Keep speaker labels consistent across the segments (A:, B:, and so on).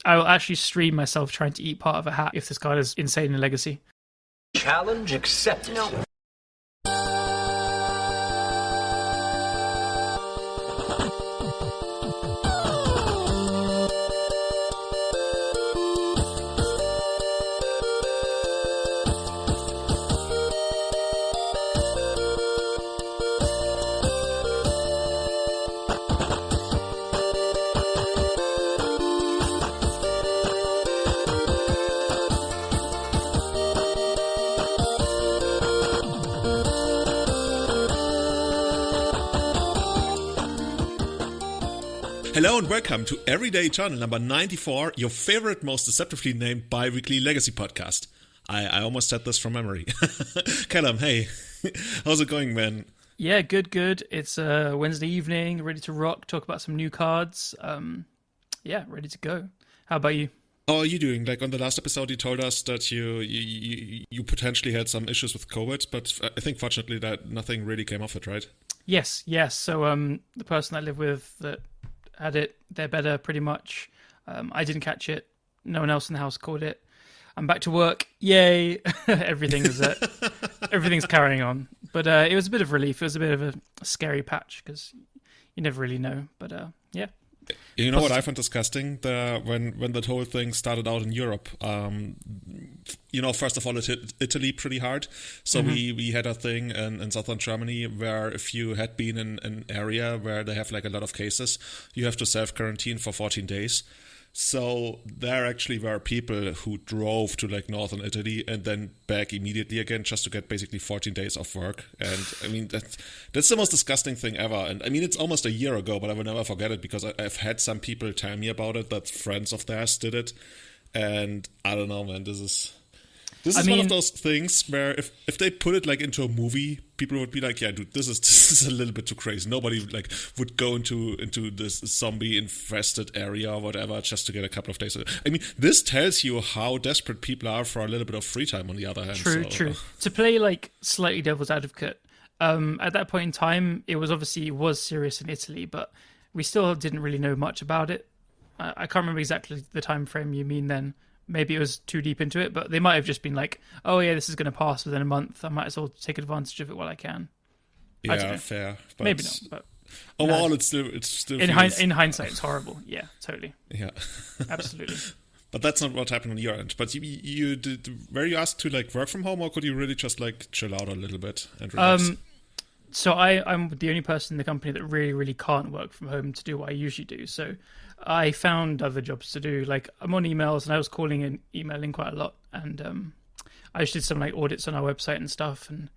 A: I will actually stream myself trying to eat part of a hat if this card is insane in Legacy.
B: Challenge accepted.
C: No.
D: Hello and welcome to Everyday Eternal number 94, your favorite, most deceptively named bi-weekly Legacy podcast. I almost said this from memory. Callum, hey, how's it going, man?
A: Yeah, good. It's Wednesday evening, ready to rock, talk about some new cards. Yeah, ready to go. How about you?
D: How are you doing? Like on the last episode, you told us that you potentially had some issues with COVID, but I think fortunately that nothing really came of it, right?
A: Yes. So the person I live with that had it, they're better pretty much. I didn't catch it. No one else in the house caught it. I'm back to work. Yay! Everything's carrying on. But it was a bit of relief. It was a bit of a scary patch because you never really know. But yeah.
D: You know what I found disgusting? When that whole thing started out in Europe. First of all, it hit Italy pretty hard. So we had a thing in southern Germany where if you had been in an area where they have like a lot of cases, you have to self-quarantine for 14 days. So there actually were people who drove to like northern Italy and then back immediately again just to get basically 14 days off work. And I mean, that's the most disgusting thing ever. And I mean, it's almost a year ago, but I will never forget it because I've had some people tell me about it, that friends of theirs did it. And I don't know, man, this is one of those things where if they put it like into a movie, people would be like, yeah, dude, this is a little bit too crazy. Nobody like would go into this zombie infested area or whatever just to get a couple of days. I mean, this tells you how desperate people are for a little bit of free time on the other hand.
A: True. To play like slightly devil's advocate, at that point in time, it was serious in Italy, but we still didn't really know much about it. I can't remember exactly the time frame you mean then. Maybe it was too deep into it, but they might have just been like, oh yeah, this is going to pass within a month. I might as well take advantage of it while I can.
D: Yeah, fair.
A: But maybe not. But
D: overall, it's still
A: in hindsight, it's horrible. Yeah, totally.
D: Yeah,
A: absolutely.
D: But that's not what happened on your end. But you did, were you asked to like work from home, or could you really just like chill out a little bit and relax?
A: So I'm the only person in the company that really, really can't work from home to do what I usually do. So I found other jobs to do. Like I'm on emails and I was calling and emailing quite a lot. And I just did some like audits on our website and stuff and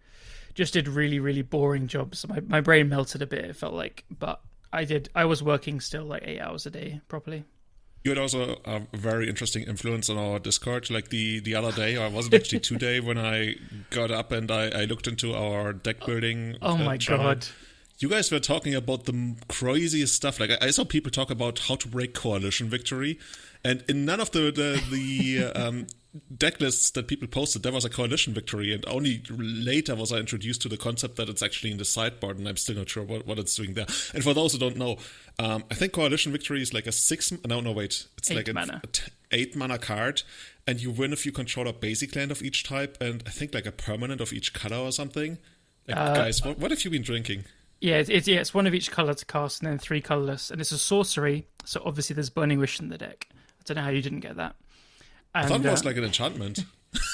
A: just did really, really boring jobs. My brain melted a bit, it felt like. But I was working still like 8 hours a day properly.
D: You had also a very interesting influence on our Discord. Like the other day, or was it actually today, when I got up and I looked into our deck building.
A: Oh my god!
D: You guys were talking about the craziest stuff. Like I saw people talk about how to break coalition victory, and in none of the deck lists that people posted, there was a coalition victory, and only later was I introduced to the concept that it's actually in the sideboard, and I'm still not sure what it's doing there. And for those who don't know, I think coalition victory is like a it's like an 8 mana card, and you win if you control a basic land of each type, and I think like a permanent of each color or something. Like, guys, what have you been drinking?
A: Yeah, it's one of each color to cast, and then 3 colorless, and it's a sorcery. So obviously there's Burning Wish in the deck. I don't know how you didn't get that. And,
D: I thought it was like an enchantment.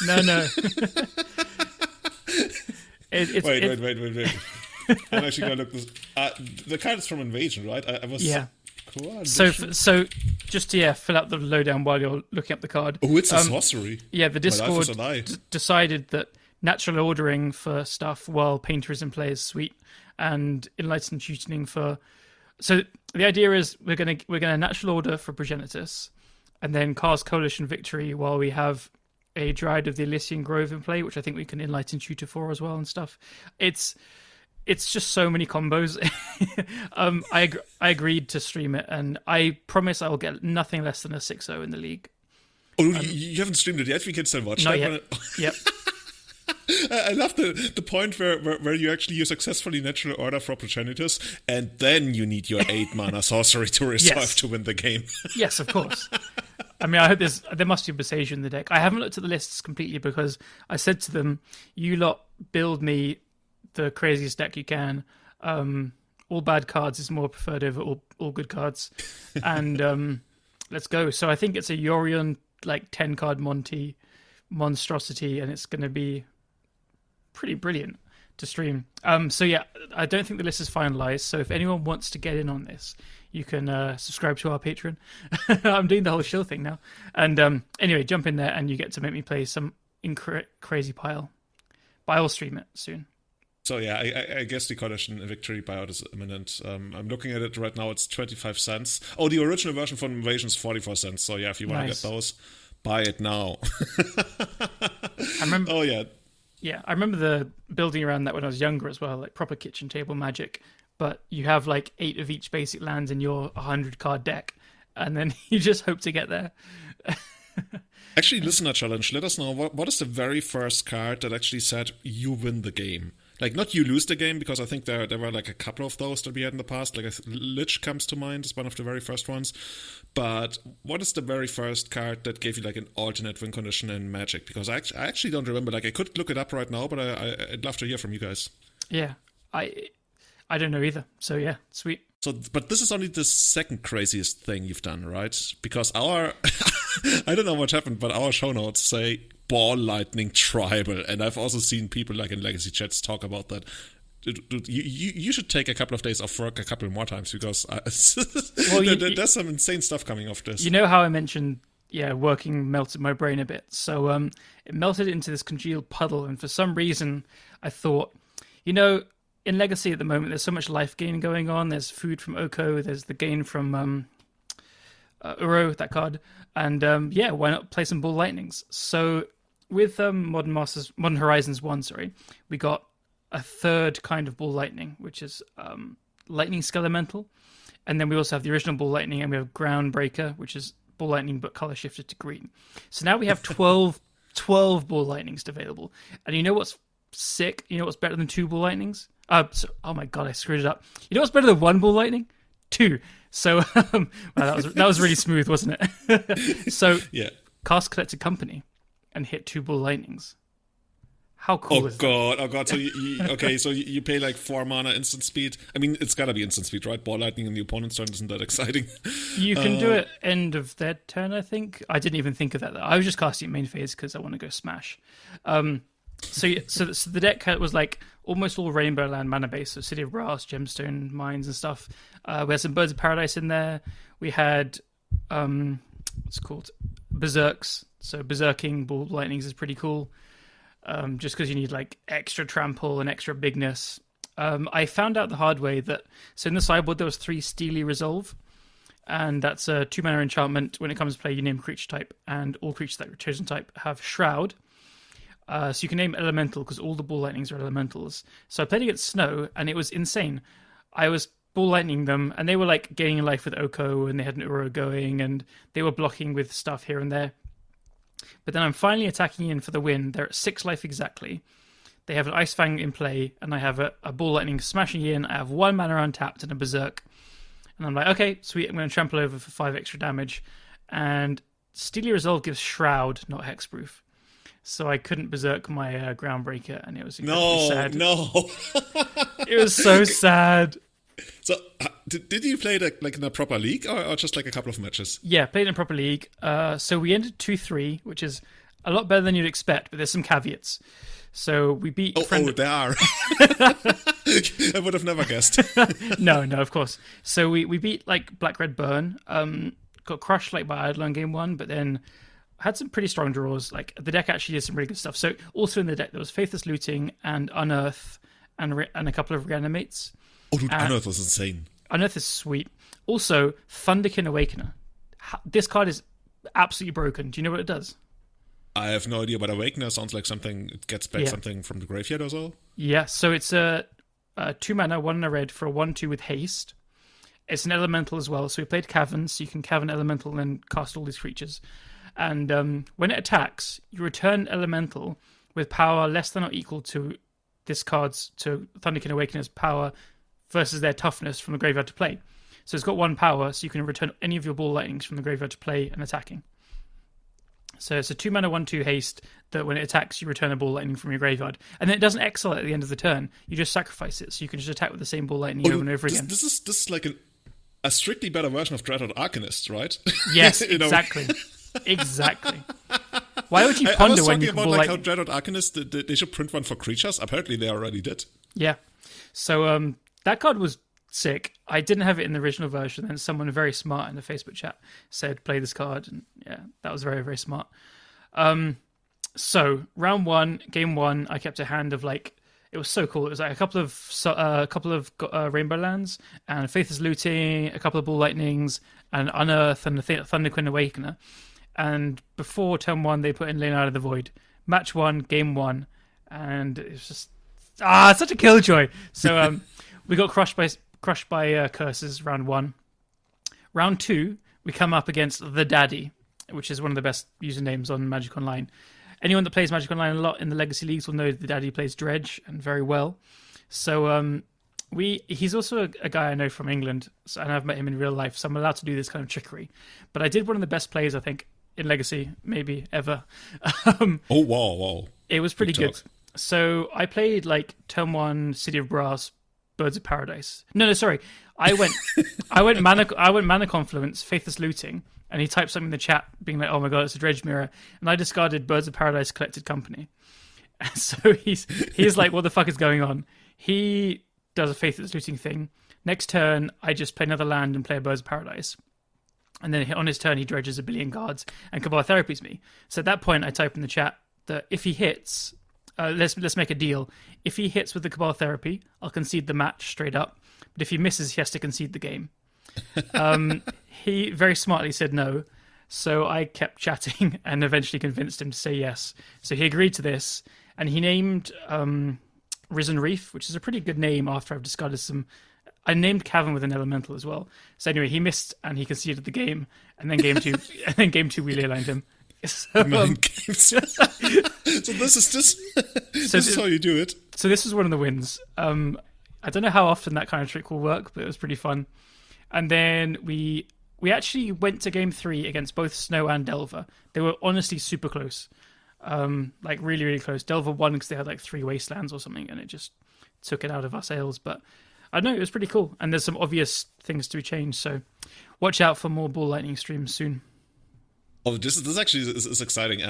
A: No.
D: Wait. I'm actually going to look this. The card is from Invasion, right? I was.
A: Yeah.
D: Cool.
A: So just to fill out the lowdown while you're looking up the card.
D: Oh, it's a sorcery.
A: Yeah, the Discord decided that natural ordering for stuff while Painter is in play is sweet, and Enlightened Tutoring for. So the idea is we're gonna natural order for Progenitus, and then cast Coalition Victory while we have a Dryad of the Elysian Grove in play, which I think we can Enlighten Tutor for as well and stuff. It's just so many combos. I agreed to stream it, and I promise I will get nothing less than a 6-0 in the league.
D: Oh, you haven't streamed it yet? We can still watch
A: not
D: that.
A: Yet. Yep.
D: I love the point where you successfully natural order for Progenitus, and then you need your 8 mana sorcery to resolve to win the game.
A: Yes, of course. I mean, I hope there must be Boseiju in the deck. I haven't looked at the lists completely because I said to them, you lot build me the craziest deck you can. All bad cards is more preferred over all good cards. And let's go. So I think it's a Yorion, like 10 card Monty monstrosity, and it's going to be pretty brilliant to stream. So yeah, I don't think the list is finalized. So if anyone wants to get in on this, you can subscribe to our Patreon. I'm doing the whole show thing now. And anyway, jump in there and you get to make me play some crazy pile. But I will stream it soon.
D: So yeah, I guess the Coalition victory buyout is imminent. I'm looking at it right now. It's 25 cents. Oh, the original version from Invasion is 44 cents. So yeah, if you want to get those, buy it now.
A: I remember.
D: Oh yeah.
A: Yeah, I remember the building around that when I was younger as well, like proper kitchen table magic. But you have like 8 of each basic lands in your 100 card deck, and then you just hope to get there.
D: Actually, listener challenge. Let us know what is the very first card that actually said you win the game. Like, not you lose the game, because I think there were like a couple of those that we had in the past. Like, Lich comes to mind as one of the very first ones. But what is the very first card that gave you like an alternate win condition in Magic? Because I actually don't remember. Like, I could look it up right now, but I'd love to hear from you guys.
A: Yeah, I don't know either. So yeah, sweet.
D: So, but this is only the second craziest thing you've done, right? Because our, I don't know what happened, but our show notes say Ball Lightning Tribal, and I've also seen people like in Legacy chats talk about that. Dude, you should take a couple of days off work a couple more times, because there's some insane stuff coming off this.
A: You know how I mentioned, working melted my brain a bit. So it melted into this congealed puddle, and for some reason I thought, in Legacy at the moment, there's so much life gain going on. There's food from Oko. There's the gain from Uro, that card. And why not play some Ball Lightnings? So with Modern Horizons 1, we got a third kind of Ball Lightning, which is Lightning Skelemental. And then we also have the original Ball Lightning, and we have Groundbreaker, which is Ball Lightning but color shifted to green. So now we have 12 Ball Lightnings available. And you know what's sick? You know what's better than 2 Ball Lightnings? Oh my god, I screwed it up. You know what's better than 1 Ball Lightning? 2. So wow, that was really smooth, wasn't it? So yeah, cast Collected Company and hit 2 Ball Lightnings. How cool is that? Oh god.
D: So you pay like 4 mana instant speed. I mean, it's gotta be instant speed, right? Ball Lightning in the opponent's turn isn't that exciting.
A: You can do it end of their turn, I think. I didn't even think of that though. I was just casting main phase because I want to go smash. So the deck was like almost all Rainbow Land mana base, so City of Brass, Gemstone Mines and stuff. We had some Birds of Paradise in there. We had what's it called, Berserks. So Berserking Ball Lightnings is pretty cool. Just because you need like extra trample and extra bigness. I found out the hard way that in the sideboard there was 3 Steely Resolve, and that's a 2 mana enchantment. When it comes to play, you name creature type, and all creatures that are chosen type have Shroud. So you can name elemental because all the Ball Lightnings are elementals. So I played against Snow, and it was insane. I was Ball Lightning them, and they were like gaining life with Oko, and they had an Uro going, and they were blocking with stuff here and there. But then I'm finally attacking in for the win. They're at 6 life exactly. They have an Ice Fang in play, and I have a Ball Lightning smashing in. I have 1 mana untapped and a Berserk. And I'm like, okay, sweet, I'm going to trample over for 5 extra damage. And Steely Resolve gives Shroud, not Hexproof. So I couldn't Berserk my Groundbreaker, and it was incredibly sad.
D: No.
A: It was so sad.
D: So did you play it like in a proper league, or just like a couple of matches?
A: Yeah, played in a proper league. So we ended 2-3, which is a lot better than you'd expect, but there's some caveats. So we beat...
D: there are. I would have never guessed.
A: No, of course. So we beat like Black Red Burn. Got crushed like by Eidolon game 1, but then had some pretty strong draws. Like the deck actually did some really good stuff. So also in the deck there was Faithless Looting and Unearth and a couple of Reanimates.
D: Oh, dude, Unearth was insane.
A: Unearth is sweet. Also, Thunderkin Awakener. This card is absolutely broken. Do you know what it does?
D: I have no idea, but Awakener sounds like something, it gets back something from the graveyard or so.
A: Yeah, so it's a 2 mana, 1 and a red for a 1/2 with haste. It's an elemental as well, so we played Cavern, so you can Cavern elemental and then cast all these creatures. And when it attacks, you return elemental with power less than or equal to this card's, to Thunderkin Awakener's power versus their toughness from the graveyard to play. So it's got 1 power, so you can return any of your ball lightnings from the graveyard to play and attacking. So it's a 2 mana 1/2 haste that when it attacks, you return a ball lightning from your graveyard. And then it doesn't exile at the end of the turn. You just sacrifice it, so you can just attack with the same ball lightning over and over again.
D: This is like a strictly better version of Dreadhorde Arcanist, right?
A: Yes, exactly. Exactly. Why would you ponder when you can ball lightning?
D: I was talking about how Dreadhorde Arcanist, they should print one for creatures. Apparently they already did.
A: Yeah. So that card was sick. I didn't have it in the original version, and someone very smart in the Facebook chat said play this card, and yeah, that was very, very smart. So round 1, game 1, I kept a hand of like, it was so cool. It was like a couple of Rainbow Lands and Faithless Looting, a couple of Ball Lightnings, and Unearth and the Thunderquinn Awakener. And before turn 1, they put in Lane Out of the Void. Match 1, game 1, and it was just such a killjoy. So we got crushed by curses round 1. Round 2, we come up against the Daddy, which is one of the best usernames on Magic Online. Anyone that plays Magic Online a lot in the Legacy Leagues will know the Daddy plays Dredge, and very well. So he's also a guy I know from England, and I've met him in real life, so I'm allowed to do this kind of trickery. But I did one of the best plays, I think, in Legacy, maybe ever.
D: Wow.
A: It was pretty good. So I played like turn 1 City of Brass, Birds of Paradise. No, sorry. I went Mana Confluence, Faithless Looting, and he typed something in the chat being like, oh my god, it's a Dredge Mirror. And I discarded Birds of Paradise Collected Company. And so he's like, what the fuck is going on? He does a Faithless Looting thing. Next turn, I just play another land and play a Birds of Paradise. And then on his turn, he dredges a billion cards and Cabal Therapies me. So at that point, I type in the chat that if he hits... let's make a deal. If he hits with the Cabal Therapy, I'll concede the match straight up. But if he misses, he has to concede the game. He very smartly said no. So I kept chatting and eventually convinced him to say yes. So he agreed to this. And he named Risen Reef, which is a pretty good name after I've discarded some... I named Cavern with an Elemental as well. So anyway, he missed and he conceded the game. And then game 2, we ley lined him. So,
D: so this is how you do it.
A: So this was one of the wins. I don't know how often that kind of trick will work, but it was pretty fun. And then we actually went to game 3 against both Snow and Delver. They were honestly super close, like really, really close. Delver won because they had like 3 wastelands or something, and it just took it out of our sails. But I don't know, it was pretty cool. And there's some obvious things to be changed, so watch out for more Ball Lightning streams soon.
D: Oh, this actually is exciting.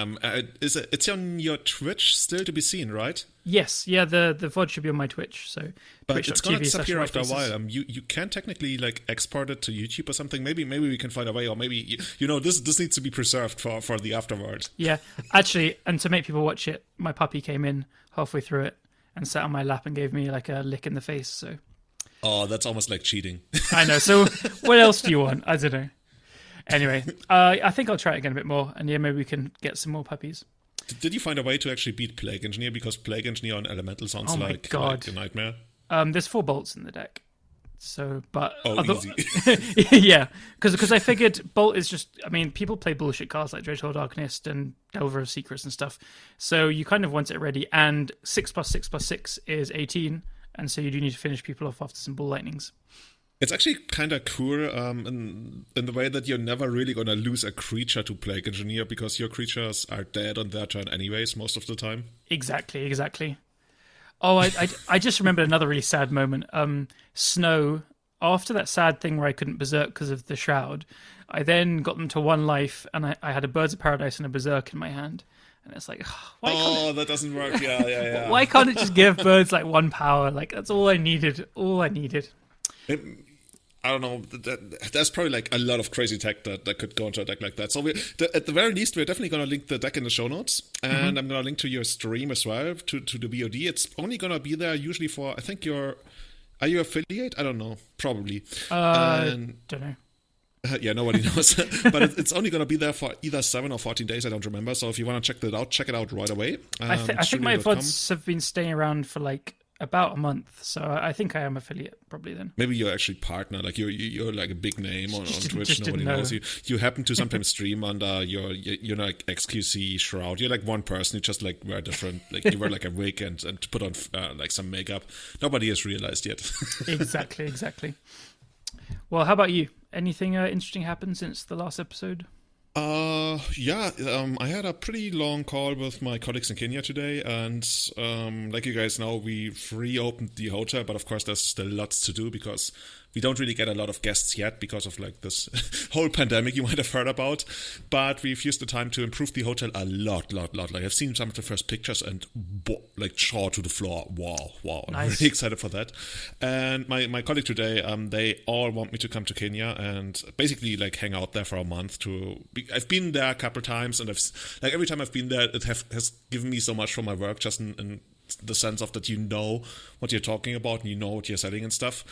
D: It's on your Twitch still to be seen, right?
A: Yes, yeah. The VOD should be on my Twitch. So,
D: but it's gonna disappear after a while. You can technically like export it to YouTube or something. Maybe we can find a way, or maybe this needs to be preserved for the afterward.
A: Yeah, actually, and to make people watch it, my puppy came in halfway through it and sat on my lap and gave me like a lick in the face. So,
D: oh, that's almost like cheating.
A: I know. So, what else do you want? I don't know. Anyway, I think I'll try it again a bit more, and yeah, maybe we can get some more puppies.
D: Did you find a way to actually beat Plague Engineer? Because Plague Engineer on Elemental sounds like a nightmare.
A: There's 4 bolts in the deck. So, but...
D: easy.
A: Yeah, because I figured Bolt is just... I mean, people play bullshit cards like Dreadhorde Arcanist and Delver of Secrets and stuff. So you kind of want it ready, and 6+6+6 is 18, and so you do need to finish people off after some Ball Lightnings.
D: It's actually kind of cool in the way that you're never really going to lose a creature to Plague Engineer because your creatures are dead on their turn anyways most of the time.
A: Exactly. Oh, I just remembered another really sad moment. Snow, after that sad thing where I couldn't Berserk because of the Shroud, I then got them to 1 life and I had a Birds of Paradise and a Berserk in my hand. And it's like,
D: that doesn't work. Yeah.
A: Why can't it just give birds like 1 power? Like, that's all I needed.
D: I don't know. There's probably like a lot of crazy tech that could go into a deck like that. So at the very least, we're definitely going to link the deck in the show notes, and I'm going to link to your stream as well to the VOD. It's only going to be there usually for. I think are you affiliate? I don't know. Probably.
A: Don't know.
D: Yeah, nobody knows. But it's only going to be there for either 7 or 14 days. I don't remember. So if you want to check that out, check it out right away.
A: I think my VODs have been staying around for like about a month, so I think I am affiliate probably then.
D: Maybe you're actually partner, like you're like a big name on Twitch. Nobody knows you. You happen to sometimes stream under you're like XQC Shroud. You're like one person. You just like wear different, like you wear like a wig and put on like some makeup. Nobody has realized yet.
A: Exactly. Well, Well, how about you? Anything interesting happened since the last episode?
D: I had a pretty long call with my colleagues in Kenya today, and like you guys know, we've reopened the hotel, but of course there's still lots to do because we don't really get a lot of guests yet because of like this whole pandemic you might have heard about. But we've used the time to improve the hotel a lot. Like I've seen some of the first pictures and like jaw to the floor. Wow. I'm
A: Nice.
D: really excited for that. And my colleague today, they all want me to come to Kenya and basically like hang out there for a month. I've been there a couple times, and every time I've been there, it has given me so much for my work, just in the sense of that you know what you're talking about and you know what you're selling and stuff.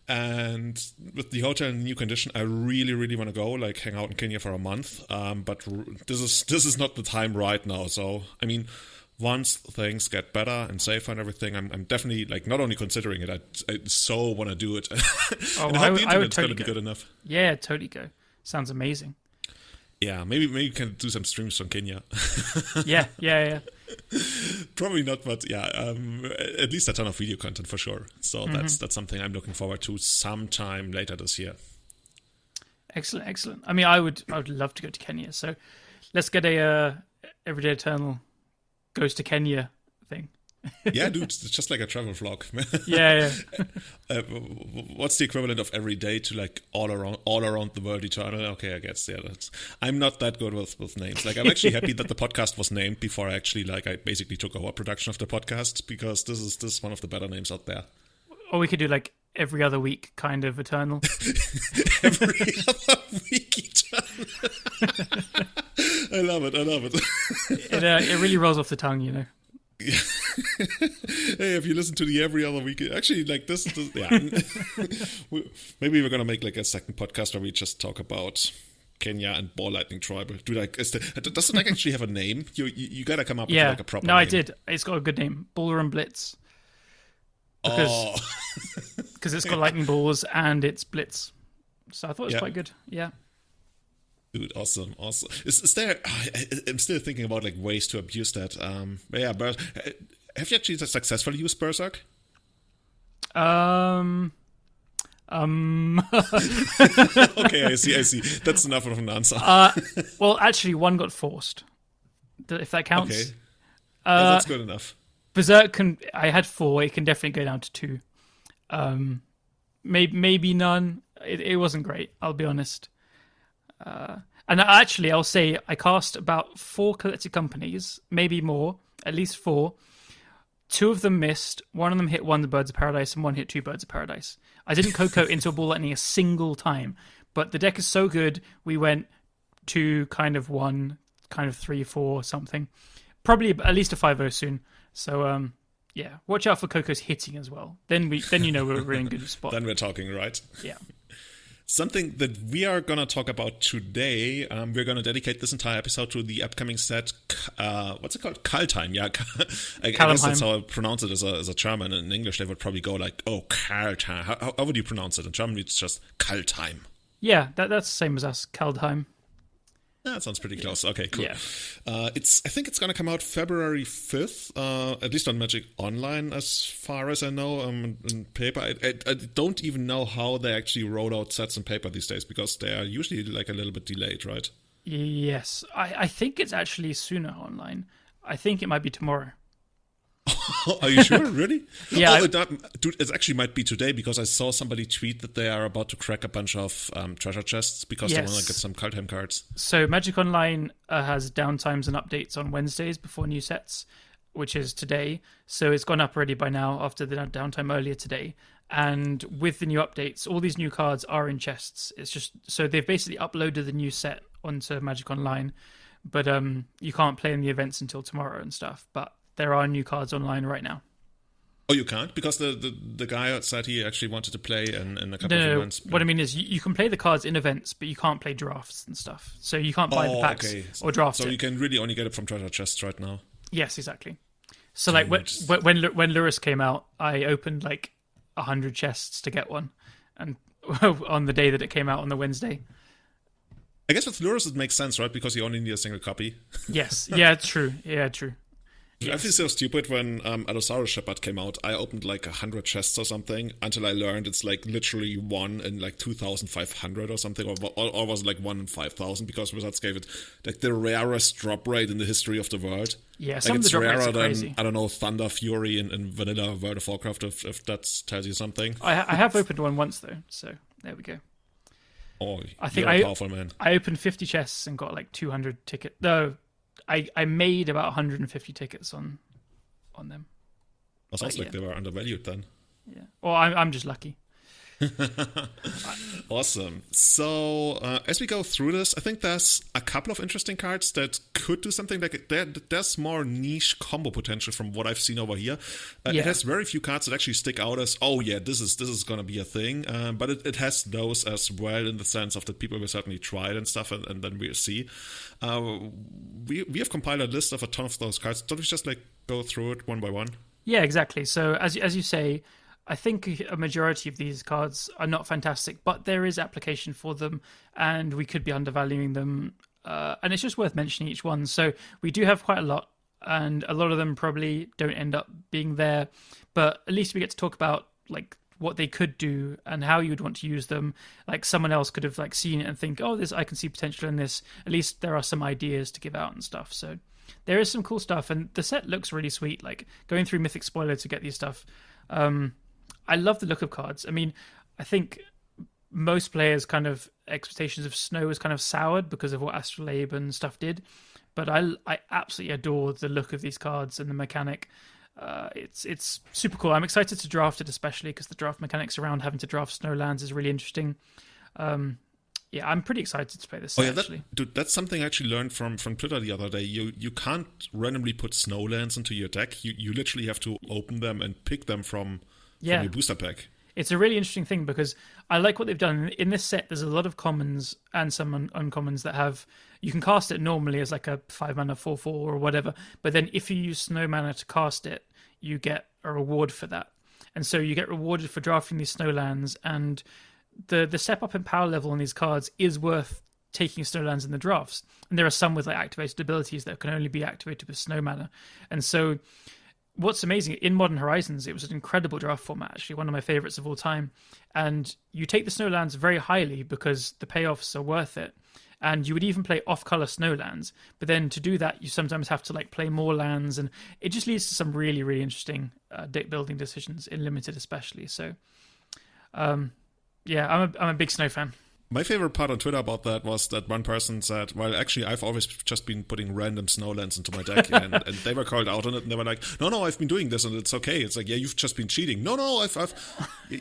D: And with the hotel in new condition, I really, really want to go, like hang out in Kenya for a month. But this is not the time right now. So I mean, once things get better and safer and everything, I'm definitely like not only considering it, I so want to do it. And
A: I
D: the
A: would
D: internet's
A: totally
D: gonna be
A: go.
D: good enough.
A: Yeah, totally go. Sounds amazing.
D: Yeah, maybe we can do some streams from Kenya.
A: Yeah.
D: Probably not, but yeah, at least a ton of video content for sure. So that's something I'm looking forward to sometime later this year.
A: Excellent. I mean, I would love to go to Kenya. So let's get a Everyday Eternal goes to Kenya thing.
D: Yeah, dude, it's just like a travel vlog.
A: Yeah.
D: What's the equivalent of every day to like all around the world eternal? Okay, I guess I'm not that good with names. Like I'm actually happy that the podcast was named before I basically took over production of the podcast, because this is one of the better names out there.
A: Or we could do like every other week kind of Eternal.
D: Every other week eternal. I love it.
A: It really rolls off the tongue, you know.
D: Hey, if you listen to the every other week, actually, like this yeah. Maybe we're gonna make like a second podcast where we just talk about Kenya and Ball Lighting Tribal. Does it like actually have a name? You gotta come up with like a proper name.
A: I did. It's got a good name, Ballroom Blitz. Because it's got lightning balls and it's blitz. So I thought it was quite good. Yeah.
D: Dude, awesome. Is there? I'm still thinking about like ways to abuse that. But yeah, but have you actually successfully used Berserk?
A: Okay,
D: I see. That's enough of an answer.
A: well, actually, one got forced. If that counts.
D: Okay. Yeah, that's good enough.
A: Berserk I had 4. It can definitely go down to 2. Maybe none. It wasn't great. I'll be honest. And actually, I'll say I cast about 4 collected companies, maybe more, at least 4. 2 of them missed. 1 of them hit 1 Birds of Paradise, and 1 hit 2 Birds of Paradise. I didn't Coco into a Ball Lightning a single time, but the deck is so good. We went to kind of 1, kind of 3, 4, something. Probably at least a 5-0 soon. So yeah, watch out for Coco's hitting as well. Then you know we're in a good spot.
D: Then we're talking, right?
A: Yeah.
D: Something that we are going to talk about today, we're going to dedicate this entire episode to the upcoming set, what's it called? Kaldheim, yeah. I guess that's how I pronounce it as a German. In English, they would probably go like, oh, Kaldheim. How would you pronounce it? In German, it's just Kaldheim.
A: Yeah, that's the same as us, Kaldheim.
D: That sounds pretty close. Okay, cool.
A: Yeah.
D: I think it's going to come out February 5th, at least on Magic Online, as far as I know, in paper. I don't even know how they actually roll out sets in paper these days, because they are usually like a little bit delayed, right?
A: Yes. I think it's actually sooner online. I think it might be tomorrow.
D: Are you sure? Really?
A: Yeah.
D: Dude, it actually might be today, because I saw somebody tweet that they are about to crack a bunch of treasure chests because they want to get some Kaldheim cards.
A: So Magic Online has downtimes and updates on Wednesdays before new sets, which is today. So it's gone up already by now after the downtime earlier today. And with the new updates, all these new cards are in chests. It's just so they've basically uploaded the new set onto Magic Online, but you can't play in the events until tomorrow and stuff. But there are new cards online right now.
D: Oh, you can't? Because the guy said he actually wanted to play in a couple of events.
A: What I mean is you can play the cards in events, but you can't play drafts and stuff. So you can't buy the packs or draft it.
D: So you can really only get it from treasure chests right now?
A: Yes, exactly. So like when Lurrus came out, I opened like 100 chests to get one, and on the day that it came out on the Wednesday.
D: I guess with Lurrus it makes sense, right? Because you only need a single copy.
A: Yes. Yeah, true. Yeah, true.
D: I feel so stupid when Allosaurus Shepherd came out. I opened like 100 chests or something until I learned it's like literally 1 in like 2,500 or something, or was it like 1 in 5,000 because Wizards gave it like the rarest drop rate in the history of the world.
A: Yeah,
D: like
A: some of the drop rates are crazy.
D: Than, I don't know, Thunder Fury in vanilla World of Warcraft, if that tells you something.
A: I have opened one once though, so there we go.
D: Oh,
A: I think
D: you're a powerful man.
A: I opened 50 chests and got like 200 tickets. No, I made about 150 tickets on them.
D: That sounds like they were undervalued then.
A: Yeah. Well, I'm just lucky.
D: Awesome. So as we go through this, I think there's a couple of interesting cards that could do something like there's more niche combo potential from what I've seen over here. It has very few cards that actually stick out as, oh yeah, this is going to be a thing. But it has those as well in the sense of that people will certainly try it and stuff, and then we'll see. We have compiled a list of a ton of those cards. Don't we just like go through it one by one? Yeah,
A: exactly. So as you say, I think a majority of these cards are not fantastic, but there is application for them, and we could be undervaluing them. And it's just worth mentioning each one. So we do have quite a lot, and a lot of them probably don't end up being there, but at least we get to talk about like what they could do and how you'd want to use them. Like someone else could have like seen it and think, oh, I can see potential in this. At least there are some ideas to give out and stuff. So there is some cool stuff, and the set looks really sweet. Like going through Mythic Spoiler to get these stuff. I love the look of cards. I mean, I think most players' kind of expectations of Snow is kind of soured because of what Astrolabe and stuff did, but I absolutely adore the look of these cards and the mechanic. It's super cool. I'm excited to draft it, especially because the draft mechanics around having to draft Snowlands is really interesting. Yeah, I'm pretty excited to play this. Actually,
D: that's something I actually learned from Twitter the other day. You can't randomly put Snowlands into your deck. You literally have to open them and pick them from your booster pack.
A: It's a really interesting thing because I like what they've done. In this set, there's a lot of commons and some uncommons that have... You can cast it normally as like a 5-mana 4/4 or whatever, but then if you use Snow Mana to cast it, you get a reward for that. And so you get rewarded for drafting these Snowlands, and the step up in power level on these cards is worth taking Snowlands in the drafts. And there are some with like activated abilities that can only be activated with Snow Mana. And so... What's amazing, in Modern Horizons, it was an incredible draft format, actually, one of my favorites of all time. And you take the Snowlands very highly because the payoffs are worth it. And you would even play off-color Snowlands. But then to do that, you sometimes have to like play more lands. And it just leads to some really, really interesting deck building decisions, in Limited especially. So, yeah, I'm a big Snow fan.
D: My favorite part on Twitter about that was that one person said, well, actually, I've always just been putting random Snowlands into my deck. and they were called out on it, and they were like, no, I've been doing this, and it's okay. It's like, yeah, you've just been cheating. No,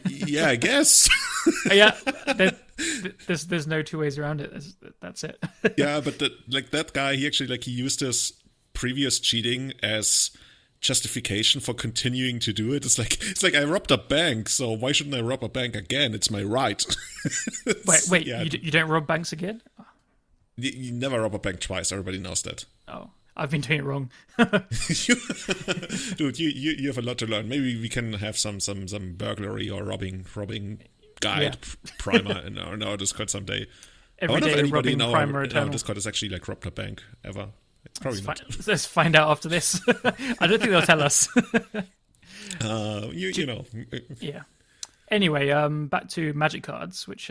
D: yeah, I guess.
A: Yeah, there's no two ways around it. That's it.
D: Yeah, but that guy, he actually, he used his previous cheating as justification for continuing to do it. It's like I robbed a bank, so why shouldn't I rob a bank again? It's my right.
A: Wait, yeah. You don't rob banks again?
D: You never rob a bank twice. Everybody knows that.
A: Oh, I've been doing it wrong.
D: Dude, you have a lot to learn. Maybe we can have some burglary or robbing guide primer in our Discord someday.
A: Every day robbing primer
D: in our Discord has actually robbed a bank ever. It's probably not.
A: Let's find out after this. I don't think they'll tell us.
D: You know.
A: Yeah. Anyway, back to Magic cards, which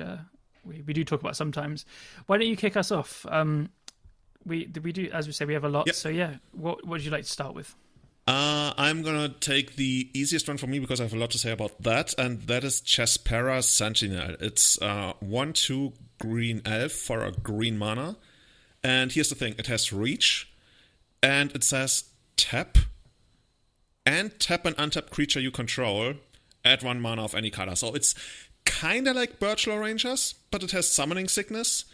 A: we do talk about sometimes. Why don't you kick us off? We do, as we say, we have a lot. Yep. So yeah, what would you like to start with?
D: I'm gonna take the easiest one for me because I have a lot to say about that, and that is Chespera Sentinel. It's 1/2 green elf for a green mana. And here's the thing, it has reach, and it says tap an untapped creature you control, add 1 mana of any color. So it's kind of like Birchlaw Rangers, but it has summoning sickness,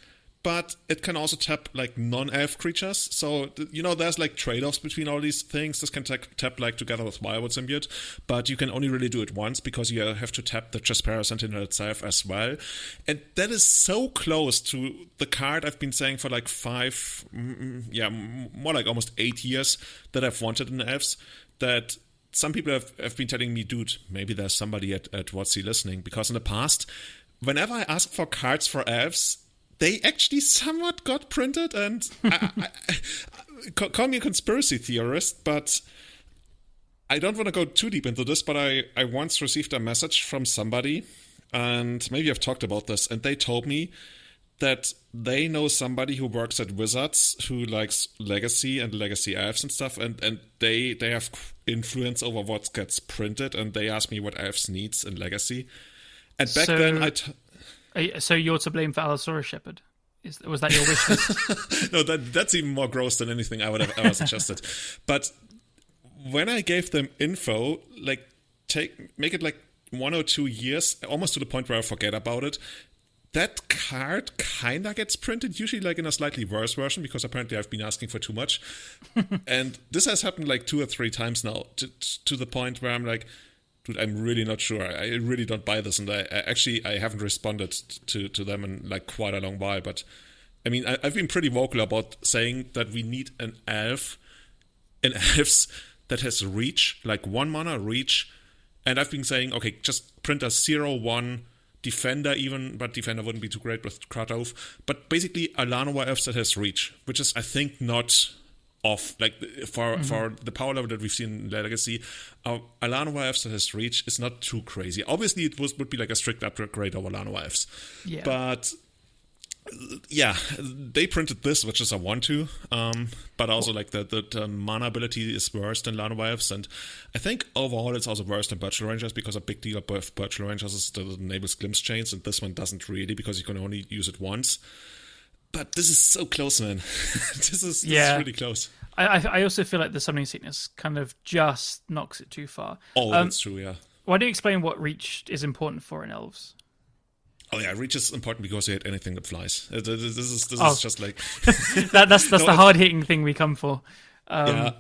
D: but it can also tap non-elf creatures. So, there's trade-offs between all these things. This can tap together with Wirewood Symbiote, but you can only really do it once because you have to tap the Chespera Sentinel itself as well. And that is so close to the card I've been saying for more like almost 8 years that I've wanted in elves, that some people have been telling me, dude, maybe there's somebody at WotC listening, because in the past, whenever I asked for cards for elves, they actually somewhat got printed, and call me a conspiracy theorist, but I don't want to go too deep into this, but I once received a message from somebody, and maybe I've talked about this, and they told me that they know somebody who works at Wizards who likes Legacy and Legacy elves and stuff, and they have influence over what gets printed, and they asked me what elves needs in Legacy. And back then
A: so you're to blame for Allosaurus Shepherd? Was that your wish list?
D: No, that's even more gross than anything I would have ever suggested. But when I gave them info, like make it like 1 or 2 years, almost to the point where I forget about it, that card kinda gets printed, usually like in a slightly worse version, because apparently I've been asking for too much. And this has happened like 2 or 3 times now, to the point where I'm like, dude, I'm really not sure. I really don't buy this, and I haven't responded to them in like quite a long while. But I mean, I've been pretty vocal about saying that we need an elves that has reach, like 1 mana reach, and I've been saying, okay, just print a 0/1 defender even, but defender wouldn't be too great with Kratov. But basically a Llanowar elves that has reach, which is I think not off, like for the power level that we've seen in Legacy, a Llanowar elves that has reach is not too crazy. Obviously it would be like a strict upgrade over Llanowar elves.
A: Yeah.
D: But yeah, they printed this, which is a 1/2, but also like the mana ability is worse than Llanowar elves, and I think overall it's also worse than Birchal Rangers, because a big deal of Birchal Rangers is that it enables glimpse chains, and this one doesn't really, because you can only use it once. But this is so close, man. This is really close.
A: I also feel like the summoning sickness kind of just knocks it too far.
D: Oh, that's true, yeah.
A: Why don't you explain what reach is important for in elves?
D: Oh yeah, reach is important because you hit anything that flies. This is just like
A: that's the hard hitting thing we come for.
D: Yeah,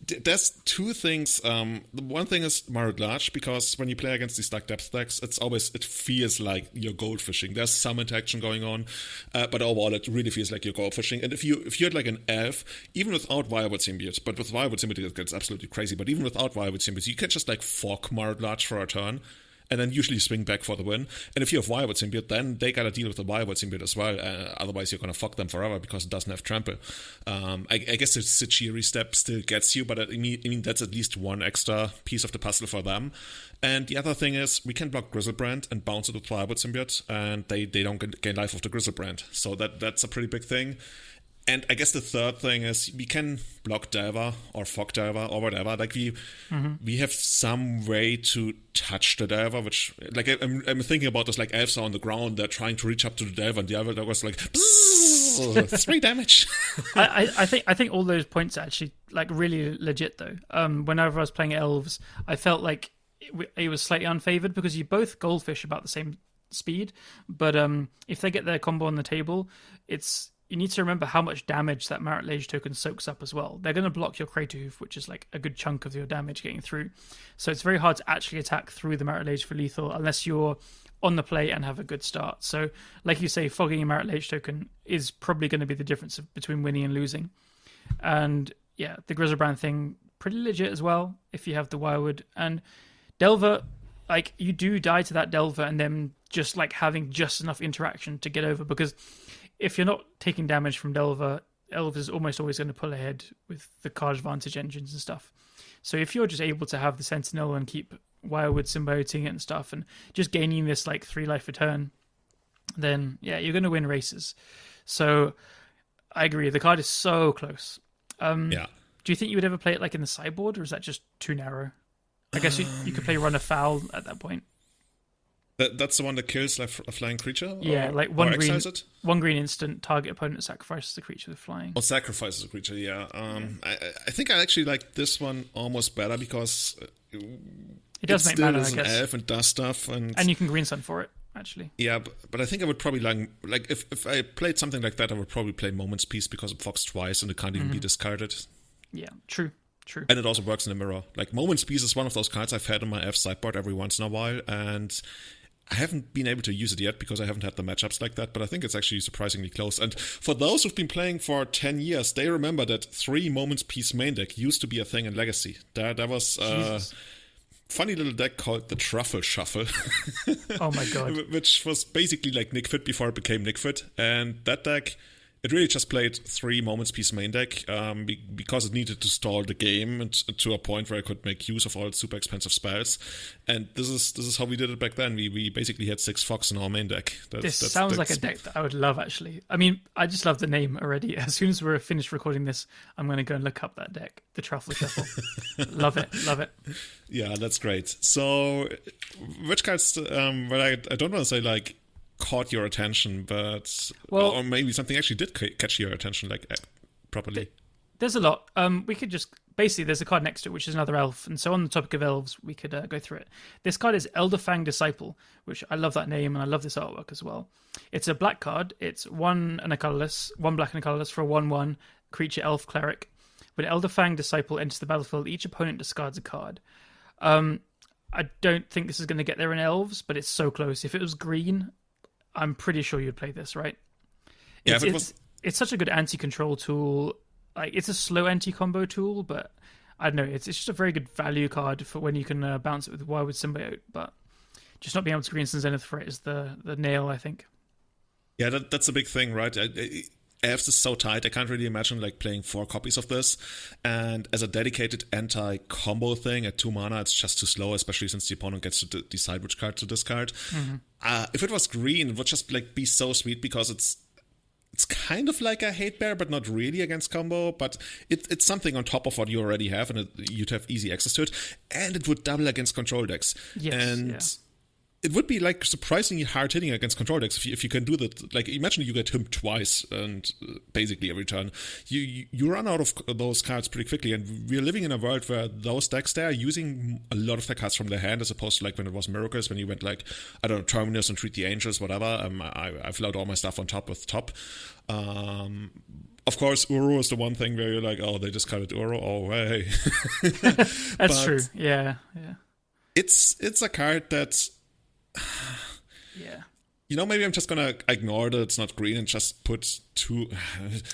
D: there's 2 things. The one thing is Marut Large, because when you play against these dark depth decks, it feels like you're goldfishing. There's some interaction going on, but overall it really feels like you're goldfishing. And if you had like an elf, even without Viable Symbiote, but with Viable Symbiote it gets absolutely crazy. But even without Viable Symbiote, you can just like fork Marut Large for a turn, and then usually swing back for the win. And if you have Viable Symbiote, then they gotta deal with the Viable Symbiote as well. Otherwise, you're gonna fuck them forever because it doesn't have trample. I guess the Sechiri step still gets you, but I mean that's at least one extra piece of the puzzle for them. And the other thing is, we can block Grizzlebrand and bounce it with Viable Symbiote, and they don't gain life of the Grizzlebrand. So that's a pretty big thing. And I guess the third thing is we can block Delver or Fog Delver or whatever. Like we have some way to touch the Delver, which like I'm thinking about this, like elves are on the ground, they're trying to reach up to the Delver, and the other was like 3 damage.
A: I think all those points are actually like really legit though. Whenever I was playing elves, I felt like it was slightly unfavored because you both goldfish about the same speed, but if they get their combo on the table, you need to remember how much damage that Marit Lage token soaks up as well. They're going to block your Craterhoof, which is like a good chunk of your damage getting through. So it's very hard to actually attack through the Marit Lage for lethal unless you're on the play and have a good start. So like you say, fogging a Marit Lage token is probably going to be the difference between winning and losing. And yeah, the Grizzlebrand thing, pretty legit as well if you have the Wirewood. And Delver, like you do die to that Delver and then just like having just enough interaction to get over, because if you're not taking damage from Delver, Elves is almost always going to pull ahead with the card advantage engines and stuff. So if you're just able to have the Sentinel and keep Wirewood symbioting it and stuff and just gaining this like 3 life return, then yeah, you're going to win races. So I agree. The card is so close.
D: Yeah.
A: Do you think you would ever play it like in the sideboard, or is that just too narrow? I guess you could play Run Afoul at that point.
D: That's the one that kills like a flying creature?
A: Yeah, like one green instant, target opponent sacrifices the creature with flying.
D: Or sacrifices a creature, yeah. I think I actually like this one almost better because
A: it does make mana, I guess.
D: Elf and does stuff. And
A: you can green sun for it, actually.
D: Yeah, but I think I would probably like if I played something like that, I would probably play Moment's Peace because it fogs twice and it can't even be discarded.
A: Yeah, true.
D: And it also works in the mirror. Like Moment's Peace is one of those cards I've had on my F sideboard every once in a while, and I haven't been able to use it yet because I haven't had the matchups like that, but I think it's actually surprisingly close. And for those who've been playing for 10 years, they remember that 3 Moment's Peace main deck used to be a thing in Legacy. There was a funny little deck called the Truffle Shuffle.
A: Oh my god.
D: Which was basically like Nick Fit before it became Nick Fit. And that deck, It really just played 3 moments piece main deck because it needed to stall the game and to a point where I could make use of all super expensive spells. And this is how we did it back then. We basically had 6 Fox in our main deck.
A: This sounds like a deck that I would love, actually. I mean, I just love the name already. As soon as we're finished recording this, I'm going to go and look up that deck, the Truffle Shuffle. Love it.
D: Yeah, that's great. So, which cards, well, I don't want to say like caught your attention, but or maybe something actually did catch your attention, like properly.
A: There's a lot. We could just basically there's a card next to it, which is another elf, and so on the topic of elves, we could go through it. This card is Elderfang Disciple, which I love that name and I love this artwork as well. It's a black card. It's 1 and a colorless, 1 black and a colorless for a 1/1 creature elf cleric. When Elderfang Disciple enters the battlefield, each opponent discards a card. I don't think this is going to get there in elves, but it's so close. If it was green, I'm pretty sure you'd play this, right? It's such a good anti-control tool. Like, it's a slow anti-combo tool, but I don't know. It's just a very good value card for when you can bounce it with Wildwood Symbiote. But just not being able to green some Zenith for it is the nail, I think.
D: Yeah, that's a big thing, right? Elves is so tight. I can't really imagine like playing 4 copies of this. And as a dedicated anti-combo thing at 2 mana, it's just too slow, especially since the opponent gets to decide which card to discard. If it was green, it would just like be so sweet because it's kind of like a hate bear, but not really against combo. But it's something on top of what you already have, and you'd have easy access to it. And it would double against control decks. It would be like surprisingly hard hitting against control decks if you can do that. Like, imagine you get him twice and basically every turn. You run out of those cards pretty quickly, and we're living in a world where those decks there are using a lot of their cards from their hand, as opposed to like when it was Miracles, when you went like, I don't know, Terminus and Treat the Angels, whatever. I filled out all my stuff on top with top. Of course, Uro is the one thing where you're like, oh, they discarded Uro. Oh, hey.
A: That's true. Yeah.
D: It's a card that's
A: yeah.
D: You know, maybe I'm just gonna ignore that it's not green and just put 2.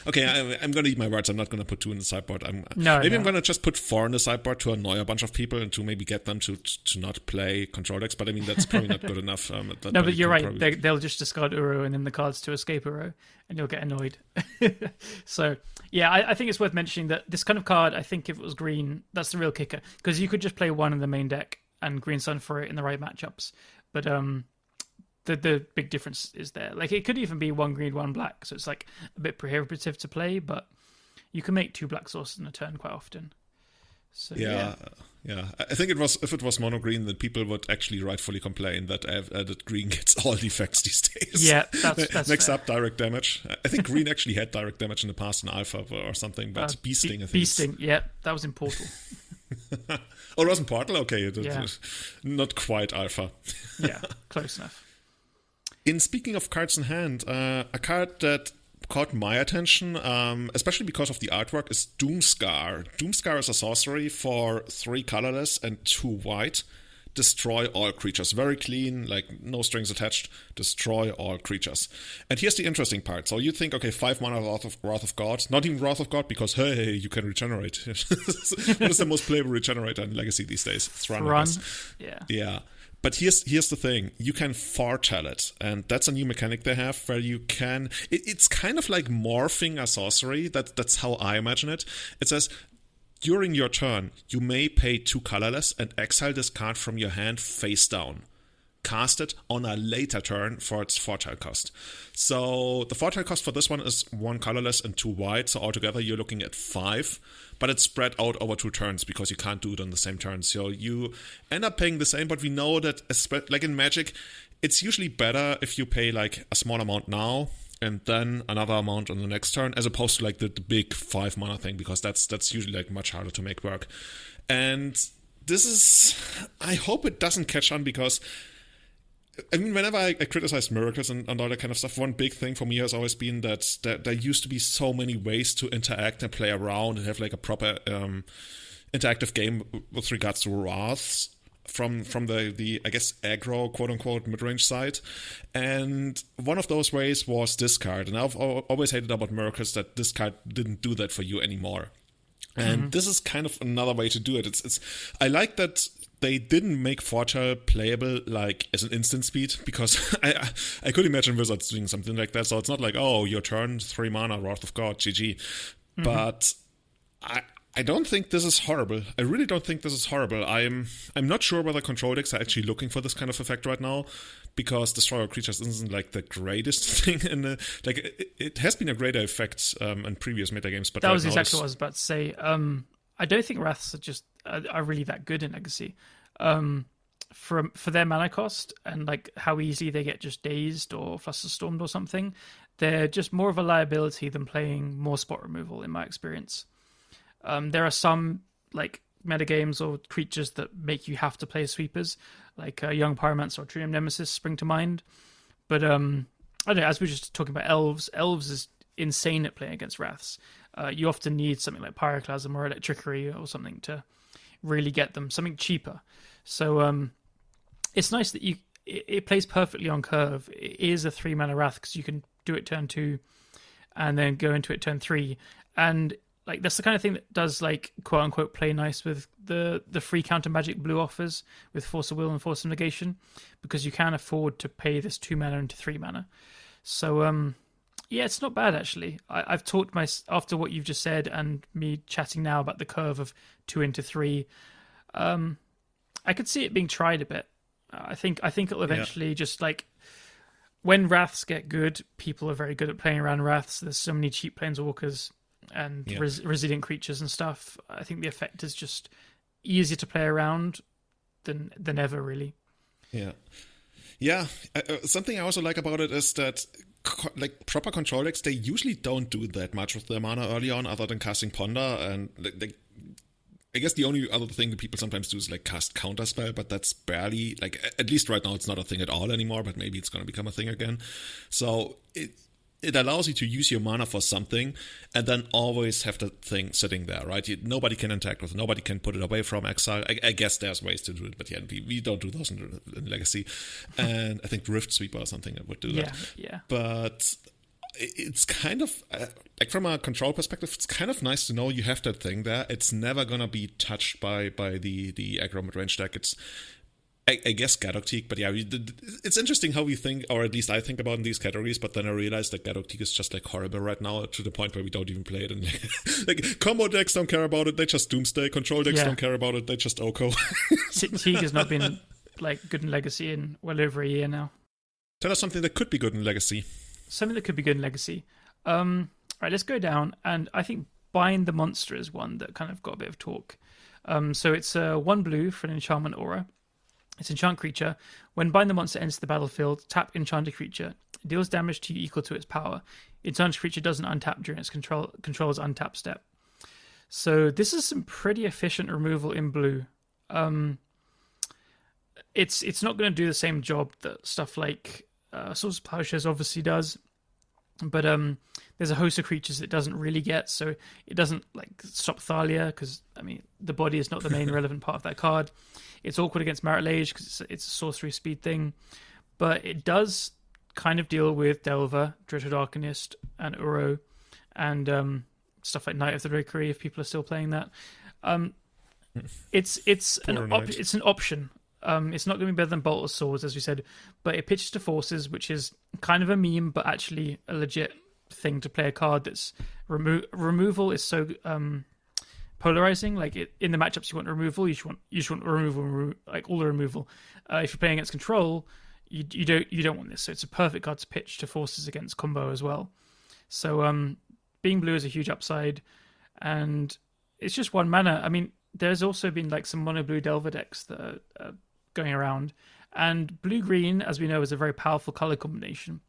D: Okay, I'm gonna eat my words. I'm not gonna put 2 in the sideboard. I'm gonna just put 4 in the sideboard to annoy a bunch of people and to maybe get them to not play control decks. But I mean, that's probably not good enough.
A: No, but you're right. They'll just discard Uro and then the cards to escape Uro, and you'll get annoyed. So yeah, I think it's worth mentioning that this kind of card, I think if it was green, that's the real kicker, because you could just play 1 in the main deck and green sun for it in the right matchups. But the big difference is there. Like, it could even be 1 green, 1 black, so it's like a bit prohibitive to play, but you can make 2 black sources in a turn quite often. So
D: yeah. I think if it was mono green, then people would actually rightfully complain that green gets all the effects these days.
A: Yeah, that's
D: next
A: fair.
D: Up direct damage. I think green actually had direct damage in the past in Alpha or something, but Beasting, I think.
A: Beasting, yeah, that was in Portal.
D: Oh, it wasn't Portal? Okay, not quite Alpha.
A: Yeah, close enough.
D: In speaking of cards in hand, a card that caught my attention, especially because of the artwork, is Doomscar. Doomscar is a sorcery for 3 colorless and 2 white. Destroy all creatures. Very clean, like no strings attached. Destroy all creatures. And here's the interesting part. So you think, okay, 5 mana Wrath of God. Not even Wrath of God, because hey, you can regenerate. What is the most playable regenerator in Legacy these days?
A: Thrun. Yeah.
D: But here's the thing. You can foretell it. And that's a new mechanic they have where you can... It's kind of like morphing a sorcery. That's how I imagine it. It says... During your turn, you may pay 2 colorless and exile this card from your hand face down. Cast it on a later turn for its foretell cost. So the foretell cost for this one is 1 colorless and 2 white, so altogether you're looking at 5, but it's spread out over 2 turns because you can't do it on the same turn. So you end up paying the same, but we know that, like in Magic, it's usually better if you pay like a small amount now and then another amount on the next turn, as opposed to like the big 5 mana thing, because that's usually like much harder to make work. And this is, I hope it doesn't catch on, because I mean, whenever I criticize Miracles and all that kind of stuff, one big thing for me has always been that there used to be so many ways to interact and play around and have like a proper interactive game with regards to wraths from the I guess aggro quote unquote mid-range side. And one of those ways was discard, and I've always hated about Miracles that discard didn't do that for you anymore. And this is kind of another way to do it. It's I like that they didn't make Fortile playable like as an instant speed, because I could imagine Wizards doing something like that. So it's not like, oh, your turn, 3 mana, Wrath of God, GG. But I don't think this is horrible. I really don't think this is horrible. I'm not sure whether control decks are actually looking for this kind of effect right now, because Destroy All Creatures isn't like the greatest thing in the, like it has been a greater effect in previous metagames, but
A: that
D: right
A: was
D: now
A: exactly what I was about to say. I don't think Wraths are really that good in Legacy. For their mana cost and like how easy they get just dazed or flusterstormed or something, they're just more of a liability than playing more spot removal in my experience. There are some like metagames or creatures that make you have to play sweepers, like Young Pyromancer or Trium Nemesis spring to mind. But I don't know, as we were just talking about Elves is insane at playing against Wraths. You often need something like Pyroclasm or Electricity or something to really get them, something cheaper. So it's nice that it plays perfectly on curve. It is a 3 mana Wrath because you can do it turn 2 and then go into it turn 3. And like that's the kind of thing that does like quote unquote play nice with the free counter magic blue offers with Force of Will and Force of Negation, because you can afford to pay this 2 mana into 3 mana. So yeah, it's not bad actually. I've talked after what you've just said and me chatting now about the curve of 2 into 3. I could see it being tried a bit. I think it'll eventually just like when Wraths get good, people are very good at playing around Wraths. There's so many cheap Planeswalkers and resilient creatures and stuff. I think the effect is just easier to play around than ever, really. Yeah.
D: Something I also like about it is that like proper control decks, they usually don't do that much with their mana early on, other than casting Ponder. And I guess the only other thing that people sometimes do is like cast Counterspell, but that's barely, like, at least right now it's not a thing at all anymore, but maybe it's going to become a thing again. So it allows you to use your mana for something and then always have the thing sitting there, right? Nobody can interact with it. Nobody can put it away from exile. I guess there's ways to do it, but yeah, we don't do those in Legacy. And I think Rift Sweeper or something that would do that.
A: Yeah.
D: But it's kind of, like from a control perspective, it's kind of nice to know you have that thing there. It's never going to be touched by the aggro mid-range deck. It's, I guess, Gadokteak, but yeah, it's interesting how we think, or at least I think about in these categories, but then I realized that Gadokteak is just like horrible right now to the point where we don't even play it. And like combo decks don't care about it, they just Doomsday. Control decks don't care about it, they just Oko.
A: Teague has not been like good in Legacy in well over a year now.
D: Tell us something that could be good in Legacy.
A: Something that could be good in Legacy. All right, let's go down, and I think Bind the Monster is one that kind of got a bit of talk. So it's 1 blue for an enchantment aura. It's enchant creature. When Bind the Monster enters the battlefield, tap enchanted creature. It deals damage to you equal to its power. Enchanted creature doesn't untap during its control's untap step. So this is some pretty efficient removal in blue. It's not going to do the same job that stuff like Swords of Plowshares obviously does, but there's a host of creatures it doesn't really get, so it doesn't like stop Thalia, because I mean the body is not the main relevant part of that card. It's awkward against Marit Lage because it's a sorcery speed thing, but it does kind of deal with Delver, Dreadful Arcanist, and Uro, and stuff like Knight of the Drakery if people are still playing that. It's an option. It's not going to be better than Bolt of Swords, as we said, but it pitches to Forces, which is kind of a meme, but actually a legit thing to play a card that's removal is so polarizing. Like in the matchups you want removal, you just want removal, like all the removal. If you're playing against control, you don't want this. So it's a perfect card to pitch to Forces against combo as well. So being blue is a huge upside, and it's just 1 mana. I mean, there's also been like some mono blue Delver decks that are going around, and blue-green, as we know, is a very powerful color combination.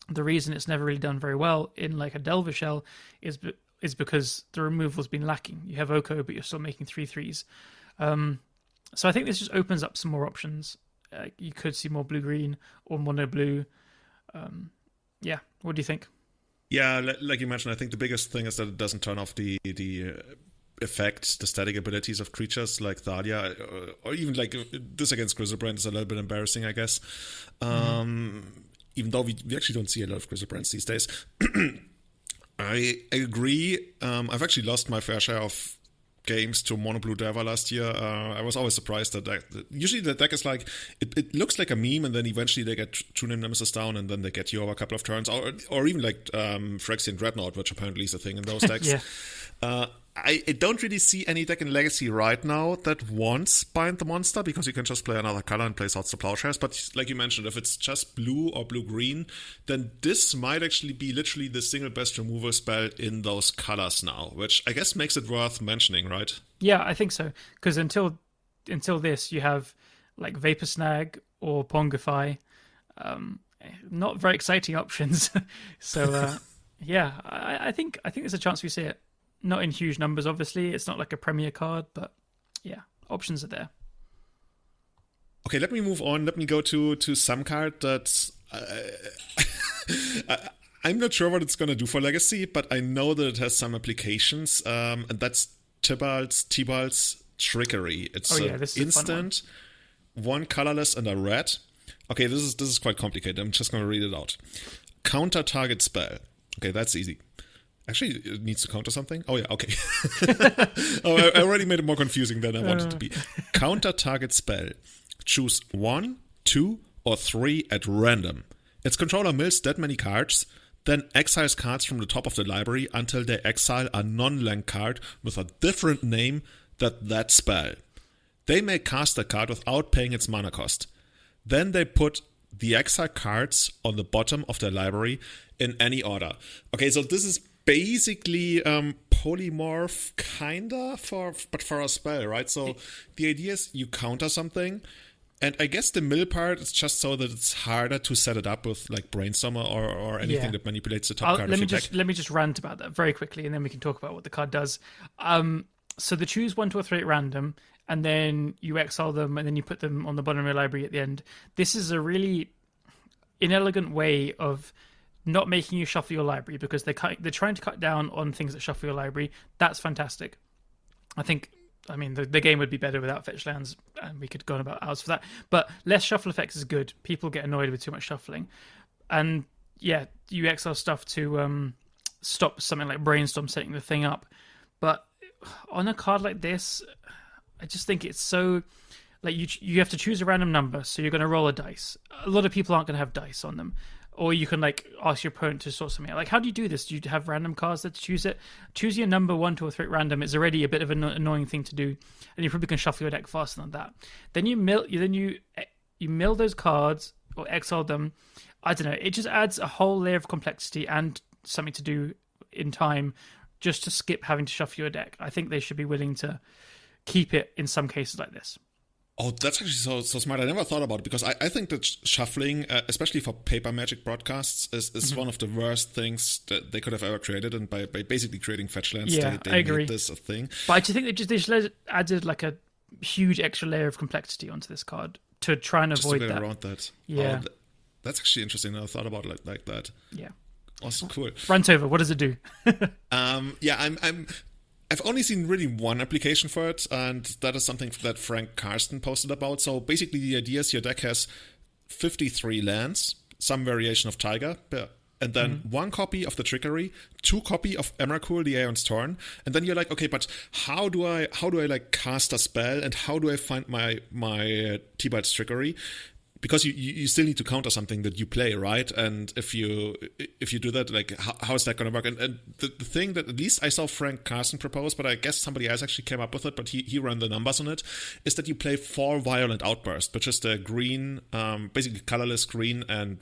A: The reason it's never really done very well in like a Delver shell is because the removal's been lacking. You have Oko, but you're still making 3/3s. So I think this just opens up some more options. You could see more blue-green or mono blue. Yeah, what do you think?
D: Yeah, like you mentioned, I think the biggest thing is that it doesn't turn off the effect, the static abilities of creatures like Thalia, or even like this against Griselbrand is a little bit embarrassing, I guess. Even though we actually don't see a lot of Griselbrands these days. I agree. I've actually lost my fair share of games to Mono Blue Deva last year, I was always surprised that usually the deck is like, it looks like a meme, and then eventually they get True Name Nemesis down, and then they get you over a couple of turns, or even like Phyrexian Dreadnought, which apparently is a thing in those decks.
A: Yeah.
D: I don't really see any deck in Legacy right now that wants Bind the Monster, because you can just play another color and play Swords to Plowshares. But like you mentioned, if it's just blue or blue-green, then this might actually be literally the single best removal spell in those colors now, which I guess makes it worth mentioning, right?
A: Yeah, I think so. Because until this, you have like Vapor Snag or Pongify. Not very exciting options. So yeah, I think there's a chance we see it. Not in huge numbers, obviously. It's not like a premier card, but yeah, options are there.
D: Okay, let me move on. Let me go to some card that I'm not sure what it's going to do for Legacy, but I know that it has some applications, and that's Tibalt's Trickery. It's
A: this is
D: instant, one colorless and a red. Okay, this is quite complicated. I'm just going to read it out. Counter target spell. Okay, that's easy. Actually, it needs to counter something? Oh, yeah, okay. I already made it more confusing than I wanted it to be. Counter target spell. Choose 1, 2, or 3 at random. Its controller mills that many cards, then exiles cards from the top of the library until they exile a non-land card with a different name than that spell. They may cast a card without paying its mana cost. Then they put the exile cards on the bottom of their library in any order. Okay, so this is basically polymorph kinda but for a spell, right? So the idea is you counter something, and I guess the mill part is just so that it's harder to set it up with like Brainstormer or anything that manipulates the top card of your deck.
A: Let me just rant about that very quickly, and then we can talk about what the card does. So the choose 1, 2, or 3 at random, and then you exile them, and then you put them on the bottom of your library at the end. This is a really inelegant way of not making you shuffle your library, because they're trying to cut down on things that shuffle your library. That's fantastic. I mean, the game would be better without fetch lands, and we could go on about hours for that. But less shuffle effects is good. People get annoyed with too much shuffling. And yeah, you exile stuff to stop something like Brainstorm setting the thing up. But on a card like this, I just think it's so... Like, you have to choose a random number, so you're going to roll a dice. A lot of people aren't going to have dice on them. Or you can like ask your opponent to sort something out. Like, how do you do this? Do you have random cards that choose it? Choose your number 1, 2, or 3 at random is already a bit of an annoying thing to do, and you probably can shuffle your deck faster than that. Then you mill those cards or exile them. I don't know. It just adds a whole layer of complexity and something to do in time, just to skip having to shuffle your deck. I think they should be willing to keep it in some cases like this.
D: Oh, that's actually so smart. I never thought about it, because I think that shuffling, especially for paper Magic broadcasts, is one of the worst things that they could have ever created. And by basically creating fetch lands, they
A: I agree.
D: made this a thing.
A: But I just think they just added like a huge extra layer of complexity onto this card to try and avoid that.
D: Around that.
A: Yeah.
D: Oh, that's actually interesting. I never thought about it like that.
A: Yeah.
D: Awesome, cool.
A: Rant over. What does it do?
D: I've only seen really one application for it, and that is something that Frank Karsten posted about. So basically the idea is your deck has 53 lands, some variation of Tiger, and then 1 copy of the Trickery, 2 copy of Emrakul, the Aeon's Torn, and then you're like, okay, but how do I like cast a spell, and how do I find my Tibalt's Trickery? Because you still need to counter something that you play, right? And if you do that, like, how is that going to work? And the thing that at least I saw Frank Carson propose, but I guess somebody else actually came up with it, but he ran the numbers on it, is that you play 4 Violent Outburst, which is the green, basically colorless green and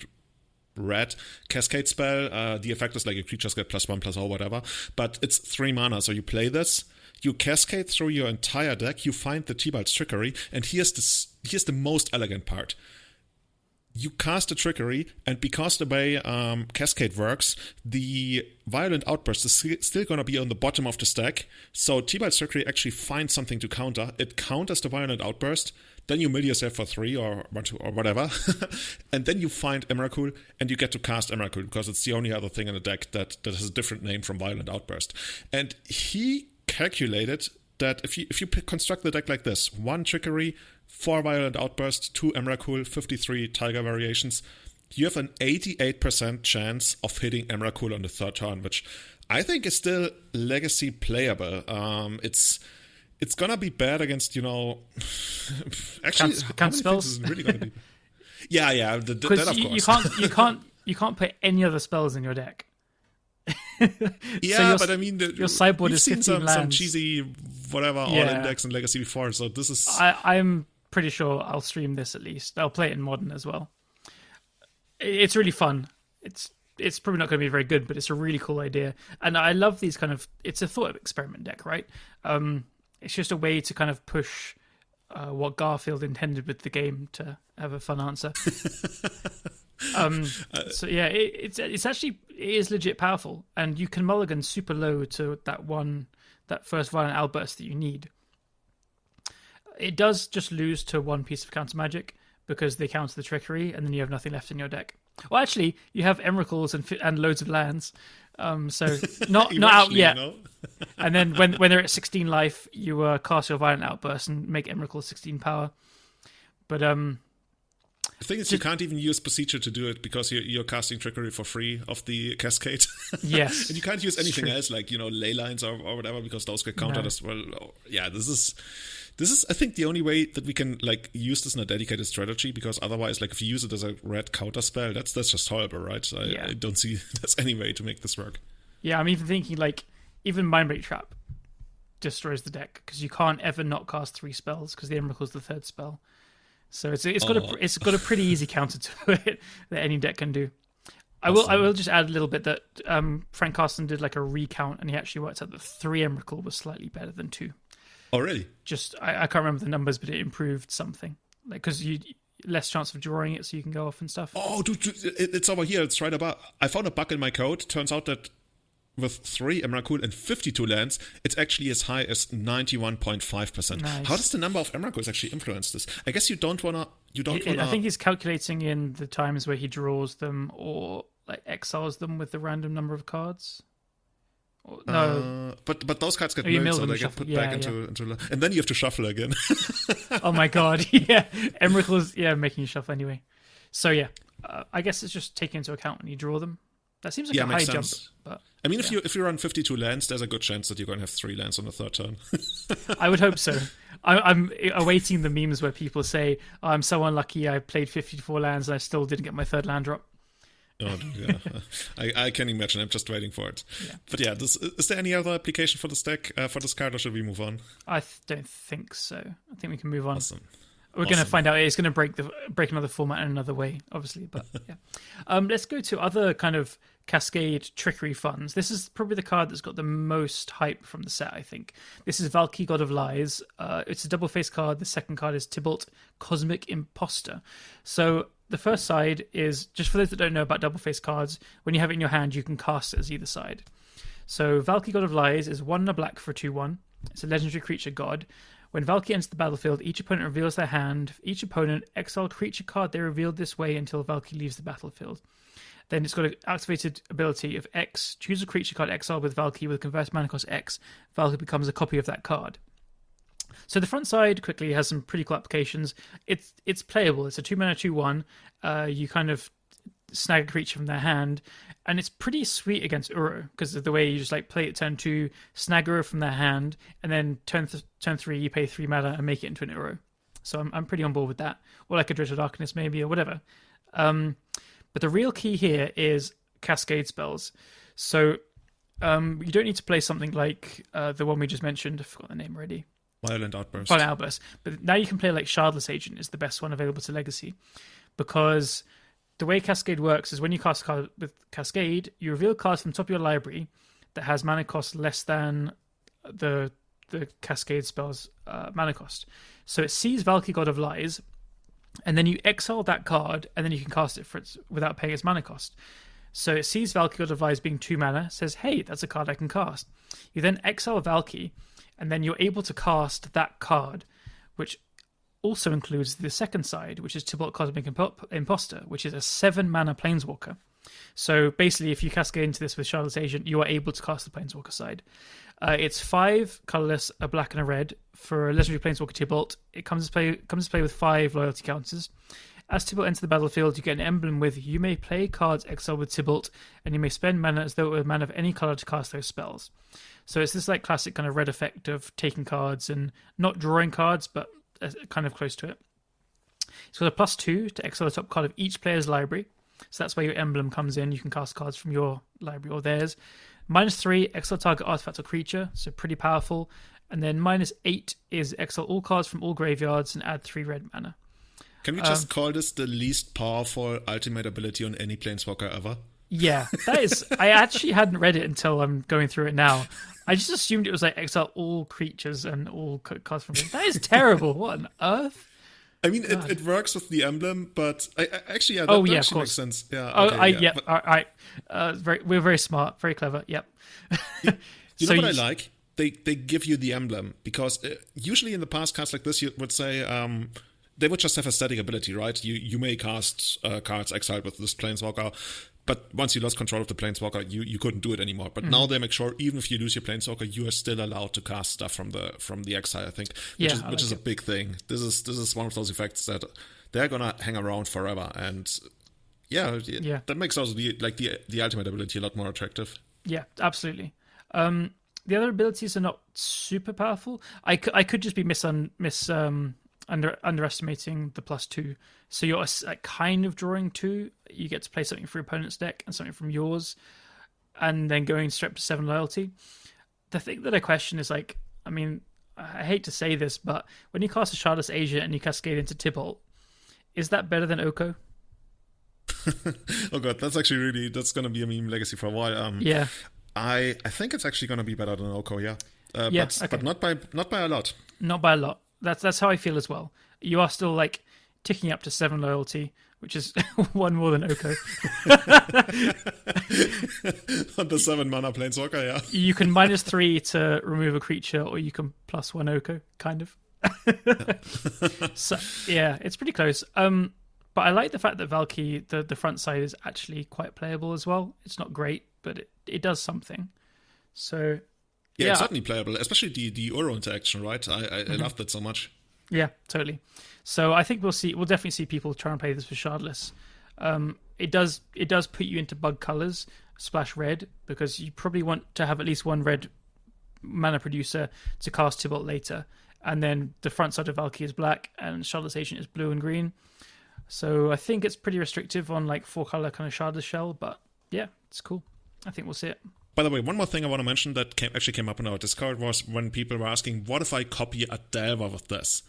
D: red cascade spell. The effect is like your creatures get +1/+0, whatever. But it's 3 mana, so you play this. You cascade through your entire deck, you find the Tibalt's Trickery, and here's the most elegant part. You cast a Trickery, and because the way Cascade works, the Violent Outburst is still going to be on the bottom of the stack. So Tibalt's Trickery actually finds something to counter. It counters the Violent Outburst. Then you mill yourself for 3 or whatever. And then you find Emrakul, and you get to cast Emrakul, because it's the only other thing in the deck that has a different name from Violent Outburst. And he calculated that if you construct the deck like this, 1 Trickery, 4 Violent Outburst, 2 Emrakul, 53 Tiger variations, you have an 88% chance of hitting Emrakul on the 3rd turn, which I think is still legacy playable. It's it's gonna be bad against, actually,
A: can't spells
D: isn't really gonna be. Yeah, that of
A: course. You can't put any other spells in your deck.
D: Yeah, but I mean,
A: your sideboard is 15
D: some
A: lands.
D: cheesy whatever all index and legacy before, so this is.
A: I'm pretty sure I'll stream this at least. I'll play it in modern as well. It's really fun. It's probably not going to be very good, but it's a really cool idea, and I love these kind of. It's a thought experiment deck, right? It's just a way to kind of push what Garfield intended with the game to have a fun answer. So yeah, it's actually it is legit powerful, and you can mulligan super low to that first violent outburst that you need. It does just lose to one piece of counter magic because they counter the trickery, and then you have nothing left in your deck. Well, actually, you have Emeralds and loads of lands, so not out yet. And then when they're at 16 life, you cast your violent outburst and make Emerald 16 power. But
D: the thing is, you can't even use procedure to do it because you're casting trickery for free off the cascade.
A: Yes,
D: and you can't use anything else like ley lines or whatever because those get countered as well. Yeah, this is I think the only way that we can use this in a dedicated strategy, because otherwise, if you use it as a red counter spell, that's just horrible, right? So I don't see there's any way to make this work. Yeah,
A: I'm even thinking even Mindbreak Trap destroys the deck because you can't ever not cast 3 spells because the Emerald is the 3rd spell. So it's got a pretty easy counter to it that any deck can do. I will just add a little bit that Frank Carson did a recount, and he actually worked out that 3 Emrakul was slightly better than 2.
D: Oh really?
A: Just I can't remember the numbers, but it improved something because you less chance of drawing it, so you can go off and stuff.
D: Oh, dude, it's over here. It's right above. I found a bug in my code. Turns out that with 3 Emrakul and 52 lands, it's actually as high as 91.5%.
A: Nice.
D: How does the number of Emrakuls actually influence this? I guess you don't wanna.
A: I think he's calculating in the times where he draws them or exiles them with the random number of cards. No,
D: but those cards get milled, so they get put back into, and then you have to shuffle again.
A: Oh my god, yeah, Emerald's making you shuffle anyway. So yeah, I guess it's just taken into account when you draw them. That seems like a high jump. But
D: I mean, if you run 52 lands, there's a good chance that you're going to have 3 lands on the 3rd turn.
A: I would hope so. I'm awaiting the memes where people say, I'm so unlucky I played 54 lands and I still didn't get my 3rd land drop.
D: Oh, yeah. I can imagine. I'm just waiting for it. Yeah. But yeah, is there any other application for this deck, for this card, or should we move on?
A: I don't think so. I think we can move on.
D: Awesome.
A: We're going to find out. It's going to break another format in another way, obviously. But yeah, let's go to other kind of Cascade trickery funds. This is probably the card that's got the most hype from the set, I think. This is Valky, God of Lies. It's a double-face card. The second card is Tybalt, Cosmic Imposter. So the first side is, just for those that don't know about double-face cards, when you have it in your hand, you can cast it as either side. So Valky, God of Lies is 1 and a black for 2/1. It's a legendary creature god. When Valky enters the battlefield, each opponent reveals their hand. Each opponent exile creature card they revealed this way until Valky leaves the battlefield. Then it's got an activated ability of X. Choose a creature card exile with Valky with converted mana cost X. Valky becomes a copy of that card. So the front side quickly has some pretty cool applications. It's playable. It's a 2-mana 2/1. You kind of snag a creature from their hand, and it's pretty sweet against Uro because of the way you just play it turn 2, snag Uro from their hand, and then turn 3 you pay 3 mana and make it into an Uro. So I'm pretty on board with that, or a Dredge of Darkness maybe, or whatever. But the real key here is Cascade spells. So you don't need to play something like the one we just mentioned. I forgot the name already.
D: Violent Outburst.
A: Violent Outburst. But now you can play Shardless Agent is the best one available to Legacy, because the way Cascade works is when you cast a card with Cascade, you reveal cards from the top of your library that has mana cost less than the Cascade spell's mana cost. So it sees Valky, God of Lies, and then you exile that card, and then you can cast it without paying its mana cost. So it sees Valky, God of Lies being 2 mana, says, hey, that's a card I can cast. You then exile Valky, and then you're able to cast that card, which also includes the second side, which is Tybalt, Cosmic Imposter, which is a 7-mana Planeswalker. So basically, if you cascade into this with Shardless Agent, you are able to cast the Planeswalker side. It's 5 colorless, a black and a red for a legendary Planeswalker Tybalt. It comes to play with 5 loyalty counters, As Tybalt enters the battlefield, you get an emblem with you may play cards exiled with Tybalt, and you may spend mana as though it were a mana of any colour to cast those spells. So it's this like classic kind of red effect of taking cards and not drawing cards, but kind of close to it. It's got a +2 to exile the top card of each player's library. So that's where your emblem comes in. You can cast cards from your library or theirs. -3, exile target artifact or creature, so pretty powerful. And then -8 is exile all cards from all graveyards and add 3 red mana.
D: Can we just call this the least powerful ultimate ability on any Planeswalker ever?
A: Yeah, that is. I actually hadn't read it until I'm going through it now. I just assumed it was like exile all creatures and all cards from it. That is terrible. What on earth?
D: I mean, it works with the emblem, but that actually makes sense. Yeah.
A: All right. We're very smart, very clever. Yep.
D: You know what I like? They give you the emblem because usually in the past cards like this, you would say they would just have a static ability, right? You may cast cards exiled with this Planeswalker, but once you lost control of the Planeswalker, you couldn't do it anymore. But now they make sure even if you lose your Planeswalker, you are still allowed to cast stuff from the exile, I think, which is a big thing. This is one of those effects that they're gonna hang around forever, and that makes also the ultimate ability a lot more attractive.
A: Yeah, absolutely. The other abilities are not super powerful. I could just be underestimating the +2. So you're kind of drawing 2. You get to play something from your opponent's deck and something from yours, and then going straight up to 7 loyalty. The thing that I question is I hate to say this, but when you cast a Shardless Asia and you cascade into Tybalt, is that better than Oko?
D: Oh god, that's going to be a meme legacy for a while.
A: Yeah.
D: I think it's actually going to be better than Oko, yeah. But not by a lot. Not
A: by a lot. That's how I feel as well. You are still ticking up to 7 loyalty, which is 1 more than Oko.
D: On the 7 mana Planeswalker, yeah.
A: You can -3 to remove a creature, or you can +1 Oko, kind of. So yeah, it's pretty close. But I like the fact that Valky, the front side, is actually quite playable as well. It's not great, but it does something. So
D: yeah, it's certainly playable, especially the Uro interaction, right? I love that so much.
A: Yeah, totally. So I think we'll definitely see people try and play this with Shardless. It does put you into bug colors /red, because you probably want to have at least 1 red mana producer to cast Tybalt later, and then the front side of Valky is black and Shardless Agent is blue and green. So I think it's pretty restrictive on 4-color kind of Shardless Shell, but yeah, it's cool. I think we'll see it.
D: By the way, one more thing I want to mention that came up in our Discord was when people were asking, what if I copy a Delver with this?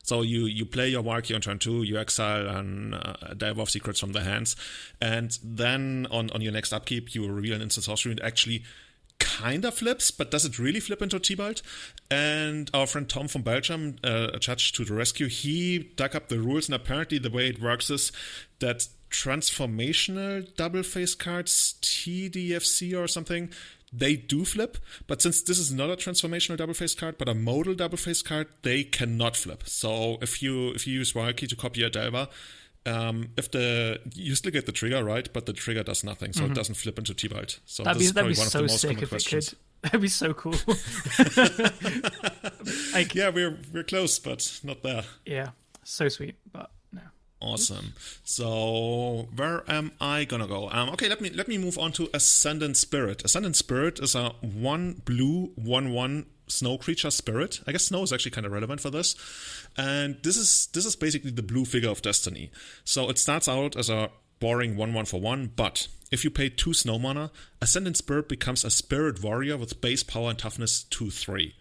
D: So you play your Valky on turn 2, you exile a Delver of Secrets from the hands, and then on your next upkeep, you reveal an instant sorcery, and actually kind of flips, but does it really flip into Tybalt? And our friend Tom from Belgium, a judge to the rescue, he dug up the rules, and apparently the way it works is that transformational double-face cards, TDFC or something, they do flip, but since this is not a transformational double-face card, but a modal double-face card, they cannot flip. So if you use Valky to copy a Delver, you still get the trigger, right? But the trigger does nothing, so it doesn't flip into Tybalt. So
A: that'd be one of the most common questions. That'd be so cool.
D: Yeah, we're close, but not there.
A: Yeah, so sweet, but no.
D: Awesome. So where am I gonna go? Okay, let me move on to Ascendant Spirit. Ascendant Spirit is a 1 blue 1/1 snow creature spirit. I guess snow is actually kind of relevant for this. And this is basically the blue figure of destiny. So it starts out as a boring 1/1 for 1, but if you pay 2 snow mana, Ascendant Spirit becomes a spirit warrior with base power and toughness 2/3.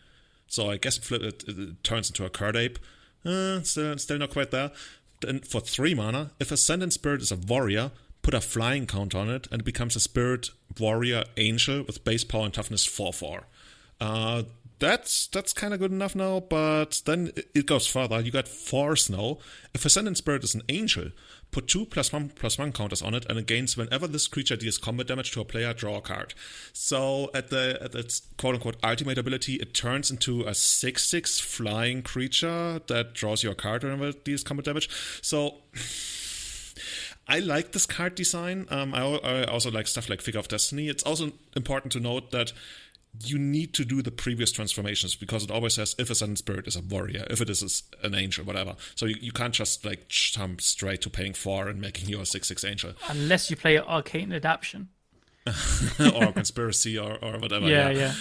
D: So I guess it turns into a Kaldheim. Still not quite there. Then for 3 mana, if Ascendant Spirit is a warrior, put a flying count on it, and it becomes a spirit warrior angel with base power and toughness 4/4. That's kind of good enough now, but then it goes further. You got 4 snow. If Ascendant Spirit is an angel, put 2 +1/+1 counters on it, and it gains whenever this creature deals combat damage to a player, draw a card. So at its quote-unquote ultimate ability, it turns into a 6/6 flying creature that draws you a card whenever it deals combat damage. So I like this card design. I also like stuff like Figure of Destiny. It's also important to note that you need to do the previous transformations because it always says if a sudden spirit is a warrior, if it is an angel, whatever. So you can't just like jump straight to paying 4 and making you a 6/6 angel.
A: Unless you play Arcane Adaption.
D: Or Conspiracy or whatever.
A: Yeah.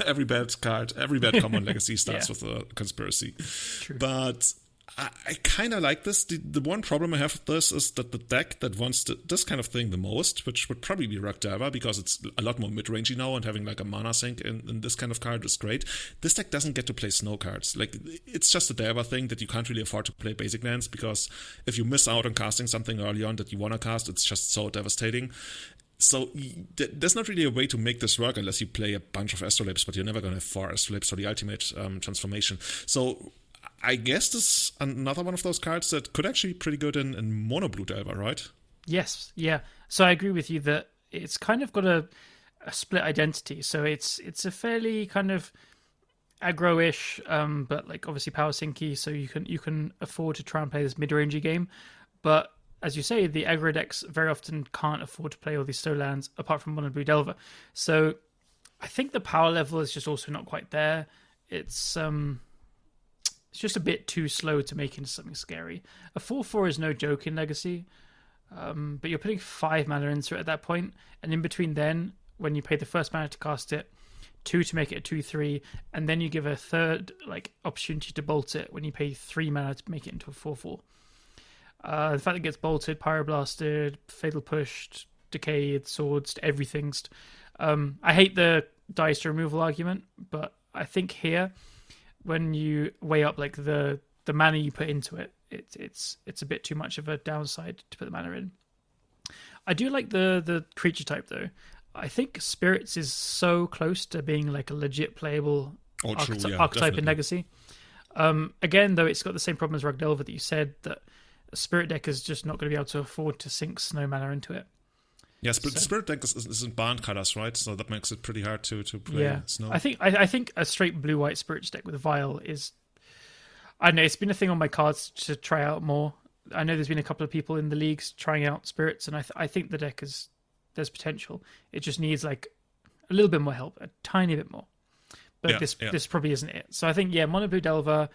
D: every bad common legacy starts with a Conspiracy.
A: True.
D: But I kind of like this. The one problem I have with this is that the deck that wants this kind of thing the most, which would probably be Rugdelver, because it's a lot more mid-rangey now, and having like a mana sink in this kind of card is great. This deck doesn't get to play snow cards. Like, it's just a Delver thing that you can't really afford to play basic lands, because if you miss out on casting something early on that you want to cast, it's just so devastating. So there's not really a way to make this work unless you play a bunch of Astrolabes, but you're never going to have 4 Astrolabes for the ultimate transformation. So I guess this is another one of those cards that could actually be pretty good in mono blue Delver, right?
A: Yes, yeah. So I agree with you that it's kind of got a split identity. So it's a fairly kind of aggro-ish, but like obviously power sinky, so you can afford to try and play this mid-rangey game. But as you say, the aggro decks very often can't afford to play all these slow lands apart from mono blue Delver. So I think the power level is just also not quite there. It's just a bit too slow to make into something scary. A 4/4 is no joke in Legacy, but you're putting 5 mana into it at that point, and in between then, when you pay the first mana to cast it, 2 to make it a 2/3, and then you give a third like opportunity to bolt it when you pay 3 mana to make it into a 4/4. The fact that it gets bolted, pyroblasted, fatal pushed, decayed, swords, everything's. I hate the dice removal argument, but I think here, when you weigh up like the mana you put into it, it's a bit too much of a downside to put the mana in. I do like the creature type though. I think Spirits is so close to being like a legit playable archetype in Legacy. Again, though, it's got the same problem as Rugdelver that you said, that a Spirit deck is just not going to be able to afford to sink snow mana into it.
D: Yeah, Spirit deck is in banned colors, right? So that makes it pretty hard to play snow.
A: I think a straight blue-white Spirits deck with Vial is... I don't know, it's been a thing on my cards to try out more. I know there's been a couple of people in the leagues trying out Spirits, and I think the deck there's potential. It just needs like a little bit more help, a tiny bit more. But this probably isn't it. So I think, mono blue Delver,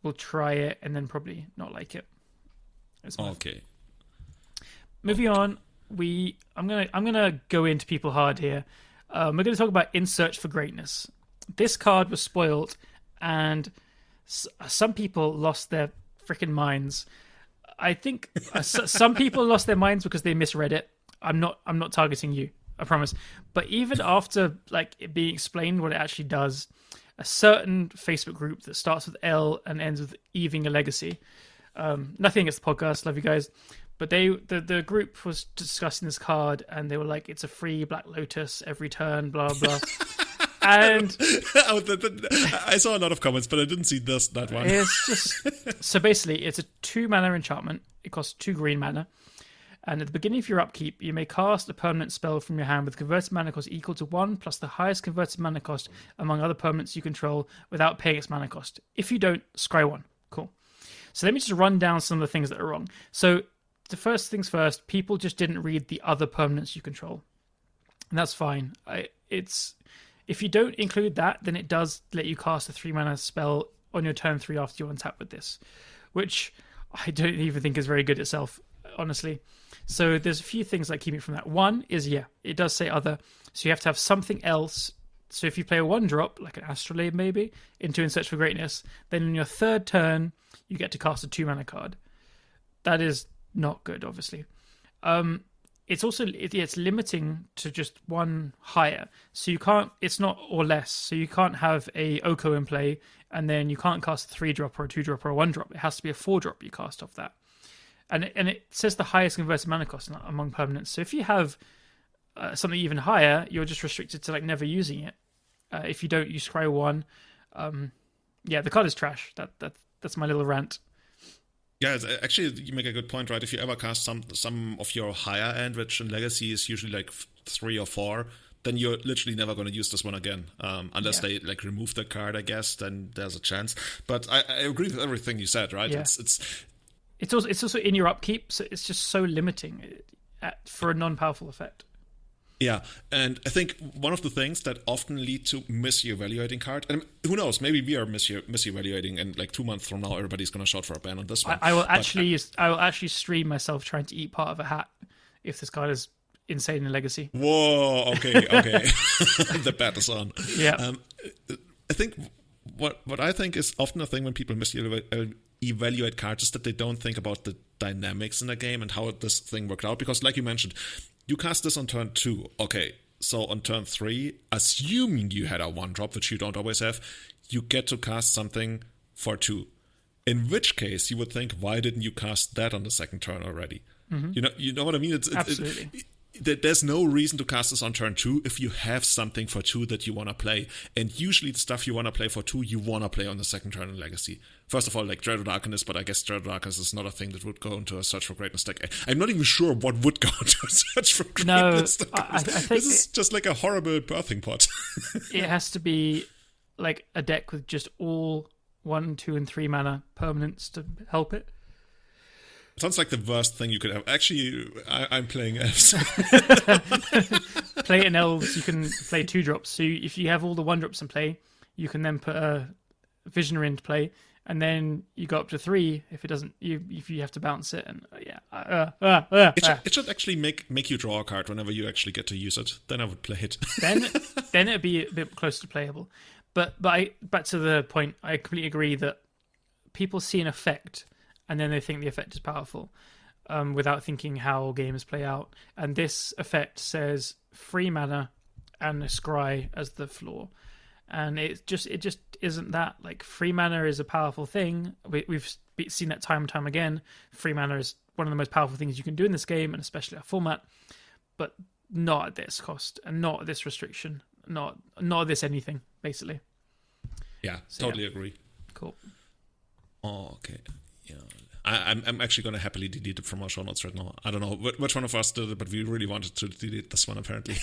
A: will try it and then probably not like it.
D: Okay.
A: Moving on. I'm gonna go into people hard here. We're going to talk about In Search for Greatness. This card was spoiled, and some people lost their freaking minds. I think some people lost their minds because they misread it. I'm not targeting you, I promise. But even after like it being explained what it actually does, a certain Facebook group that starts with L and ends with Eving a Legacy. Nothing against the podcast, love you guys. But the group was discussing this card, and they were like, "It's a free Black Lotus every turn, blah blah." And
D: I saw a lot of comments, but I didn't see that one.
A: It's just so basically, it's a 2 mana enchantment. It costs 2 green mana, and at the beginning of your upkeep, you may cast a permanent spell from your hand with converted mana cost equal to 1 plus the highest converted mana cost among other permanents you control without paying its mana cost. If you don't, scry 1. Cool. So let me just run down some of the things that are wrong. So the first things first, people just didn't read the other permanents you control. And that's fine. If you don't include that, then it does let you cast a 3 mana spell on your turn 3 after you untap with this, which I don't even think is very good itself, honestly. So there's a few things that keep it from that. One is, it does say other, so you have to have something else. So if you play a 1-drop, like an Astrolabe maybe, into In Search for Greatness, then in your third turn, you get to cast a 2 mana card. That is not good, obviously. It's also it's limiting to just 1 higher, so you can't. It's not or less, so you can't have a Oko in play, and then you can't cast a 3-drop or a 2-drop or a 1-drop. It has to be a 4-drop you cast off that, and it says the highest converted mana cost among permanents. So if you have something even higher, you're just restricted to like never using it. If you don't, you scry 1. The card is trash. That's my little rant.
D: Yeah, actually, you make a good point, right? If you ever cast some of your higher end, which in Legacy is usually like 3 or 4, then you're literally never going to use this one again, unless they like remove the card. I guess then there's a chance. But I agree with everything you said, right?
A: Yeah. It's also in your upkeep, so it's just so limiting for a non-powerful effect.
D: Yeah, and I think one of the things that often lead to misevaluating card, and who knows, maybe we are misevaluating, and like 2 months from now, everybody's going to shout for a ban on this one.
A: I will actually stream myself trying to eat part of a hat if this card is insane in Legacy.
D: Whoa, okay. The bet is on.
A: Yeah.
D: I think what I think is often a thing when people evaluate cards is that they don't think about the dynamics in the game and how this thing worked out. Because like you mentioned, you cast this on turn 2. Okay, so on turn 3, assuming you had a 1-drop, which you don't always have, you get to cast something for 2. In which case, you would think, why didn't you cast that on the second turn already? Mm-hmm. You know what I mean?
A: Absolutely.
D: There's no reason to cast this on turn 2 if you have something for 2 that you want to play. And usually the stuff you want to play for 2, you want to play on the second turn in Legacy. First of all, like Dread of Darkness, but I guess Dread of Darkness is not a thing that would go into a Search for Greatness deck. I'm not even sure what would go into a Search for Greatness deck.
A: I think
D: this is just like a horrible birthing pot.
A: It has to be like a deck with just all 1, 2, and 3 mana permanents to help it.
D: Sounds like the worst thing you could have. Actually, I'm playing elves.
A: Play in elves, you can play 2-drops. So if you have all the 1-drops in play, you can then put a Visionary into play, and then you go up to 3 if it doesn't. If you have to bounce it, and
D: It should actually make you draw a card whenever you actually get to use it. Then I would play it.
A: then it'd be a bit closer to playable. But back to the point, I completely agree that people see an effect, and then they think the effect is powerful without thinking how games play out. And this effect says 3 mana and a scry as the floor. And it just isn't that. Like, 3 mana is a powerful thing. We've seen that time and time again. 3 mana is one of the most powerful things you can do in this game, and especially our format. But not at this cost, and not at this restriction. Not at this anything, basically.
D: Yeah, so, totally agree.
A: Cool.
D: Oh, okay. Yeah, I'm actually going to happily delete it from our show notes right now. I don't know which one of us did it, but we really wanted to delete this one, apparently.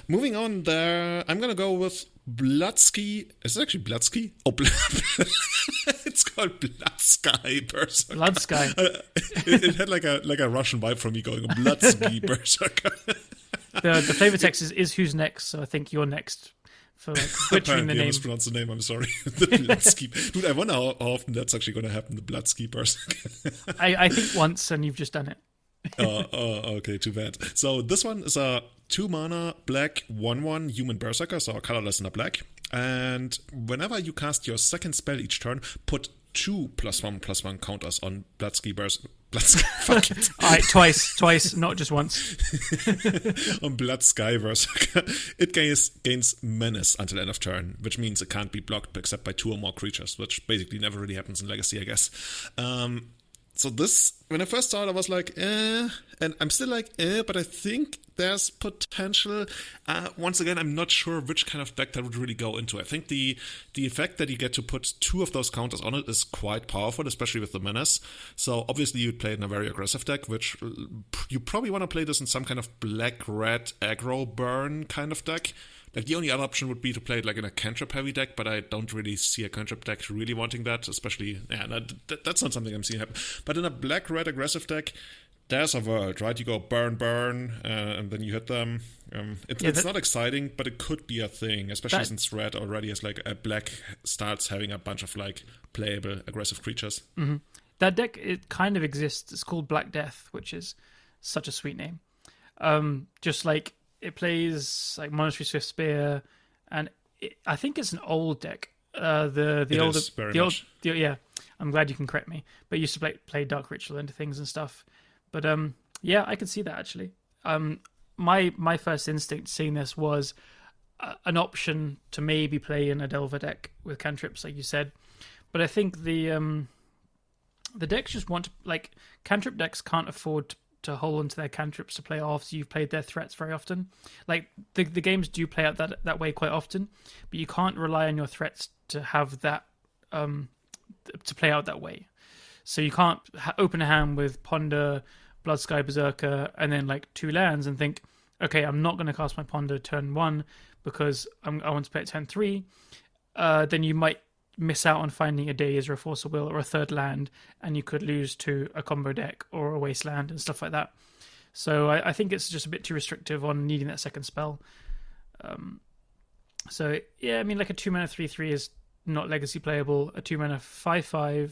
D: Moving on there, I'm going to go with Bloodsky. Is it actually Bloodsky? Oh, it's called Bloodsky Berserker.
A: Bloodsky.
D: It had like a Russian vibe from me going, Bloodsky Berserker.
A: The flavor text is who's next, so I think you're next. For like butchering the name. I
D: mispronounced the name, I'm sorry. The Bloodsky. Dude, I wonder how often that's actually going to happen, the Bloodsky Berserker.
A: I think once, and you've just done it.
D: Okay, too bad. So this one is a 2 mana black 1/1 human berserker, so colorless and a black. And whenever you cast your second spell each turn, put 2 +1/+1 counters on Bloodsky Berserker. Fuck it.
A: Alright, twice, not just once.
D: On Bloodsky Berserker, it gains menace until end of turn, which means it can't be blocked except by 2 or more creatures, which basically never really happens in Legacy, I guess. So this, when I first saw it, I was like, and I'm still like, but I think there's potential. Once again, I'm not sure which kind of deck that would really go into. I think the effect that you get to put 2 of those counters on it is quite powerful, especially with the menace. So obviously you'd play it in a very aggressive deck, which you probably want to play this in some kind of black-red aggro burn kind of deck. Like, the only other option would be to play it like in a cantrip heavy deck, but I don't really see a cantrip deck really wanting that, especially, that's not something I'm seeing happen. But in a black-red aggressive deck, there's a world, right? You go burn, and then you hit them. It's not exciting, but it could be a thing, especially since red already has like a black starts having a bunch of like playable aggressive creatures.
A: Mm-hmm. That deck, it kind of exists. It's called Black Death, which is such a sweet name. Just like, it plays like Monastery Swift Spear, and I think it's an old deck. Yeah, I'm glad you can correct me. But I used to play Dark Ritual into things and stuff. But yeah, I could see that actually. My first instinct seeing this was an option to maybe play in a Delver deck with cantrips, like you said. But I think the decks just want to, like, cantrip decks can't afford to hold onto their cantrips to play after you've played their threats very often. Like, the games do play out that way quite often, but you can't rely on your threats to have that to play out that way. So you can't open a hand with Ponder, Bloodsky Berserker, and then like 2 lands and think, okay, I'm not going to cast my Ponder turn 1 because I want to play it turn 3. Then you might miss out on finding a Daze or a Force of Will or a 3rd land, and you could lose to a combo deck or a Wasteland and stuff like that. So I think it's just a bit too restrictive on needing that second spell. So yeah, I mean, like a 2-mana 3/3 is not legacy playable. A 2-mana 5/5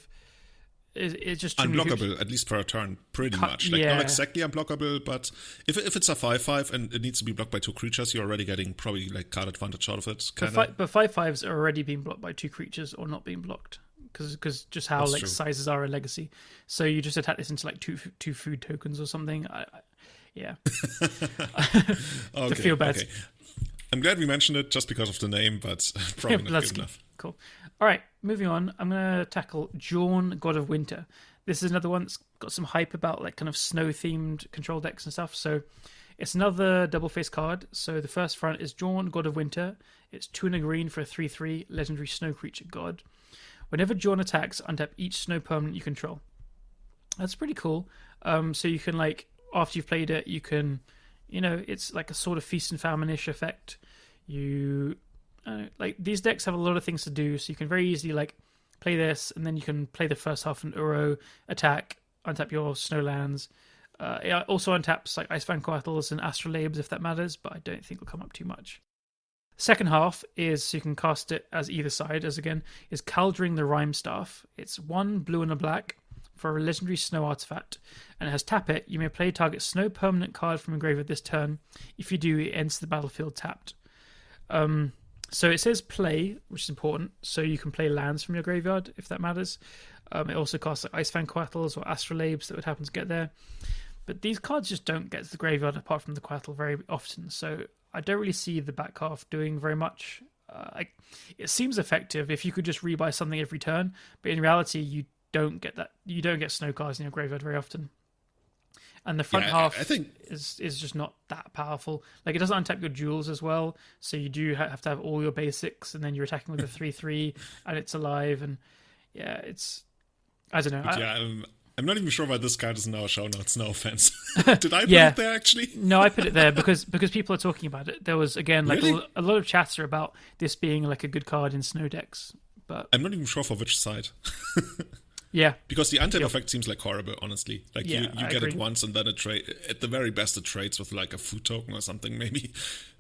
A: is just too
D: unblockable, at least for a turn, pretty much. Like, not exactly unblockable, but if it's a 5/5 and it needs to be blocked by 2 creatures, you're already getting probably like card advantage out of it.
A: But 5/5s are already being blocked by 2 creatures or not being blocked because just how like sizes are in legacy. So you just attack this into like two food tokens or something. Yeah. To feel bad. Okay.
D: I'm glad we mentioned it just because of the name, but probably not good enough.
A: Cool. All right, moving on. I'm going to tackle Jorn, God of Winter. This is another one that's got some hype about like kind of snow-themed control decks and stuff. So it's another double-face card. So the first front is Jorn, God of Winter. It's 2 and a green for a 3/3 legendary snow creature god. Whenever Jorn attacks, untap each snow permanent you control. That's pretty cool. So you can like, after you've played it, you can... it's like a sort of feast and famine-ish effect. Like these decks have a lot of things to do, so you can very easily like play this, and then you can play the first half an Uro, attack, untap your snowlands. It also untaps like Icefang Quattles and Astrolabes if that matters, but I don't think it'll come up too much. Second half is, so you can cast it as either side, is Kaldheim the Rime Staff. It's 1 blue and a black for a legendary snow artifact, and it has tap it. You may play target snow permanent card from your graveyard this turn. If you do, it enters the battlefield tapped. So it says play, which is important, so you can play lands from your graveyard if that matters. It also casts like Icefang Quattles or Astrolabes that would happen to get there. But these cards just don't get to the graveyard apart from the Quattle very often, so I don't really see the back half doing very much. It seems effective if you could just rebuy something every turn, but in reality you don't get that. You don't get snow cards in your graveyard very often. And the front half, I think, is just not that powerful. Like, it doesn't untap your jewels as well, so you do have to have all your basics, and then you're attacking with a 3/3, and it's alive, and yeah, it's... I don't know.
D: I'm not even sure why this card is in our show notes, no offense. Did I put it there, actually?
A: No, I put it there because people are talking about it. There was, again, like
D: really?
A: a lot of chatter about this being like a good card in snow decks, but...
D: I'm not even sure for which side.
A: Yeah.
D: Because the untap effect seems like horrible, honestly. Like, you get it once, and then at the very best it trades with like a food token or something, maybe.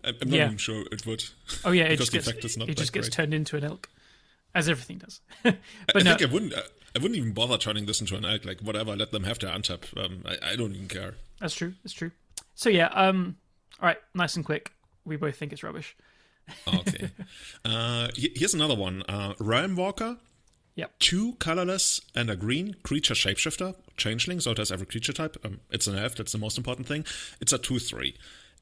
D: I'm not even sure it would.
A: Oh yeah,
D: because the effect is not
A: it just gets turned into an elk, as everything does.
D: But I think I wouldn't even bother turning this into an elk. Like, whatever, let them have their untap. I don't even care.
A: That's true. So yeah, all right, nice and quick. We both think it's rubbish.
D: Okay. Here's another one. Realm Walker.
A: Yep. 2
D: colorless and a green creature shapeshifter, changeling, so it has every creature type. It's an elf, that's the most important thing. It's a 2/3.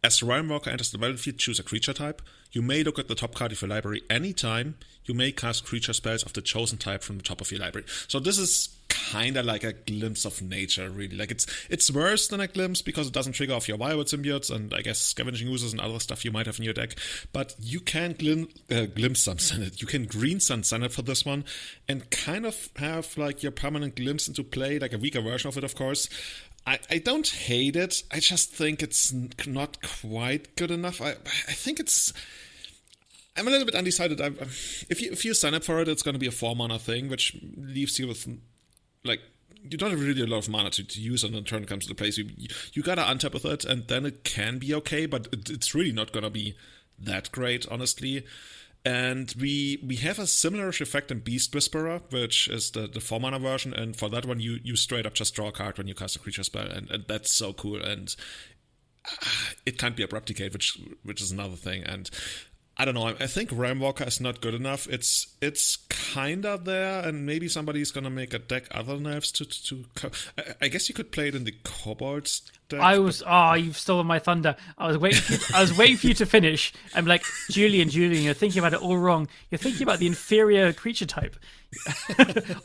D: As Realm Walker enters the battlefield, choose a creature type. You may look at the top card of your library anytime. You may cast creature spells of the chosen type from the top of your library. So this is kind of like a glimpse of nature, really. Like, it's worse than a glimpse because it doesn't trigger off your Wild symbiotes and I guess scavenging oozes and other stuff you might have in your deck. But you can glimpse some Senate. You can green sun Senate for this one and kind of have like your permanent glimpse into play, like a weaker version of it, of course. I don't hate it. I just think it's not quite good enough. I think it's... I'm a little bit undecided. If you sign up for it, it's going to be a 4-mana thing, which leaves you with... like, you don't have really a lot of mana to use on the turn comes to play. So you gotta untap with it, and then it can be okay, but it's really not gonna be that great, honestly. And we have a similar effect in Beast Whisperer, which is the 4-mana version, and for that one you straight up just draw a card when you cast a creature spell, and that's so cool. And it can't be abrupticate, which is another thing. And I don't know, I think Realm Walker is not good enough. It's kind of there, and maybe somebody's gonna make a deck other than elves to I guess you could play it in the Kobolds deck.
A: You've stolen my thunder. I was waiting for you to finish. I'm like, Julian, you're thinking about it all wrong. You're thinking about the inferior creature type.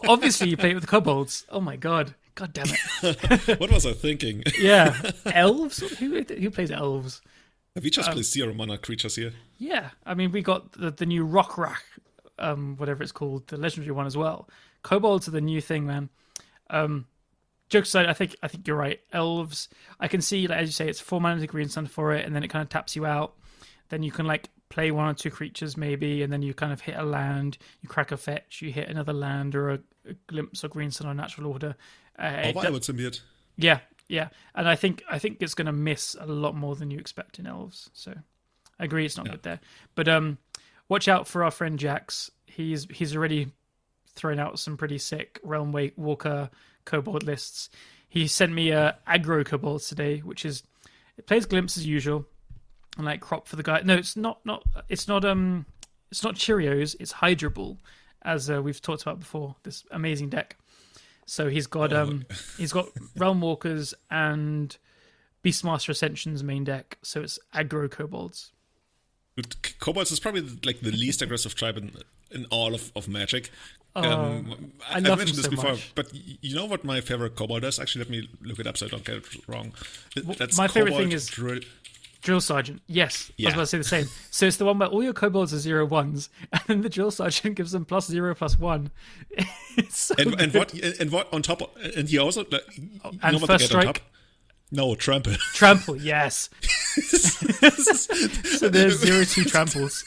A: Obviously, you play it with Kobolds. Oh my god. God damn it.
D: What was I thinking?
A: Yeah. Elves? Who plays elves?
D: We just play 0-mana creatures here.
A: Yeah, I mean, we got the new Rock Rack, whatever it's called, the legendary one as well. Kobolds are the new thing, man. Jokes aside, I think you're right. Elves, I can see, like, as you say, it's 4 mana to green sun for it, and then it kind of taps you out. Then you can like play 1 or 2 creatures maybe, and then you kind of hit a land, you crack a fetch, you hit another land or a glimpse or green sun or natural order.
D: Wild symbiote.
A: Yeah. Yeah, and I think it's going to miss a lot more than you expect in elves. So I agree, it's not good there. But watch out for our friend Jax. He's already thrown out some pretty sick Realm Walker kobold lists. He sent me aggro kobolds today, which is it plays Glimpse as usual, and like crop for the guy. No, it's not Cheerios. It's Hydra Ball, as we've talked about before. This amazing deck. So he's got Realm Walkers and Beastmaster Ascension's main deck. So it's aggro kobolds.
D: Kobolds is probably like the least aggressive tribe in all of Magic.
A: I
D: I've
A: love
D: mentioned this
A: so
D: before,
A: much.
D: but you know what my favorite kobold is? Actually, let me look it up so I don't get it wrong. That's
A: my favorite thing is
D: Drill
A: Sergeant. Yes,
D: yeah.
A: I was about to say the same. So it's the one where all your kobolds are 0/1s, and then the Drill Sergeant gives them +0/+1. It's so
D: and what on top? And you also
A: and
D: know what
A: first
D: they get
A: strike.
D: on top? No, trample.
A: Trample, yes. So there's 0/2 tramples.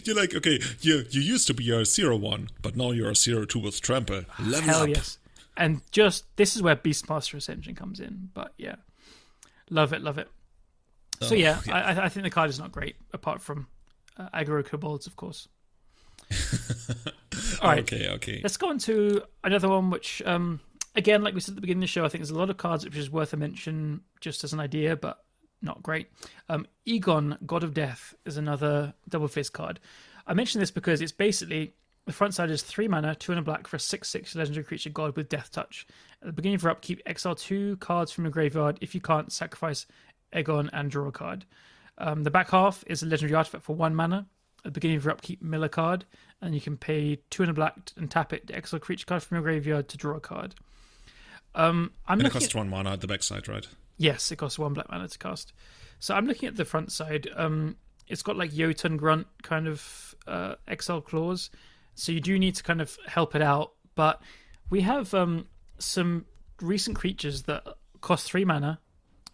D: You're like, okay, you used to be a 0/1, but now you're a 0/2 with trample. Level
A: Hell
D: up.
A: yes. And just this is where Beastmaster Ascension comes in. But yeah, love it. So yeah, I think the card is not great, apart from aggro kobolds, of course. All right,
D: Okay.
A: Let's go on to another one, which again, like we said at the beginning of the show, I think there's a lot of cards which is worth a mention just as an idea, but not great. Egon, God of Death, is another double face card. I mention this because it's basically the front side is 3 mana, 2 and a black for a 6/6 legendary creature god with Death Touch. At the beginning of your upkeep, exile 2 cards from your graveyard. If you can't, sacrifice Egon and draw a card. The back half is a legendary artifact for 1 mana. At the beginning of your upkeep, mill a card, and you can pay 2 and a black and tap it to exile a creature card from your graveyard to draw a card.
D: And it costs 1 mana at the backside, right?
A: Yes, it costs 1 black mana to cast. So I'm looking at the front side. It's got like Jotun Grunt kind of exile clause. So you do need to kind of help it out. But we have some recent creatures that cost 3 mana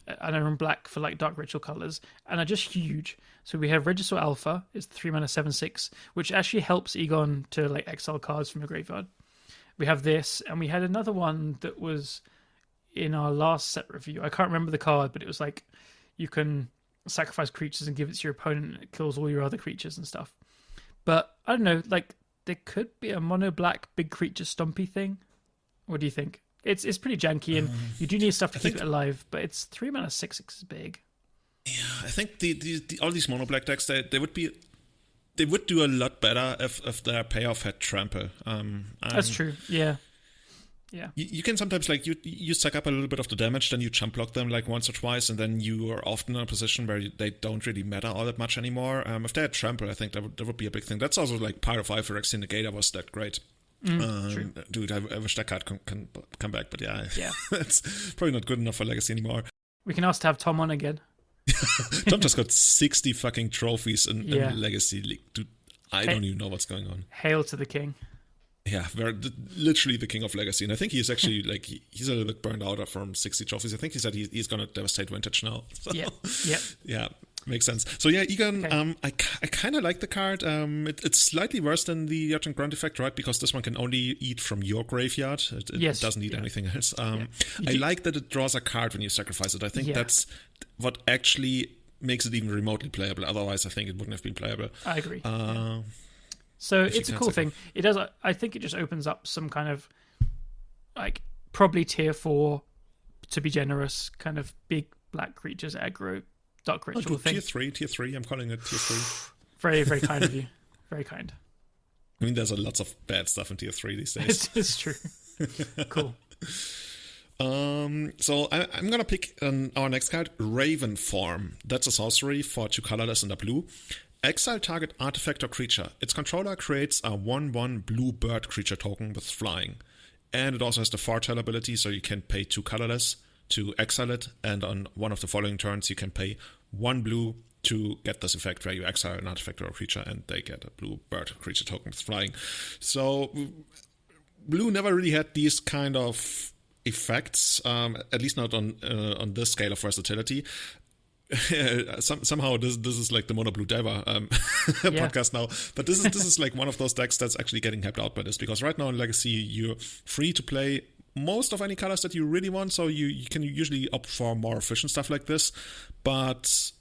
A: and are in black for like dark ritual colors and are just huge. So we have Regisaur Alpha, it's 3 mana 7/6, which actually helps Egon to like exile cards from your graveyard. We have this, and we had another one that was in our last set review. I can't remember the card, but it was like you can sacrifice creatures and give it to your opponent, and it kills all your other creatures and stuff. But I don't know, like there could be a mono black big creature stompy thing. What do you think? It's pretty janky, and you do need stuff to keep it alive, but it's 3 mana 6/6 is big.
D: Yeah, I think the all these mono black decks they would do a lot better if their payoff had trample.
A: That's true. Yeah.
D: You can sometimes like you suck up a little bit of the damage, then you chump block them like once or twice, and then you are often in a position where they don't really matter all that much anymore. If they had trample, I think that would be a big thing. That's also like Pyro 5 for Extend Negator was that great.
A: True.
D: Dude, I wish that card can come back, but yeah. It's probably not good enough for Legacy anymore.
A: We can ask to have Tom on again.
D: Tom just got 60 fucking trophies in Legacy League. Dude, I don't even know what's going on.
A: Hail to the king.
D: Yeah, literally the king of Legacy. And I think he's actually like, he's a little bit burned out from 60 trophies. I think he said he's going to devastate Vintage now. So, yeah, makes sense. So yeah, Egon, okay. I kind of like the card. It's slightly worse than the Jotun Grunt effect, right? Because this one can only eat from your graveyard. It doesn't eat anything else. I like that it draws a card when you sacrifice it. I think that's what actually makes it even remotely playable. Otherwise, I think it wouldn't have been playable.
A: I agree. So it's a cool thing. It does. I think it just opens up some kind of like probably tier 4, to be generous, kind of big black creatures aggro dark ritual thing.
D: Tier 3. I'm calling it tier 3.
A: Very, very kind of you. Very kind.
D: I mean, there's lots of bad stuff in tier 3 these days.
A: It's true. Cool.
D: So I'm gonna pick our next card, Raven Form. That's a sorcery for 2 colorless and a blue. Exile target artifact or creature. Its controller creates a 1/1 blue bird creature token with flying. And it also has the Foretell ability, so you can pay 2 colorless to exile it, and on one of the following turns you can pay 1 blue to get this effect where you exile an artifact or a creature and they get a blue bird creature token with flying. So blue never really had these kind of effects, at least not on this scale of versatility. Somehow this is like the Mono Blue Diver podcast now, but this is like one of those decks that's actually getting helped out by this, because right now in Legacy you're free to play most of any colors that you really want, so you can usually opt for more efficient stuff like this. But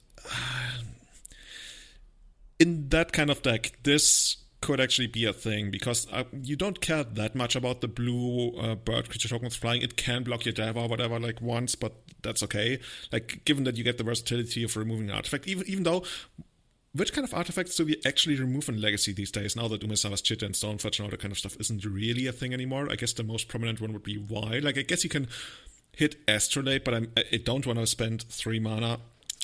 D: in that kind of deck, this could actually be a thing, because you don't care that much about the blue bird creature tokens flying. It can block your Deva or whatever like once, but that's okay. Like, given that you get the versatility of removing an artifact, even though, which kind of artifacts do we actually remove in Legacy these days? Now that Umesawa's Chitta and Stonefetch and all that kind of stuff isn't really a thing anymore. I guess the most prominent one would be Y. Like, I guess you can hit Astrolabe, but I don't want to spend 3 mana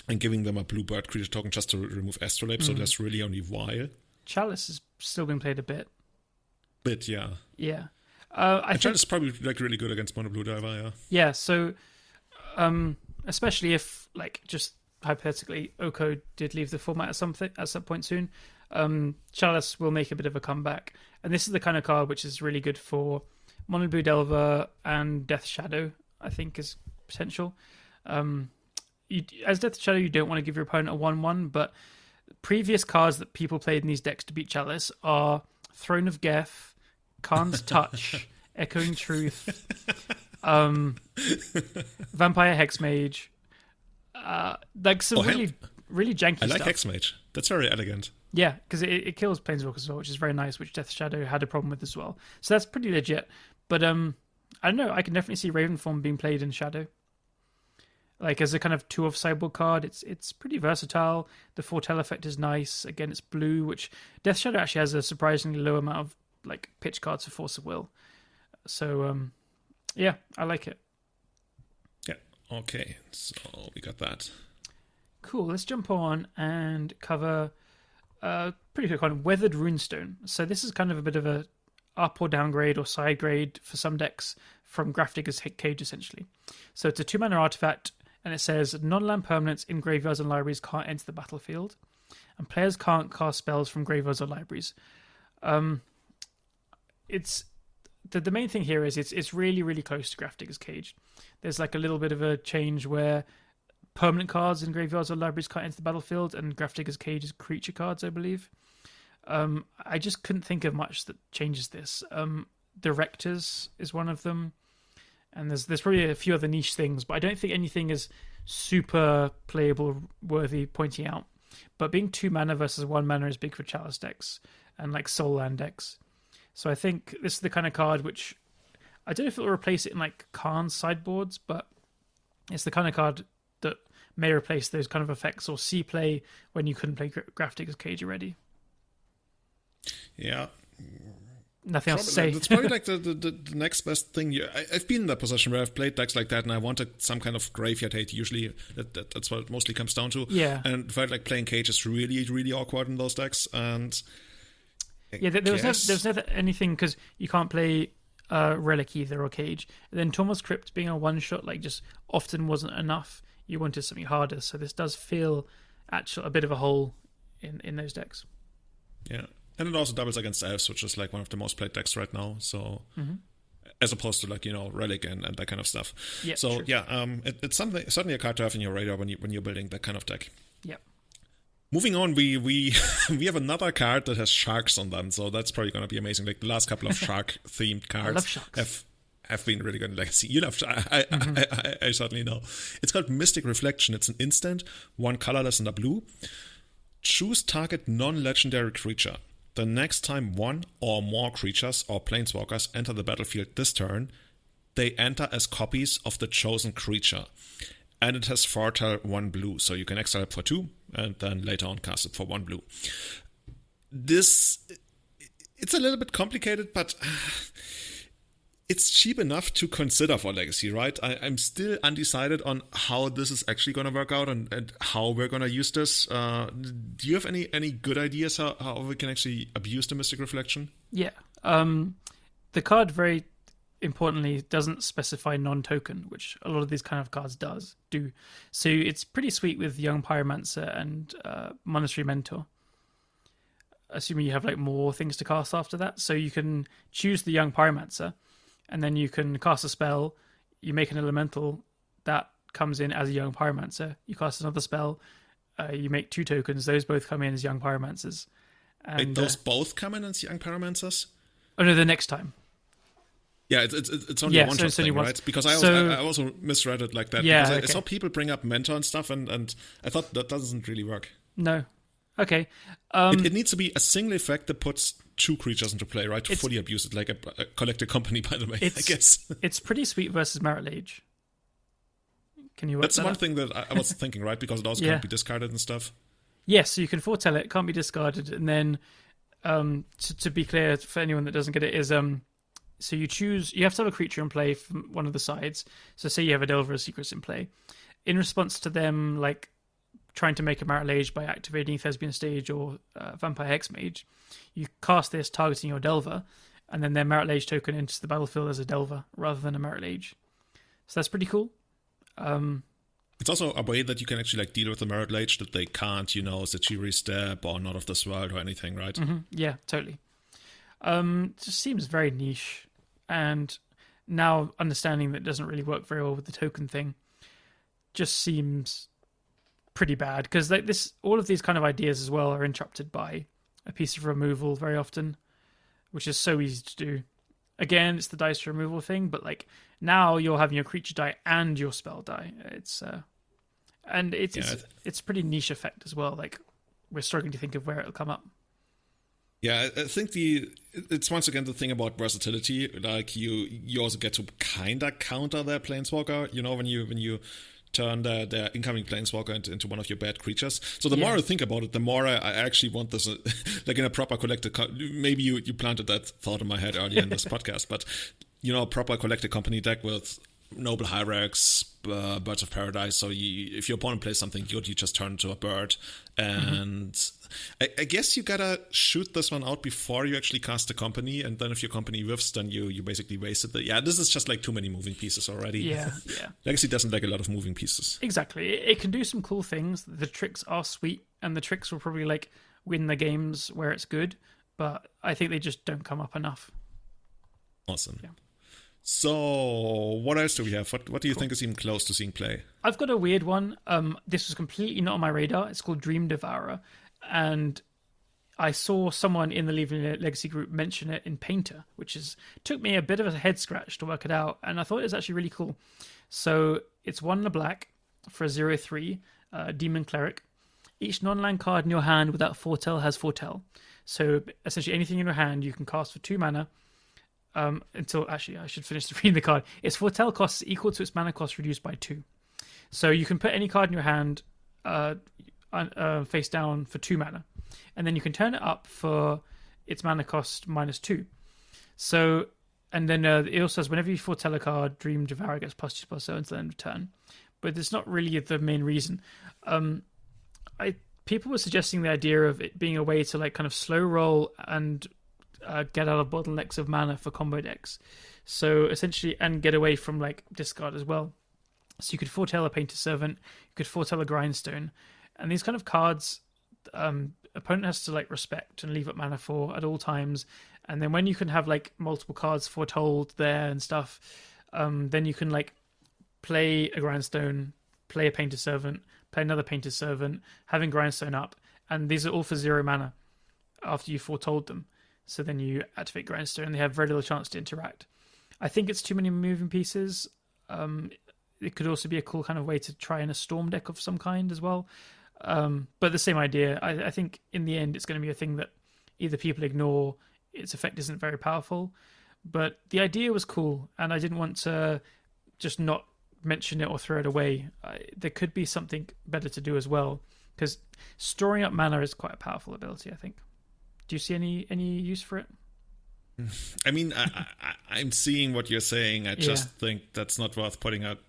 D: and giving them a blue bird creature token just to remove Astrolabe, so there's really only Y.
A: Chalice has still been played a bit.
D: Yeah.
A: Yeah.
D: I think Chalice is probably like really good against mono blue Diver, yeah.
A: Yeah, so especially if, like, just hypothetically, Oko did leave the format at some point soon, Chalice will make a bit of a comeback. And this is the kind of card which is really good for mono blue Delver and Death Shadow, I think, is potential. As Death Shadow, you don't want to give your opponent a 1/1, but previous cards that people played in these decks to beat Chalice are Throne of Geth, Khan's Touch, Echoing Truth, Vampire Hexmage, like some really janky stuff.
D: I like Hexmage. That's very elegant.
A: Yeah, because it kills Planeswalkers as well, which is very nice, which Death Shadow had a problem with as well. So that's pretty legit. But I don't know, I can definitely see Ravenform being played in Shadow. Like, as a kind of 2-off sideboard card, it's pretty versatile. The Foretell effect is nice. Again, it's blue, which Death Shadow actually has a surprisingly low amount of like pitch cards for Force of Will. So, yeah, I like it.
D: Yeah, okay. So we got that.
A: Cool. Let's jump on and cover a pretty quick one, Weathered Runestone. So this is kind of a bit of a up or downgrade or side grade for some decks from Grafdigger's Cage, essentially. So it's a 2-mana artifact, and it says non-land permanents in graveyards and libraries can't enter the battlefield, and players can't cast spells from graveyards or libraries. It's the main thing here is it's really, really close to Grafdigger's Cage. There's like a little bit of a change where permanent cards in graveyards or libraries can't enter the battlefield, and Grafdigger's Cage is creature cards, I believe. I just couldn't think of much that changes this. Directors is one of them. And there's probably a few other niche things, but I don't think anything is super playable worthy pointing out. But being 2 mana versus 1 mana is big for Chalice decks and like Soul Land decks. So I think this is the kind of card which, I don't know if it'll replace it in like Khan's sideboards, but it's the kind of card that may replace those kind of effects or see play when you couldn't play Grafdigger's Cage already.
D: Yeah.
A: Nothing else to say.
D: It's probably like the next best thing. I've been in that position where I've played decks like that, and I wanted some kind of graveyard hate. Usually, that's what it mostly comes down to.
A: Yeah.
D: And felt like playing Cage is really, really awkward in those decks. And
A: yeah, there was never anything, because you can't play Relic either or Cage. And then Tormod's Crypt being a one-shot like just often wasn't enough. You wanted something harder. So this does feel actually a bit of a hole in those decks.
D: Yeah. And it also doubles against Elves, which is like one of the most played decks right now. So, as opposed to like, Relic and that kind of stuff.
A: Yeah,
D: so
A: true.
D: yeah, it's certainly a card to have in your radar when you're building that kind of deck.
A: Yeah.
D: Moving on, we have another card that has sharks on them, so that's probably going to be amazing. Like the last couple of shark themed cards
A: I love sharks.
D: have been really good in Legacy. You love sharks. I certainly know. It's called Mystic Reflection. It's an instant, 1 colorless and a blue. Choose target non-legendary creature. The next time 1 or more creatures or planeswalkers enter the battlefield this turn, they enter as copies of the chosen creature. And it has Foretell 1 blue, so you can exile it for 2, and then later on cast it for 1 blue. It's a little bit complicated, but it's cheap enough to consider for Legacy, right? I'm still undecided on how this is actually going to work out and how we're going to use this. Do you have any good ideas how we can actually abuse the Mystic Reflection?
A: Yeah. The card, very importantly, doesn't specify non-token, which a lot of these kind of cards do. So it's pretty sweet with Young Pyromancer and Monastery Mentor. Assuming you have like more things to cast after that. So you can choose the Young Pyromancer, and then you can cast a spell, you make an elemental that comes in as a Young Pyromancer, you cast another spell, you make 2 tokens, those both come in as Young And
D: wait, those both come in as Young Pyromancers?
A: Oh no, the next time.
D: Yeah, it's only a one-shot thing, right? Because I also misread it like that.
A: Yeah,
D: because I saw people bring up Mentor and stuff, and I thought that doesn't really work.
A: No. Okay.
D: It needs to be a single effect that puts 2 creatures into play, right? To fully abuse it, like a collected company, by the way, I guess.
A: It's pretty sweet versus Merit Lage. Can you work
D: That's
A: that
D: one
A: up?
D: thing that I was thinking, right? Because it also can't be discarded and stuff.
A: Yes, so you can foretell it, can't be discarded, and then to be clear for anyone that doesn't get it is so you have to have a creature in play from one of the sides. So say you have a Delver or Secrets in play. In response to them like trying to make a Merit Lage by activating Thespian Stage or Vampire Hexmage, you cast this targeting your Delver, and then their Merit Lage token enters the battlefield as a Delver rather than a Merit Lage. So that's pretty cool.
D: It's also a way that you can actually deal with the Merit Lage that they can't, Zachary Step or Not of This World or anything, right?
A: Mm-hmm. Yeah, totally. It just seems very niche, and now understanding that it doesn't really work very well with the token thing just seems pretty bad, because all of these kind of ideas as well are interrupted by a piece of removal very often, which is so easy to do. Again, it's the dice removal thing, but now you're having your creature die and your spell die. It's a pretty niche effect as well. We're struggling to think of where it'll come up.
D: Yeah, I think it's once again the thing about versatility. You also get to kind of counter their Planeswalker. When you turn their incoming Planeswalker into one of your bad creatures. So the more I think about it, the more I actually want this, in a proper collected. Maybe you planted that thought in my head earlier in this podcast, but a proper collected company deck with Noble Hierarchs, Birds of Paradise. So if your opponent plays something good, you just turn into a bird. And I guess you gotta shoot this one out before you actually cast the company. And then if your company whiffs, then you basically wasted it. Yeah, this is just too many moving pieces already.
A: Yeah.
D: Legacy doesn't like a lot of moving pieces.
A: Exactly. It can do some cool things. The tricks are sweet, and the tricks will probably win the games where it's good. But I think they just don't come up enough.
D: Awesome.
A: Yeah.
D: So, what else do we have? What do you think is even close to seeing play?
A: I've got a weird one. This was completely not on my radar. It's called Dream Devourer. And I saw someone in the Leaving Legacy group mention it in Painter, which took me a bit of a head scratch to work it out. And I thought it was actually really cool. So, it's 1 in a black for a 0/3 Demon Cleric. Each non-land card in your hand without Foretell has Foretell. So, essentially anything in your hand you can cast for 2 mana. Until actually I should finish reading the card. Its Foretell cost is equal to its mana cost reduced by 2. So you can put any card in your hand face down for 2 mana, and then you can turn it up for its mana cost -2. So, and then it also says whenever you foretell a card, Dream Devourer gets +2/+0 until the end of turn. But it's not really the main reason. People were suggesting the idea of it being a way to kind of slow roll and get out of bottlenecks of mana for combo decks. So essentially, and get away from discard as well. So you could foretell a Painter Servant, you could foretell a Grindstone, and these kind of cards, opponent has to respect and leave up mana for at all times. And then when you can have multiple cards foretold there and stuff, then you can play a Grindstone, play a Painter Servant, play another Painter Servant, having Grindstone up, and these are all for 0 mana after you foretold them. So then you activate Grindstone, and they have very little chance to interact. I think it's too many moving pieces. It could also be a cool kind of way to try in a Storm deck of some kind as well. But the same idea. I think in the end it's going to be a thing that either people ignore, its effect isn't very powerful. But the idea was cool, and I didn't want to just not mention it or throw it away. There could be something better to do as well, because storing up mana is quite a powerful ability, I think. Do you see any use for it?
D: I mean, I'm seeing what you're saying. I just think that's not worth putting out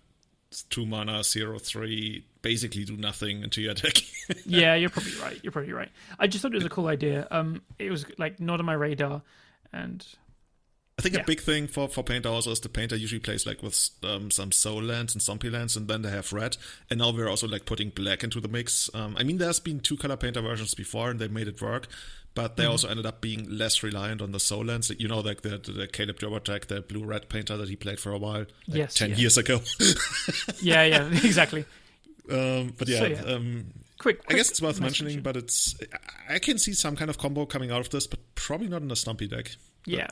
D: 2 mana, 0/3, basically do nothing into your deck.
A: Yeah, you're probably right. I just thought it was a cool idea. It was not on my radar, and
D: I think a big thing for Painter also is the Painter usually plays with some soul lands and zombie lands, and then they have red. And now we're also putting black into the mix. I mean, there's been 2 color Painter versions before, and they made it work. But they also ended up being less reliant on the soul lands. The Caleb Jobatek, the blue-red Painter that he played for a while, 10 years ago.
A: yeah, exactly.
D: But yeah,
A: so,
D: quick, I guess it's worth mentioning, but I can see some kind of combo coming out of this, but probably not in a Stumpy deck.
A: Yeah,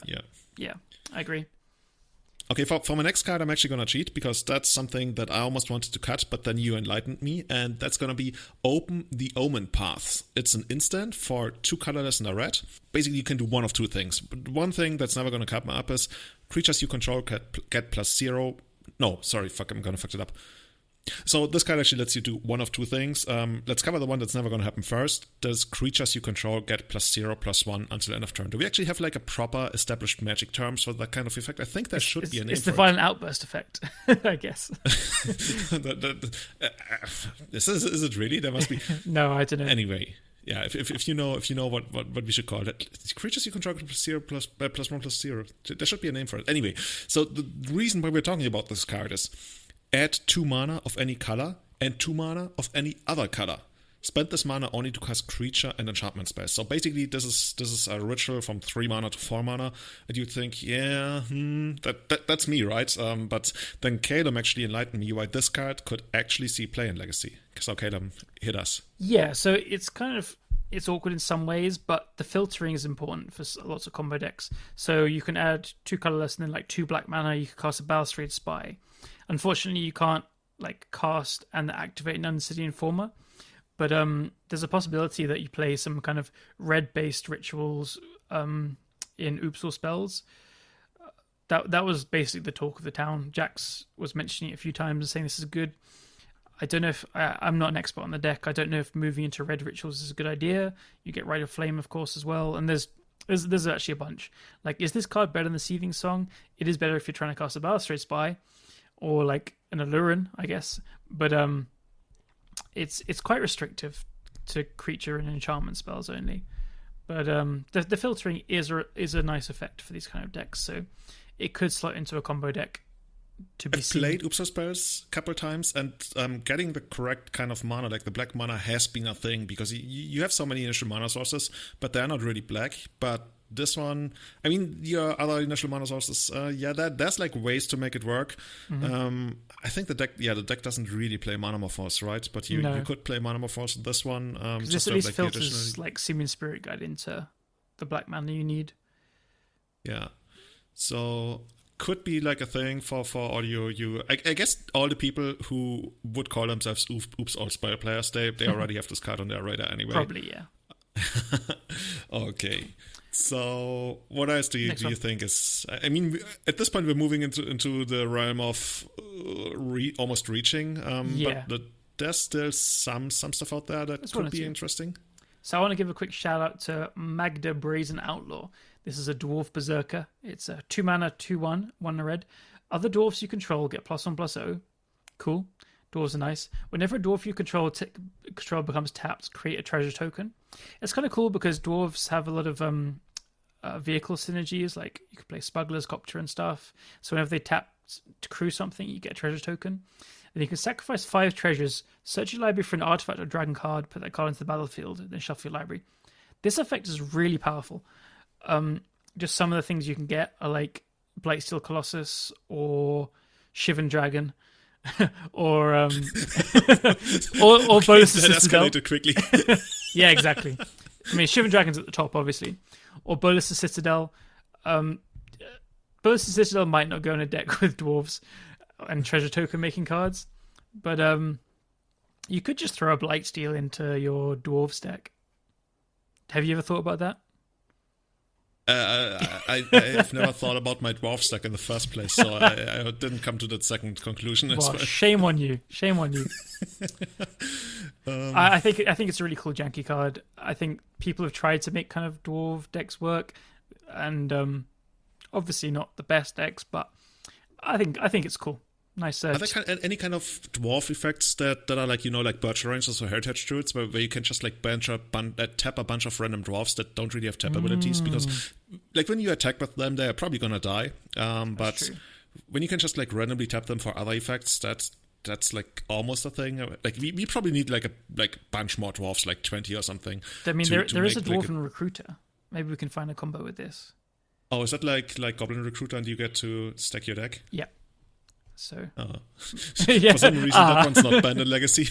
A: I agree.
D: Okay, for my next card, I'm actually going to cheat because that's something that I almost wanted to cut, but then you enlightened me, and that's going to be Open the Omen Path. It's an instant for 2 colorless and a red. Basically, you can do one of 2 things. But one thing that's never going to come up is creatures you control get +0. No, sorry, I'm going to fuck it up. So this card actually lets you do one of 2 things. Let's cover the one that's never going to happen first. Does creatures you control get +0/+1 until end of turn? Do we actually have like a proper established Magic terms for that kind of effect? I think there should be a name
A: it's
D: for
A: the violent outburst effect, I guess.
D: Is it really? There must be.
A: No, I don't know.
D: Anyway, yeah. If you know what we should call it, creatures you control get +1/+0. There should be a name for it. Anyway, so the reason why we're talking about this card is add 2 mana of any color and 2 mana of any other color. Spend this mana only to cast creature and enchantment spells. So basically, this is a ritual from 3 mana to 4 mana, and you think, that's me, right? But then Callum actually enlightened me why this card could actually see play in Legacy. So Callum, hit us.
A: Yeah, so it's awkward in some ways, but the filtering is important for lots of combo decks. So you can add 2 colorless and then like 2 black mana. You can cast a Balustrade Spy. Unfortunately, you can't like cast and activate an Undercity Informer. But there's a possibility that you play some kind of red-based rituals in Oops All Spells. That was basically the talk of the town. Jax was mentioning it a few times and saying this is good. I don't know if... I'm not an expert on the deck. I don't know if moving into red rituals is a good idea. You get Rite of Flame, of course, as well. And there's actually a bunch. Like, is this card better than the Seething Song? It is better if you're trying to cast a Balustrade Spy. Or like an Allurin, I guess. But... It's quite restrictive to creature and enchantment spells only, but the filtering is a nice effect for these kind of decks, so it could slot into a combo deck to be seen.
D: Played Oops spells a couple times, and getting the correct kind of mana, like the black mana, has been a thing because you have so many initial mana sources, but they're not really black. But this one, I mean, your other initial mana sources, there's like ways to make it work. Mm-hmm. I think the deck doesn't really play Mana Morphose, right? But you could play Mana Morphose in this one.
A: This at least filters like Simian Spirit Guide into the black mana you need.
D: Yeah, so could be like a thing for all I guess all the people who would call themselves Oops All Spell players, they already have this card on their radar anyway.
A: Probably, yeah.
D: Okay. So, what else do you think is? I mean, at this point, we're moving into the realm of almost reaching. But there's still some stuff out there that could be interesting.
A: So, I want to give a quick shout out to Magda Brazen Outlaw. This is a Dwarf Berserker. It's a 2 mana, 2/1, 1 red. Other dwarfs you control get +1/+0. Cool. Dwarves are nice. Whenever a dwarf you control becomes tapped, create a treasure token. It's kind of cool because dwarves have a lot of vehicle synergies, like you could play Smugglers, Copter and stuff. So whenever they tap to crew something, you get a treasure token. Then you can sacrifice 5 treasures, search your library for an artifact or dragon card, put that card into the battlefield, then shuffle your library. This effect is really powerful. Just some of the things you can get are like Blightsteel Colossus or Shivan Dragon. or Bolus the Citadel.
D: That escalated quickly.
A: Yeah, exactly. I mean, Shivan Dragon's at the top, obviously. Or Bolus the Citadel. Bolus the Citadel might not go in a deck with dwarves and treasure token making cards, but you could just throw a Blightsteel into your dwarves deck. Have you ever thought about that?
D: I've never thought about my dwarf stack in the first place, so I didn't come to that second conclusion.
A: Well, shame on you. Shame on you. I think it's a really cool janky card. I think people have tried to make kind of dwarf decks work, and obviously not the best decks, but I think it's cool. Nice.
D: Are there any kind of dwarf effects that are like, like Birch Rangers or Heritage Druids where you can just like tap a bunch of random dwarfs that don't really have tap abilities? Because like when you attack with them, they're probably gonna die. But when you can just like randomly tap them for other effects, that's like almost a thing. Like we probably need like a bunch more dwarfs, like 20 or something.
A: I mean, there is a dwarven recruiter. Maybe we can find a combo with this.
D: Oh, is that like Goblin Recruiter and you get to stack your deck?
A: Yeah. So
D: yeah. For some reason that one's not banned in Legacy.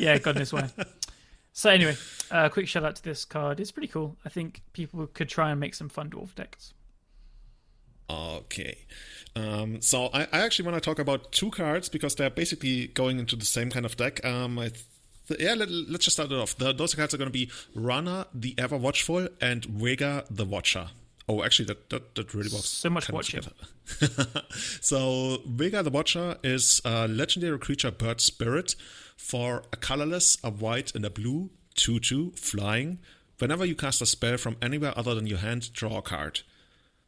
A: Yeah, goodness why. So anyway, quick shout out to this card. It's pretty cool. I think people could try and make some fun dwarf decks.
D: Okay. So I actually want to talk about two cards because they're basically going into the same kind of deck. Let's just start it off. Those cards are going to be Runner, the Ever Watchful, and Vega, the Watcher. Oh, actually, that really works.
A: So much watching.
D: So Vega, the Watcher is a legendary creature, bird spirit, for a colorless, a white, and a blue, 2/2, flying. Whenever you cast a spell from anywhere other than your hand, draw a card.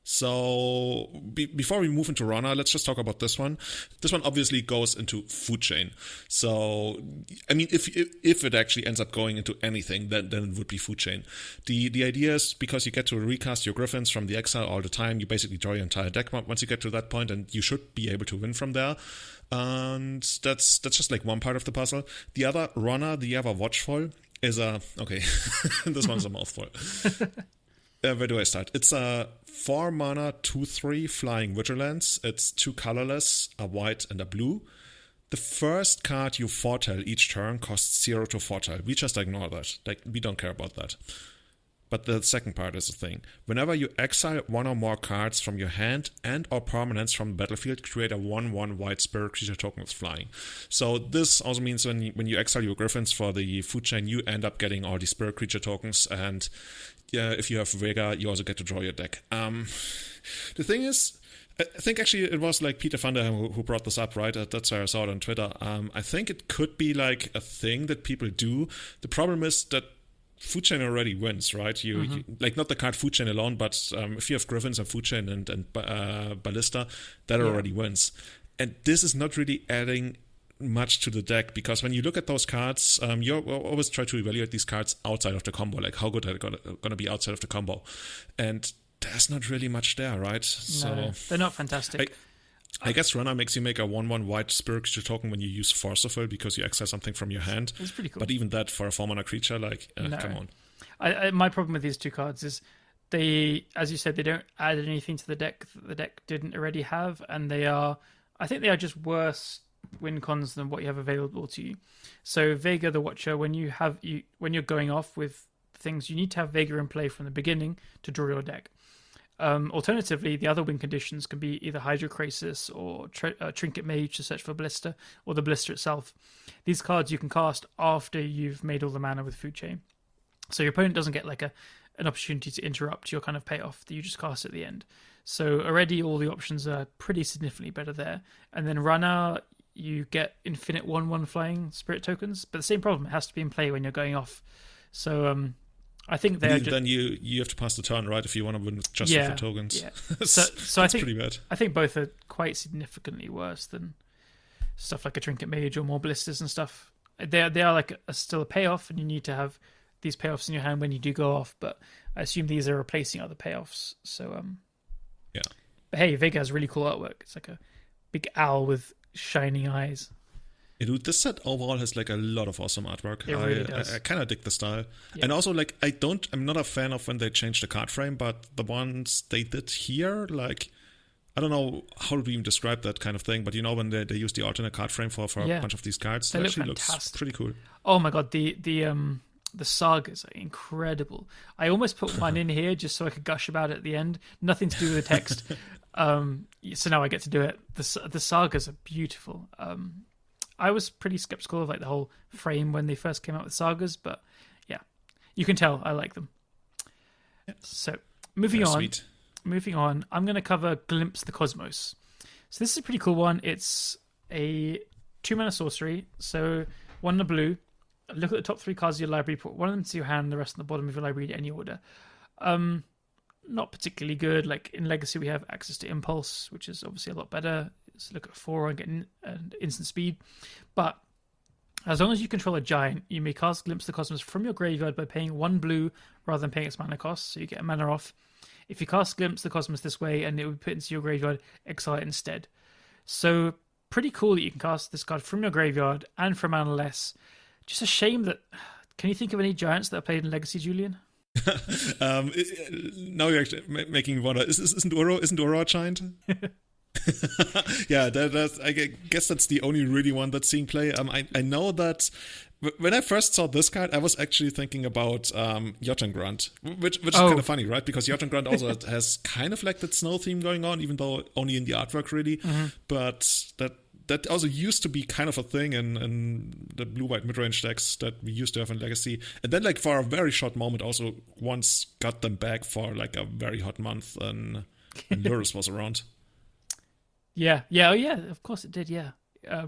D: So before we move into Runner, let's just talk about this one. This one obviously goes into Food Chain. So, I mean, if it actually ends up going into anything, then it would be Food Chain. The idea is because you get to recast your Griffins from the exile all the time, you basically draw your entire deck once you get to that point, and you should be able to win from there. And that's just like one part of the puzzle. The other, Runner, the Ever Watchful, is okay, this one's a mouthful. Where do I start? It's a 4 mana 2/3 flying vigilance. It's 2 colorless, a white and a blue. The first card you foretell each turn costs 0 to foretell. We just ignore that. Like, we don't care about that. But the second part is the thing. Whenever you exile one or more cards from your hand and or permanents from the battlefield, create a 1/1 white spirit creature token with flying. So this also means when you exile your Griffins for the Food Chain, you end up getting all the spirit creature tokens, and if you have Vega, you also get to draw your deck. The thing is, I think actually it was like Peter van der Hem who brought this up, right? That's where I saw it on Twitter. I think it could be like a thing that people do. The problem is that Food Chain already wins, right? You like not the card Food Chain alone, but if you have Griffins and Food Chain and Ballista, that already wins. And this is not really adding much to the deck, because when you look at those cards, you always try to evaluate these cards outside of the combo, like how good are they going to be outside of the combo, and there's not really much there, right?
A: No, they're not fantastic.
D: I guess Runner makes you make a 1/1 white spirit creature token when you use Force of Will because you exile something from your hand.
A: It's pretty cool.
D: But even that for a 4-mana creature, like, come
A: on. My problem with these two cards is they, as you said, they don't add anything to the deck that the deck didn't already have, and I think they are just worse win cons than what you have available to you. So Vega the Watcher, when you're going off with things, you need to have Vega in play from the beginning to draw your deck. Alternatively, the other win conditions can be either Hydrocrisis or Trinket Mage to search for Blister, or the Blister itself. These cards you can cast after you've made all the mana with Food Chain, so your opponent doesn't get like an opportunity to interrupt your kind of payoff that you just cast at the end. So already all the options are pretty significantly better there. And then Runner, you get infinite 1/1 flying spirit tokens, but the same problem, it has to be in play when you're going off. So I think
D: then you have to pass the turn, right, if you want to win just with the tokens.
A: Yeah. So I think
D: pretty bad.
A: I think both are quite significantly worse than stuff like a Trinket Mage or more Blisters and stuff. They are like still a payoff, and you need to have these payoffs in your hand when you do go off, but I assume these are replacing other payoffs. So
D: yeah.
A: But hey, Vega has really cool artwork. It's like a big owl with shining eyes.
D: Yeah, dude, this set overall has like a lot of awesome artwork.
A: It really does.
D: I kind of dig the style. Yeah. And also, like, I'm not a fan of when they change the card frame, but the ones they did here, like, I don't know how to even describe that kind of thing, but you know, when they use the alternate card frame for a bunch of these cards, it actually looks pretty cool.
A: Oh my god, the sagas are incredible. I almost put one in here just so I could gush about it at the end. Nothing to do with the text. So now I get to do it. The sagas are beautiful. I was pretty skeptical of like the whole frame when they first came out with sagas, but yeah, you can tell I like them. Yeah. So moving on, I'm going to cover Glimpse the Cosmos. So this is a pretty cool one. It's a 2-mana sorcery. So 1 in the blue. Look at the top 3 cards of your library. Put one of them to your hand, the rest on the bottom of your library in any order. Not particularly good. Like in Legacy, we have access to Impulse, which is obviously a lot better. Let's look at 4 and get an instant speed. But as long as you control a giant, you may cast Glimpse the Cosmos from your graveyard by paying 1 blue rather than paying its mana cost, so you get a mana off. If you cast Glimpse the Cosmos this way and it will be put into your graveyard, exile it instead. So pretty cool that you can cast this card from your graveyard and for mana less. Just a shame that... Can you think of any giants that are played in Legacy, Julian?
D: Now you're actually making me wonder. Isn't Uro a giant? Yeah, I guess that's the only really one that's seeing play. I know that When I first saw this card, I was actually thinking about Jotungrund, which is kind of funny, right? Because Jotungrund also has kind of like that snow theme going on, even though only in the artwork, really. Mm-hmm. But that also used to be kind of a thing in the blue-white mid-range decks that we used to have in Legacy. And then, like, for a very short moment, also once got them back for, like, a very hot month when Lurrus was around.
A: Yeah, of course it did, yeah.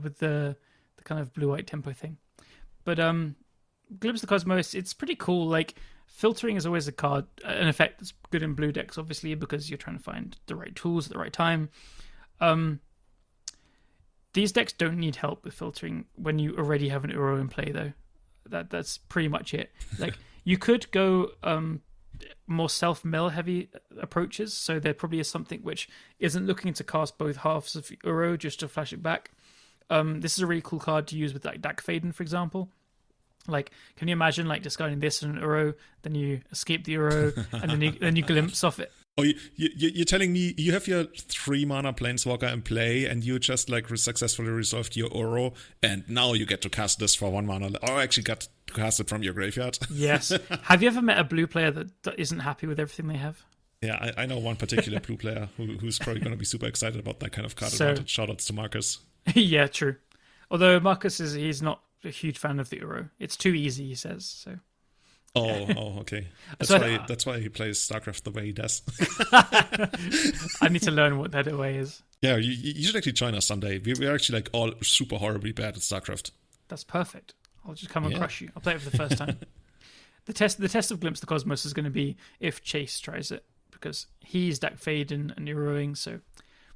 A: With the kind of blue-white tempo thing. But Glimpse of the Cosmos, it's pretty cool. Like, filtering is always an effect that's good in blue decks, obviously, because you're trying to find the right tools at the right time. These decks don't need help with filtering when you already have an Uro in play, though. That's pretty much it. Like, you could go more self-mill heavy approaches, so there probably is something which isn't looking to cast both halves of Uro just to flash it back. This is a really cool card to use with like Dak Faden, for example. Like, can you imagine like discarding this in an Uro, then you escape the Uro, and then you glimpse off it?
D: Oh, you're telling me you have your 3-mana Planeswalker in play, and you just like successfully resolved your Uro, and now you get to cast this for 1 mana, or actually got to cast it from your graveyard? Yes.
A: Have you ever met a blue player that isn't happy with everything they have?
D: Yeah, I know one particular blue player who's probably going to be super excited about that kind of card. Shoutouts to Marcus.
A: Yeah, true. Although Marcus he's not a huge fan of the Uro. It's too easy, he says. So.
D: Oh, okay. That's why he plays StarCraft the way he does.
A: I need to learn what that way is.
D: Yeah, you should actually join us someday. We're actually like all super horribly bad at StarCraft.
A: That's perfect. I'll just come and crush you. I'll play it for the first time. The test of Glimpse of the Cosmos is going to be if Chase tries it, because he's Dak Faden and Euroing, so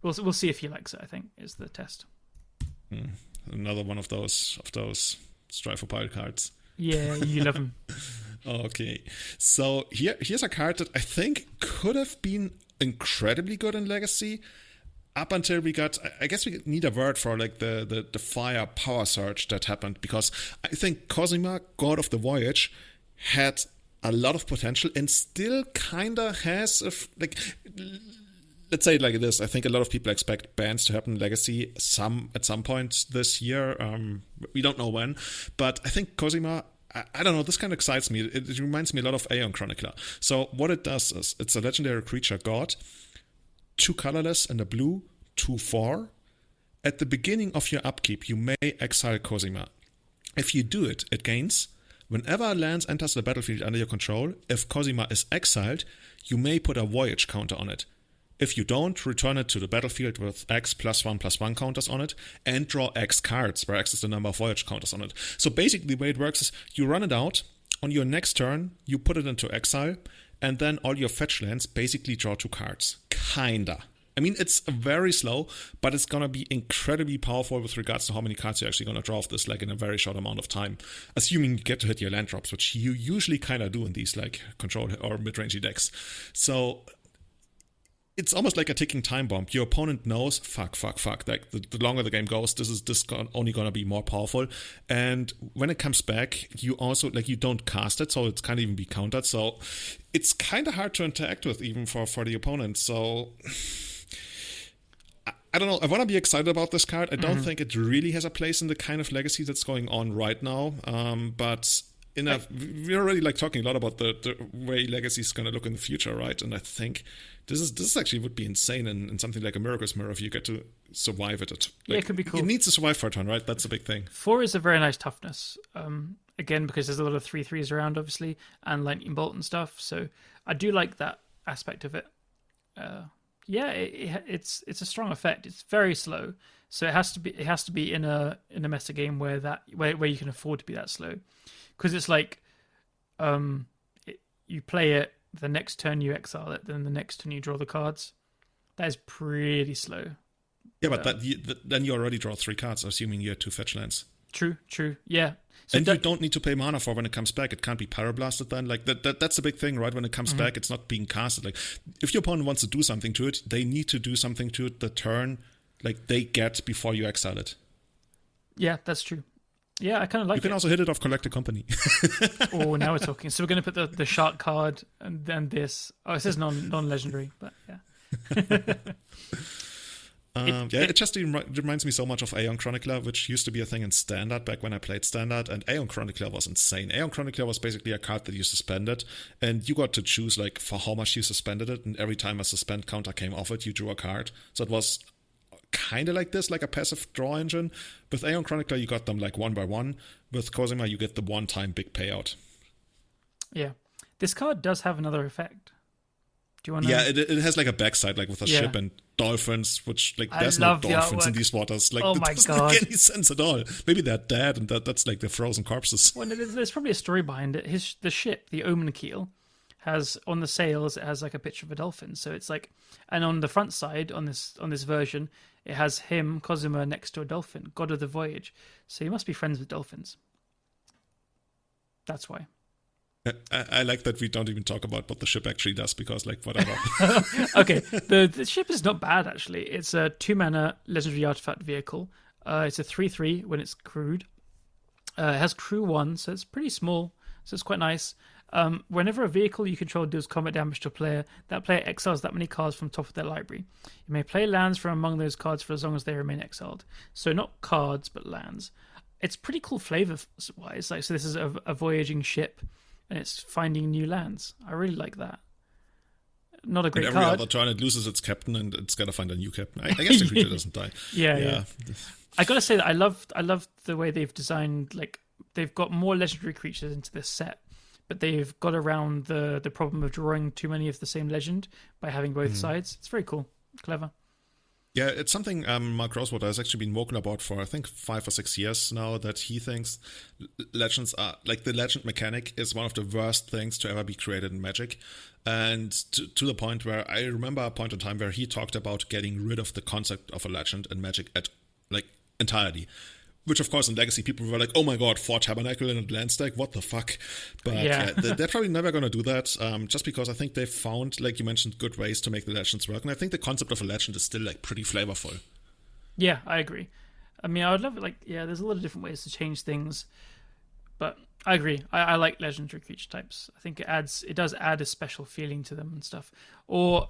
A: we'll see if he likes it, I think, is the test.
D: Another one of those Strive for Pile cards.
A: Yeah, you love them.
D: Okay, so here's a card that I think could have been incredibly good in Legacy up until we got, I guess we need a word for like the fire power surge that happened, because I think Cosima, God of the Voyage, had a lot of potential and still kind of has, let's say it like this. I think a lot of people expect bans to happen in Legacy at some point this year. We don't know when, but I think Cosima, I don't know, this kind of excites me. It reminds me a lot of Aeon Chronicler. So what it does is, it's a legendary creature god, 2 colorless and a blue, 2/4. At the beginning of your upkeep, you may exile Cosima. If you do it, it gains. Whenever a land enters the battlefield under your control, if Cosima is exiled, you may put a Voyage counter on it. If you don't, return it to the battlefield with X +1/+1 counters on it, and draw X cards, where X is the number of Voyage counters on it. So basically the way it works is, you run it out, on your next turn, you put it into exile, and then all your fetch lands basically draw 2 cards. Kinda. I mean, it's very slow, but it's gonna be incredibly powerful with regards to how many cards you're actually gonna draw off this, like, in a very short amount of time. Assuming you get to hit your land drops, which you usually kinda do in these, like, control or mid-rangey decks. So it's almost like a ticking time bomb. Your opponent knows, fuck. Like, the longer the game goes, this is only going to be more powerful. And when it comes back, you also, like, you don't cast it, so it can't even be countered. So it's kind of hard to interact with, even for the opponent. So I don't know. I want to be excited about this card. I don't think it really has a place in the kind of Legacy that's going on right now. But we're already like talking a lot about the way Legacy is going to look in the future, right? And I think this actually would be insane in something like a Miracle's Mirror if you get to survive it. Like,
A: it could be cool.
D: It needs to survive for a turn, right? That's a big thing.
A: 4 is a very nice toughness. Again, because there's a lot of 3/3s around, obviously, and lightning bolt and stuff. So I do like that aspect of it. It's a strong effect. It's very slow, so it has to be in a meta game where you can afford to be that slow, because it's like you play it, the next turn you exile it, then the next turn you draw the cards. That is pretty slow.
D: Yeah, but then you already draw 3 cards, assuming you have 2 fetch lands.
A: True. Yeah. So
D: and you don't need to pay mana for when it comes back. It can't be Pyroblasted then. Like that's a big thing, right? When it comes back, it's not being casted. Like, if your opponent wants to do something to it, they need to do something to it the turn like they get before you exile it.
A: Yeah, that's true. Yeah, I kind of like it.
D: You can also hit it off Collector Company.
A: Oh, now we're talking. So we're going to put the shark card and then this. Oh, it says non-legendary, but yeah.
D: It just reminds me so much of Aeon Chronicler, which used to be a thing in Standard back when I played Standard, and Aeon Chronicler was insane. Aeon Chronicler was basically a card that you suspended, and you got to choose like for how much you suspended it, and every time a suspend counter came off it, you drew a card. So it was kind of like this, like a passive draw engine. With Aeon Chronicler, you got them like one by one. With Cosima, you get the one-time big payout.
A: Yeah. This card does have another effect. Do you want to...
D: Yeah, it has like a backside, like with a ship and dolphins, which like there's no dolphins in these waters. Like,
A: oh my god,
D: make any sense at all. Maybe they're dead, and that's like the frozen corpses.
A: Well, there's probably a story behind it. The ship, the Omen Keel, has on the sails it has like a picture of a dolphin. So it's like, and on the front side on this version, it has him Cosima next to a dolphin, god of the voyage. So he must be friends with dolphins. That's why.
D: I like that we don't even talk about what the ship actually does, because like whatever.
A: Okay, the ship is not bad actually. It's a 2-mana legendary artifact vehicle. It's a 3/3 when it's crewed. It has crew 1, so it's pretty small, so it's quite nice. Whenever a vehicle you control deals combat damage to a player, that player exiles that many cards from top of their library. You may play lands from among those cards for as long as they remain exiled. So not cards, but lands. It's pretty cool flavor-wise. Like, so this is a voyaging ship, and it's finding new lands. I really like that. Not a great
D: and every
A: card.
D: other turn it loses its captain, and it's got to find a new captain. I guess the creature doesn't die.
A: Yeah. I gotta say that I love the way they've designed. Like, they've got more legendary creatures into this set, but they've got around the problem of drawing too many of the same legend by having both sides. It's very cool, clever.
D: Yeah, it's something Mark Rosewater has actually been vocal about for, I think, 5 or 6 years now, that he thinks legends are, like, the legend mechanic is one of the worst things to ever be created in Magic. And to the point where I remember a point in time where he talked about getting rid of the concept of a legend in Magic entirely. Which, of course, in Legacy, people were like, oh my god, 4 Tabernacle in a land stack, what the fuck? But they're probably never going to do that, just because I think they've found, like you mentioned, good ways to make the legends work. And I think the concept of a legend is still, like, pretty flavorful.
A: Yeah, I agree. I mean, I would love it, there's a lot of different ways to change things. But I agree. I like legendary creature types. I think it does add a special feeling to them and stuff. Or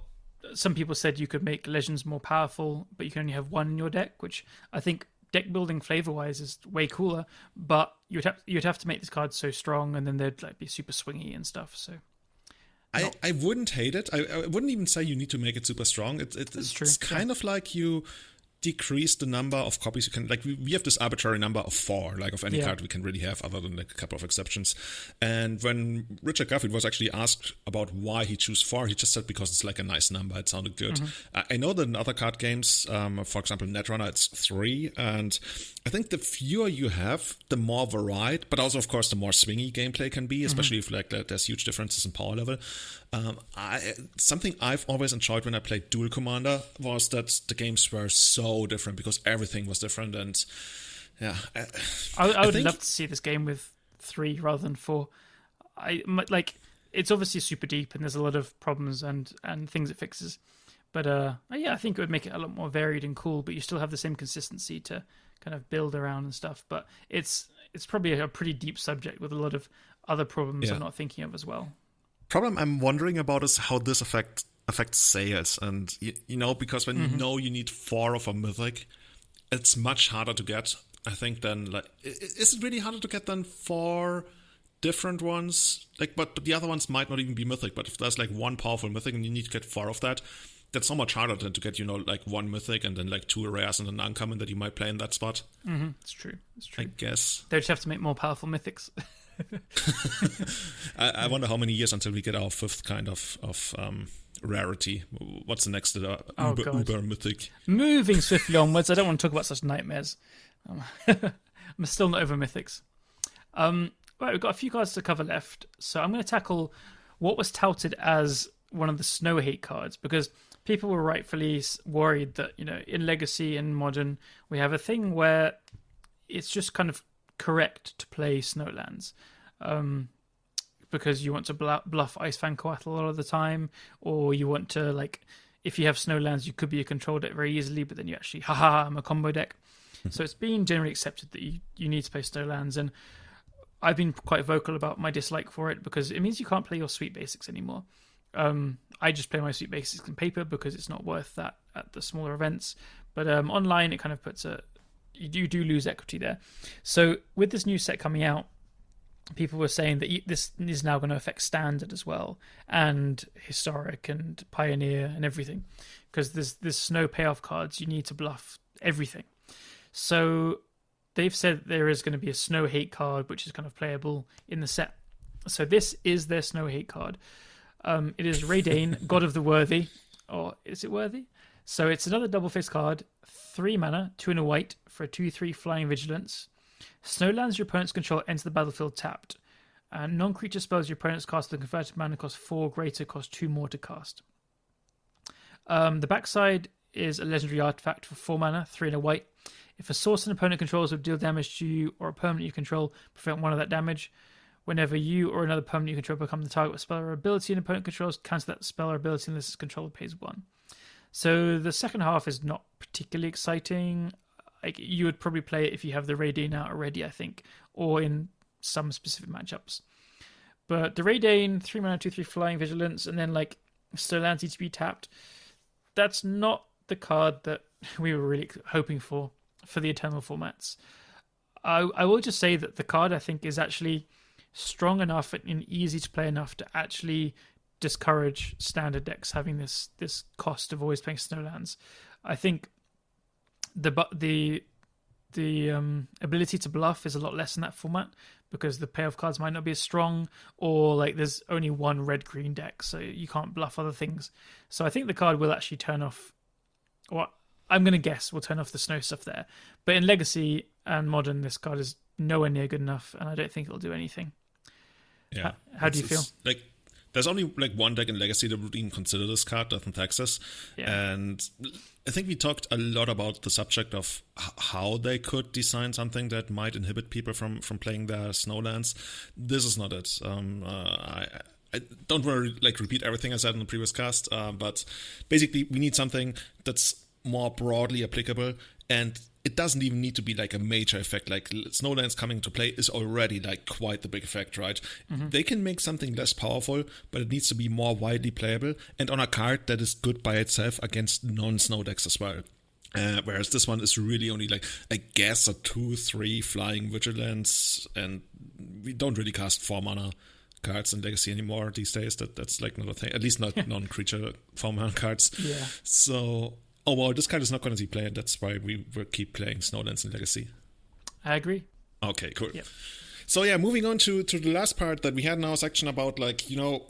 A: some people said you could make legends more powerful, but you can only have one in your deck, which I think deck building flavor wise is way cooler, but you'd have to make these cards so strong, and then they'd like be super swingy and stuff. So
D: I wouldn't hate it. I wouldn't even say you need to make it super strong. It's kind of like you decrease the number of copies you can, like, we have this arbitrary number of 4, like, of any card we can really have, other than like a couple of exceptions. And when Richard Garfield was actually asked about why he chose 4, he just said because it's like a nice number, it sounded good. I know that in other card games, for example Netrunner, it's 3, and I think the fewer you have, the more varied, but also of course the more swingy gameplay can be, especially if like there's huge differences in power level. Something I've always enjoyed when I played Dual Commander was that the games were so different because everything was different. And yeah,
A: I would love to see this game with 3 rather than 4. It's obviously super deep and there's a lot of problems and things it fixes, but I think it would make it a lot more varied and cool, but you still have the same consistency to kind of build around and stuff. But it's probably a pretty deep subject with a lot of other problems I'm not thinking of as well.
D: Problem I'm wondering about is how this affects sales, and you know, because when you know you need 4 of a mythic, it's much harder to get, I think, than like, is it really harder to get than 4 different ones? Like, but the other ones might not even be mythic, but if there's like 1 powerful mythic and you need to get 4 of that, that's so much harder than to get, you know, like 1 mythic and then like 2 rares and an uncommon that you might play in that spot.
A: It's true.
D: I guess
A: they just have to make more powerful mythics.
D: I wonder how many years until we get our 5th kind of rarity. What's the next uber mythic?
A: Moving swiftly onwards. I don't want to talk about such nightmares. I'm still not over mythics. Right, we've got a few cards to cover left, so I'm going to tackle what was touted as one of the snow hate cards, because people were rightfully worried that, you know, in Legacy and Modern we have a thing where it's just kind of correct to play Snowlands, because you want to bluff Icefang Coatl a lot of the time, or you want to, like, if you have Snowlands, you could be a control deck very easily, but then you actually, I'm a combo deck. So it's been generally accepted that you need to play Snowlands, and I've been quite vocal about my dislike for it, because it means you can't play your sweet basics anymore. I just play my sweet basics in paper because it's not worth that at the smaller events. But online, it kind of puts you do lose equity there. So with this new set coming out, people were saying that this is now going to affect standard as well, and historic and pioneer and everything, because there's snow payoff cards. You need to bluff everything. So they've said there is going to be a snow hate card, which is kind of playable in the set. So this is their snow hate card. It is Raydane, God of the Worthy, or is it Worthy? So it's another double face card, 3 mana, 2 and a white for a 2/3 flying vigilance. Snowlands your opponent's control enter the battlefield tapped. And non-creature spells your opponent's cast the converted mana cost 4 greater, cost 2 more to cast. The backside is a legendary artifact for 4 mana, 3 and a white. If a source an opponent controls will deal damage to you or a permanent you control, prevent 1 of that damage. Whenever you or another permanent you control become the target of spell or ability an opponent controls, cancel that spell or ability unless its controller pays 1. So the second half is not particularly exciting. Like, you would probably play it if you have the Raydane out already, I think, or in some specific matchups. But the Raydane, 3 mana, 2/3 flying vigilance, and then like Snowlands need to be tapped. That's not the card that we were really hoping for the Eternal formats. I will just say that the card, I think, is actually strong enough and easy to play enough to actually discourage standard decks having this cost of always playing Snowlands. I think the ability to bluff is a lot less in that format because the payoff cards might not be as strong, or like there's only one red-green deck, so you can't bluff other things. So I think the card will actually turn off, or I'm going to guess will turn off the snow stuff there. But in Legacy and Modern, this card is nowhere near good enough, and I don't think it'll do anything.
D: Yeah.
A: How do you feel?
D: Like, there's only like one deck in Legacy that would even consider this card, Death and Taxes. Yeah. And I think we talked a lot about the subject of how they could design something that might inhibit people from playing their Snowlands. This is not it. I don't want to like repeat everything I said in the previous cast, but basically we need something that's more broadly applicable, and it doesn't even need to be like a major effect. Like Snowlands coming to play is already like quite the big effect, right? Mm-hmm. They can make something less powerful, but it needs to be more widely playable and on a card that is good by itself against non-snow decks as well. Whereas this one is really only like, I guess, a 2/3 flying vigilance, and we don't really cast 4 mana cards in Legacy anymore these days. That's like not a thing, at least not non-creature 4 mana cards.
A: Yeah.
D: So well, this card is not going to see play, and that's why we will keep playing Snowlands in Legacy.
A: I agree.
D: Okay, cool.
A: Yep.
D: So yeah, moving on to the last part that we had in our section about, like, you know,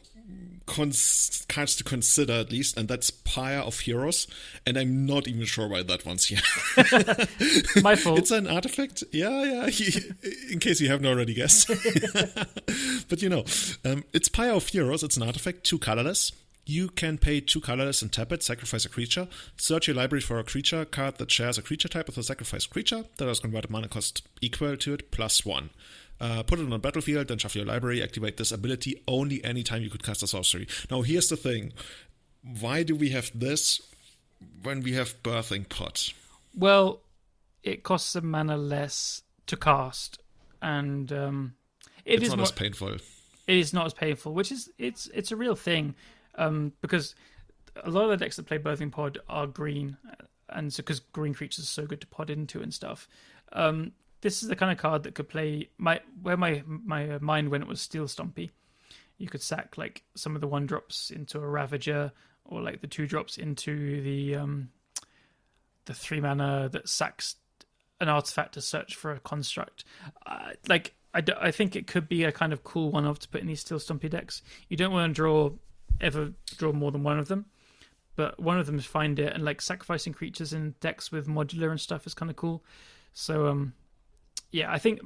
D: cards to consider at least, and that's Pyre of Heroes, and I'm not even sure why that one's here.
A: My fault.
D: It's an artifact. Yeah. In case you haven't already guessed. But you know, it's Pyre of Heroes. It's an artifact, 2 colorless. You can pay 2 colorless and tap it, sacrifice a creature, search your library for a creature card that shares a creature type with a sacrificed creature that has converted mana cost equal to it +1. Put it on the battlefield, then shuffle your library, activate this ability only anytime you could cast a sorcery. Now here's the thing. Why do we have this when we have Birthing Pot?
A: Well, it costs a mana less to cast, and
D: it's not as painful.
A: It is not as painful, which is it's a real thing. Because a lot of the decks that play Birthing Pod are green, and so because green creatures are so good to pod into and stuff. This is the kind of card that could play my mind when it was Steel Stompy. You could sack like some of the 1-drops into a Ravager, or like the 2-drops into the 3 mana that sacks an artifact to search for a construct. I think it could be a kind of cool one-off to put in these Steel Stompy decks. You don't want to ever draw more than one of them, but one of them is find it, and like sacrificing creatures in decks with modular and stuff is kind of cool. So yeah, I think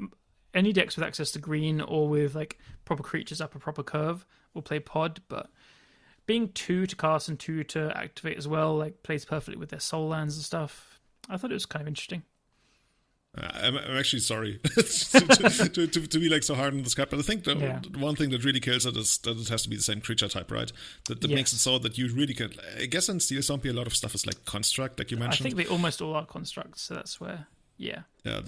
A: any decks with access to green or with like proper creatures up a proper curve will play pod, but being 2 to cast and 2 to activate as well, like, plays perfectly with their soul lands and stuff. I thought it was kind of interesting.
D: I'm actually sorry to be like so hard on this card, but I think the one thing that really kills it is that it has to be the same creature type, right? That makes it so that you really can. I guess in Steel Stompy a lot of stuff is like construct, like you mentioned.
A: I think they almost all are constructs, so that's where. Yeah.
D: Yeah,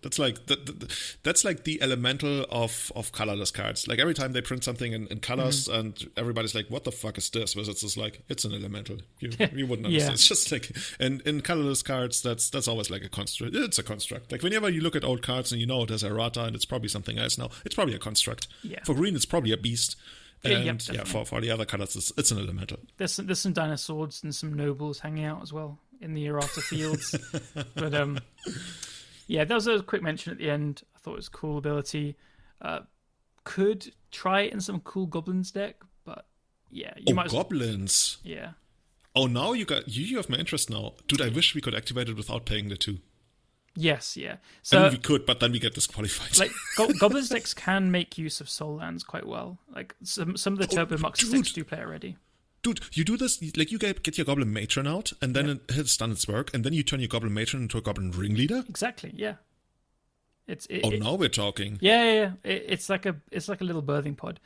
D: that's like the elemental of colorless cards. Like every time they print something in colors, and everybody's like, "What the fuck is this?" Whereas it's just like, it's an elemental. You wouldn't understand.
A: Yeah.
D: It's just like, and in colorless cards, that's always like a construct. It's a construct. Like whenever you look at old cards and you know there's a errata and it's probably something else now, it's probably a construct.
A: Yeah.
D: For green, it's probably a beast. And
A: yeah,
D: for the other colors, it's an elemental.
A: There's some dinosaurs and some nobles hanging out as well in the errata fields. But yeah, that was a quick mention at the end. I thought it was a cool ability. Could try it in some cool goblins deck, but yeah,
D: goblins.
A: Yeah.
D: Oh, now you have my interest now, dude. I wish we could activate it without paying the 2.
A: Yes, yeah. So
D: I mean, we could, but then we get disqualified.
A: Like goblins decks can make use of soul lands quite well. Like some of the Turbo Muxus decks do play it already.
D: Dude, you do this, like you get your Goblin Matron out, and then it has done its work, and then you turn your Goblin Matron into a Goblin Ringleader?
A: Exactly, yeah.
D: Now we're talking.
A: Yeah. It's like a little birthing pod.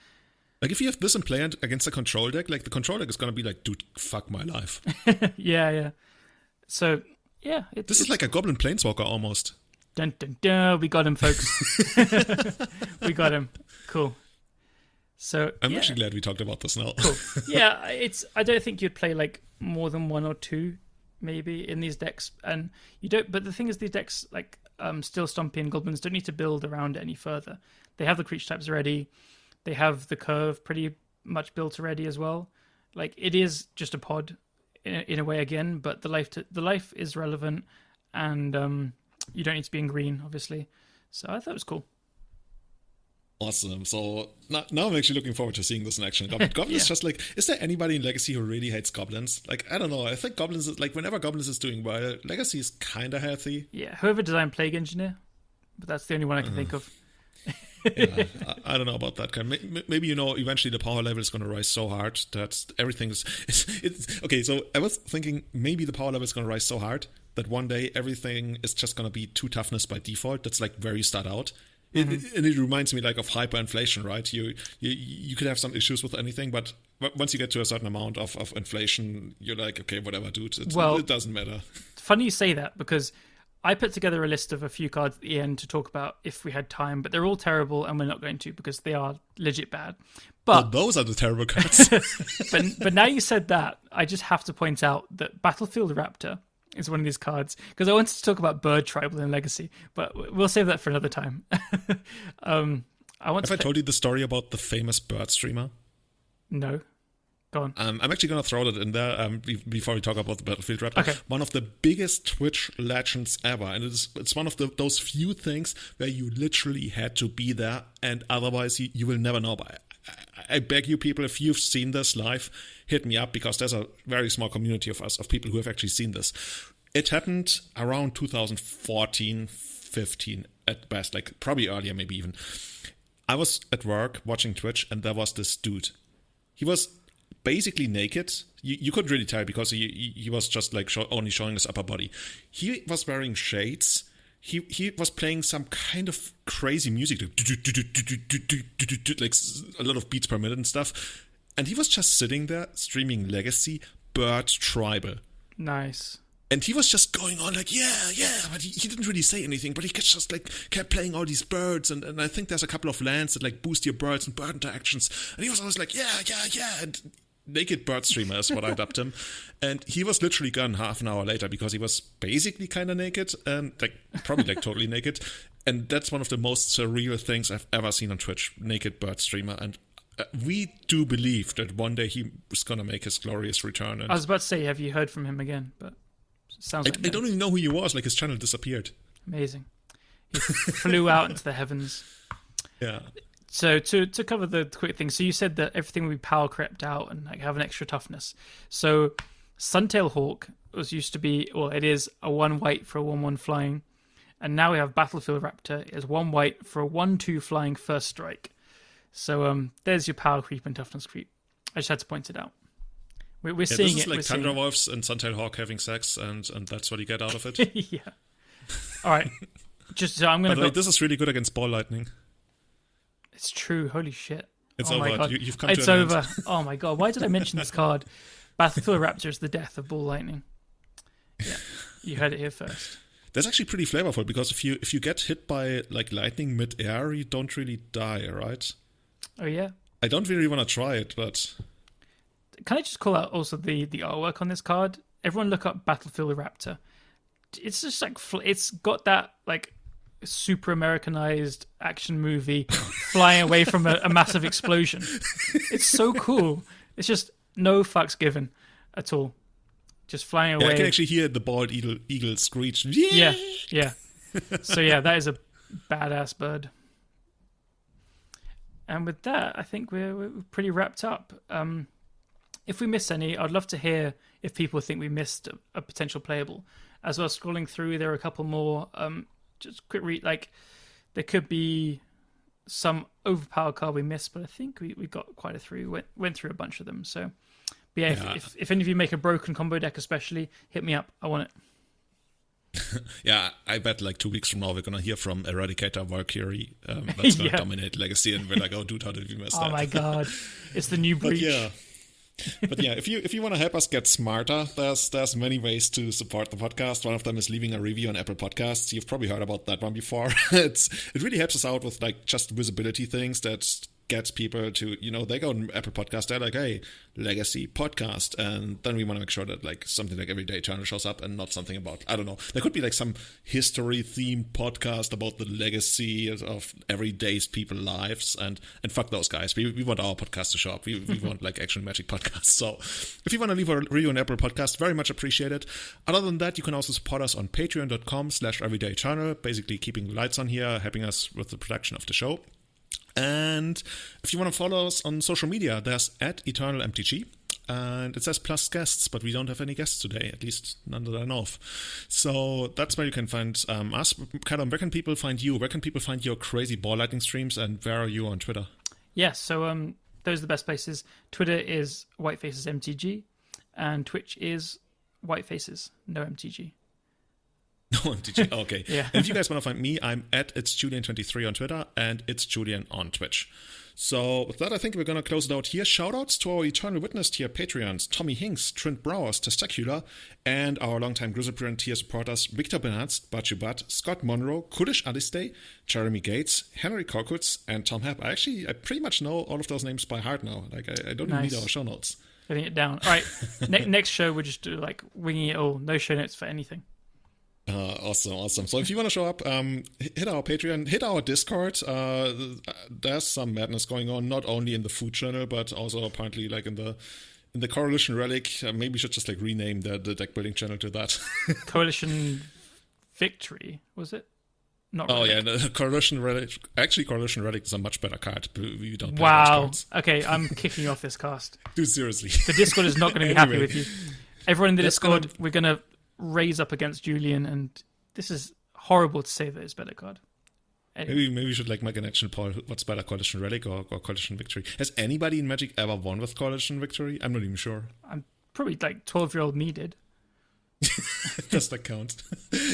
D: Like if you have this in play against a control deck, like the control deck is gonna be like, dude, fuck my life.
A: Yeah. So, yeah.
D: This is like a Goblin Planeswalker almost.
A: Dun, dun, dun. We got him, folks. We got him. Cool. So
D: I'm actually glad we talked about this now.
A: Cool. Yeah, I don't think you'd play like more than 1 or 2 maybe in these decks, and you don't. But the thing is, these decks like Still Stompy and Goblins don't need to build around it any further. They have the creature types already. They have the curve pretty much built already as well. Like it is just a pod in a way again, but the life is relevant, and you don't need to be in green, obviously. So I thought it was cool.
D: Awesome. So now I'm actually looking forward to seeing this in action. Goblins is just like, is there anybody in Legacy who really hates goblins? Like, I don't know. I think goblins is like, whenever goblins is doing well, Legacy is kind of healthy.
A: Yeah, whoever designed Plague Engineer, but that's the only one I can think of.
D: Yeah, I don't know about that kind. Maybe eventually the power level is going to rise so hard that everything is. It's okay. So I was thinking maybe the power level is going to rise so hard that one day everything is just going to be 2 toughness by default. That's like where you start out. And it reminds me like of hyperinflation, right? You could have some issues with anything, but once you get to a certain amount of inflation, you're like, okay, whatever, dude. It doesn't matter.
A: Funny you say that, because I put together a list of a few cards at the end to talk about if we had time, but they're all terrible, and we're not going to because they are legit bad. But
D: those are the terrible cards.
A: but now you said that, I just have to point out that Battlefield Raptor is one of these cards, because I wanted to talk about Bird Tribal in Legacy, but we'll save that for another time.
D: I told you the story about the famous bird streamer?
A: No. Go on.
D: I'm actually going to throw that in there before we talk about the Battlefield Raptor.
A: Okay.
D: One of the biggest Twitch legends ever, and it's one of those few things where you literally had to be there, and otherwise you will never know. But I beg you people, if you've seen this live, hit me up, because there's a very small community of people who have actually seen this. It happened around 2014, 15 at best, like probably earlier, maybe even. I was at work watching Twitch, and there was this dude. He was basically naked. You couldn't really tell because he was just like only showing his upper body. He was wearing shades. He was playing some kind of crazy music, like a lot of beats per minute and stuff. And he was just sitting there streaming Legacy Bird Tribal.
A: Nice.
D: And he was just going on like, yeah, but he didn't really say anything, but he just like kept playing all these birds, and I think there's a couple of lands that like boost your birds and bird interactions. And he was always like, yeah. And naked bird streamer is what I dubbed him. And he was literally gone half an hour later because he was basically kind of naked, and like probably like totally naked. And that's one of the most surreal things I've ever seen on Twitch, naked bird streamer. And we do believe that one day he was going to make his glorious return. And
A: I was about to say, have you heard from him again? But sounds like
D: I don't even know who he was. Like his channel disappeared.
A: Amazing. He flew out into the heavens.
D: Yeah.
A: So to cover the quick thing, so you said that everything would be power crept out and like have an extra toughness. So Suntail Hawk used to be, well, it is a 1 white for a 1/1 flying, and now we have Battlefield Raptor is 1 white for a 1/2 flying first strike. So there's your power creep and toughness creep. I just had to point it out. We're seeing it.
D: This is like Tundra Wolves and Suntail Hawk having sex, and that's what you get out of it.
A: Yeah. All right. Just so I'm gonna.
D: But this is really good against Ball Lightning.
A: It's true. Holy shit.
D: It's
A: over.
D: My God. You've come to
A: it's
D: an
A: over.
D: end.
A: Oh my God. Why did I mention this card? Battlefield Raptor is the death of Ball Lightning. Yeah. You heard it here first.
D: That's actually pretty flavorful, because if you get hit by like lightning mid-air, you don't really die, right?
A: Oh yeah.
D: I don't really want to try it, but
A: can I just call out also the artwork on this card? Everyone look up Battlefield Raptor. It's just like it's got that like super Americanized action movie flying away from a massive explosion. It's so cool. It's just no fucks given at all. Just flying away.
D: Yeah, I can actually hear the bald eagle screech.
A: Yeah. So yeah, that is a badass bird. And with that, I think we're pretty wrapped up. If we missed any, I'd love to hear if people think we missed a potential playable. As I was scrolling through, there are a couple more. Just quick read, like there could be some overpowered card we missed, but I think we got quite a few. Went through a bunch of them. So, but yeah, if any of you make a broken combo deck, especially, hit me up. I want it.
D: Yeah, I bet like 2 weeks from now we're gonna hear from Eradicator Valkyrie that's gonna dominate Legacy, and we're like, oh dude, how did we miss that?
A: Oh my god, it's the new breach.
D: But yeah, if you want to help us get smarter, there's many ways to support the podcast. One of them is leaving a review on Apple Podcasts. You've probably heard about that one before. It really helps us out with like just visibility things that gets people to, they go on Apple Podcast, they're like, hey, Legacy podcast, and then we want to make sure that like something like Everyday Eternal shows up, and not something about, I don't know, there could be like some history themed podcast about the legacy of everyday's people lives, and fuck those guys. We want our podcast to show up. We want like actual Magic podcasts. So if you want to leave a review on Apple Podcast, very much appreciated. Other than that, you can also support us on patreon.com/Everyday Eternal, basically keeping the lights on here, helping us with the production of the show. And if you want to follow us on social media, there's @EternalMTG, and it says plus guests, but we don't have any guests today, at least none that I know of. So that's where you can find us. Callum, where can people find you? Where can people find your crazy ball lighting streams, and where are you on Twitter?
A: Yeah, so those are the best places. Twitter is WhiteFacesMTG, and Twitch is Whitefaces, no MTG.
D: No MTG. Okay.
A: Yeah.
D: And if you guys want to find me, I'm @itsjulian23 on Twitter, and it's Julian on Twitch. So with that, I think we're going to close it out here. Shoutouts to our Eternal Witness tier Patreons, Tommy Hinks, Trent Browers, Testacular, and our longtime Grizzlebrand tier supporters, Victor Bernhardt, Bachubat, Scott Monroe, Kudish Aliste, Jeremy Gates, Henry Korkutz, and Tom Happ. I pretty much know all of those names by heart now. Like I don't even need our show notes.
A: Getting it down. All right. Next show, we'll just do like winging it all. No show notes for anything.
D: Awesome. So if you want to show up, hit our Patreon, hit our Discord. There's some madness going on, not only in the food channel, but also apparently like in the Coalition Relic. Maybe we should just like rename the deck building channel to that.
A: Coalition Victory, was it? Not Relic.
D: Oh yeah, no, Coalition Relic. Actually, Coalition Relic is a much better card. We don't play
A: wow.
D: cards.
A: Okay, I'm kicking off this cast.
D: Dude, seriously.
A: The Discord is not going to be happy with you. Everyone in the Discord, we're going to raise up against Julian, and this is horrible to say that it's better card. Anyway.
D: Maybe we should like make an action poll. What's better, Coalition Relic or Coalition Victory? Has anybody in Magic ever won with Coalition Victory? I'm not even sure.
A: I'm probably like 12-year-old me did.
D: Does that count?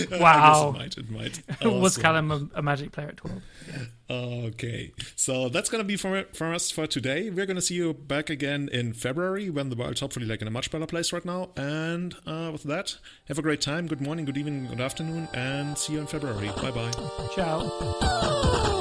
A: Wow.
D: I guess it might.
A: Was Callum a Magic player at 12? Yeah.
D: Okay, so that's gonna be for us for today. We're gonna see you back again in February, when the world's hopefully like in a much better place right now. And with that, have a great time. Good morning, good evening, good afternoon, and see you in February. Bye bye.
A: Ciao.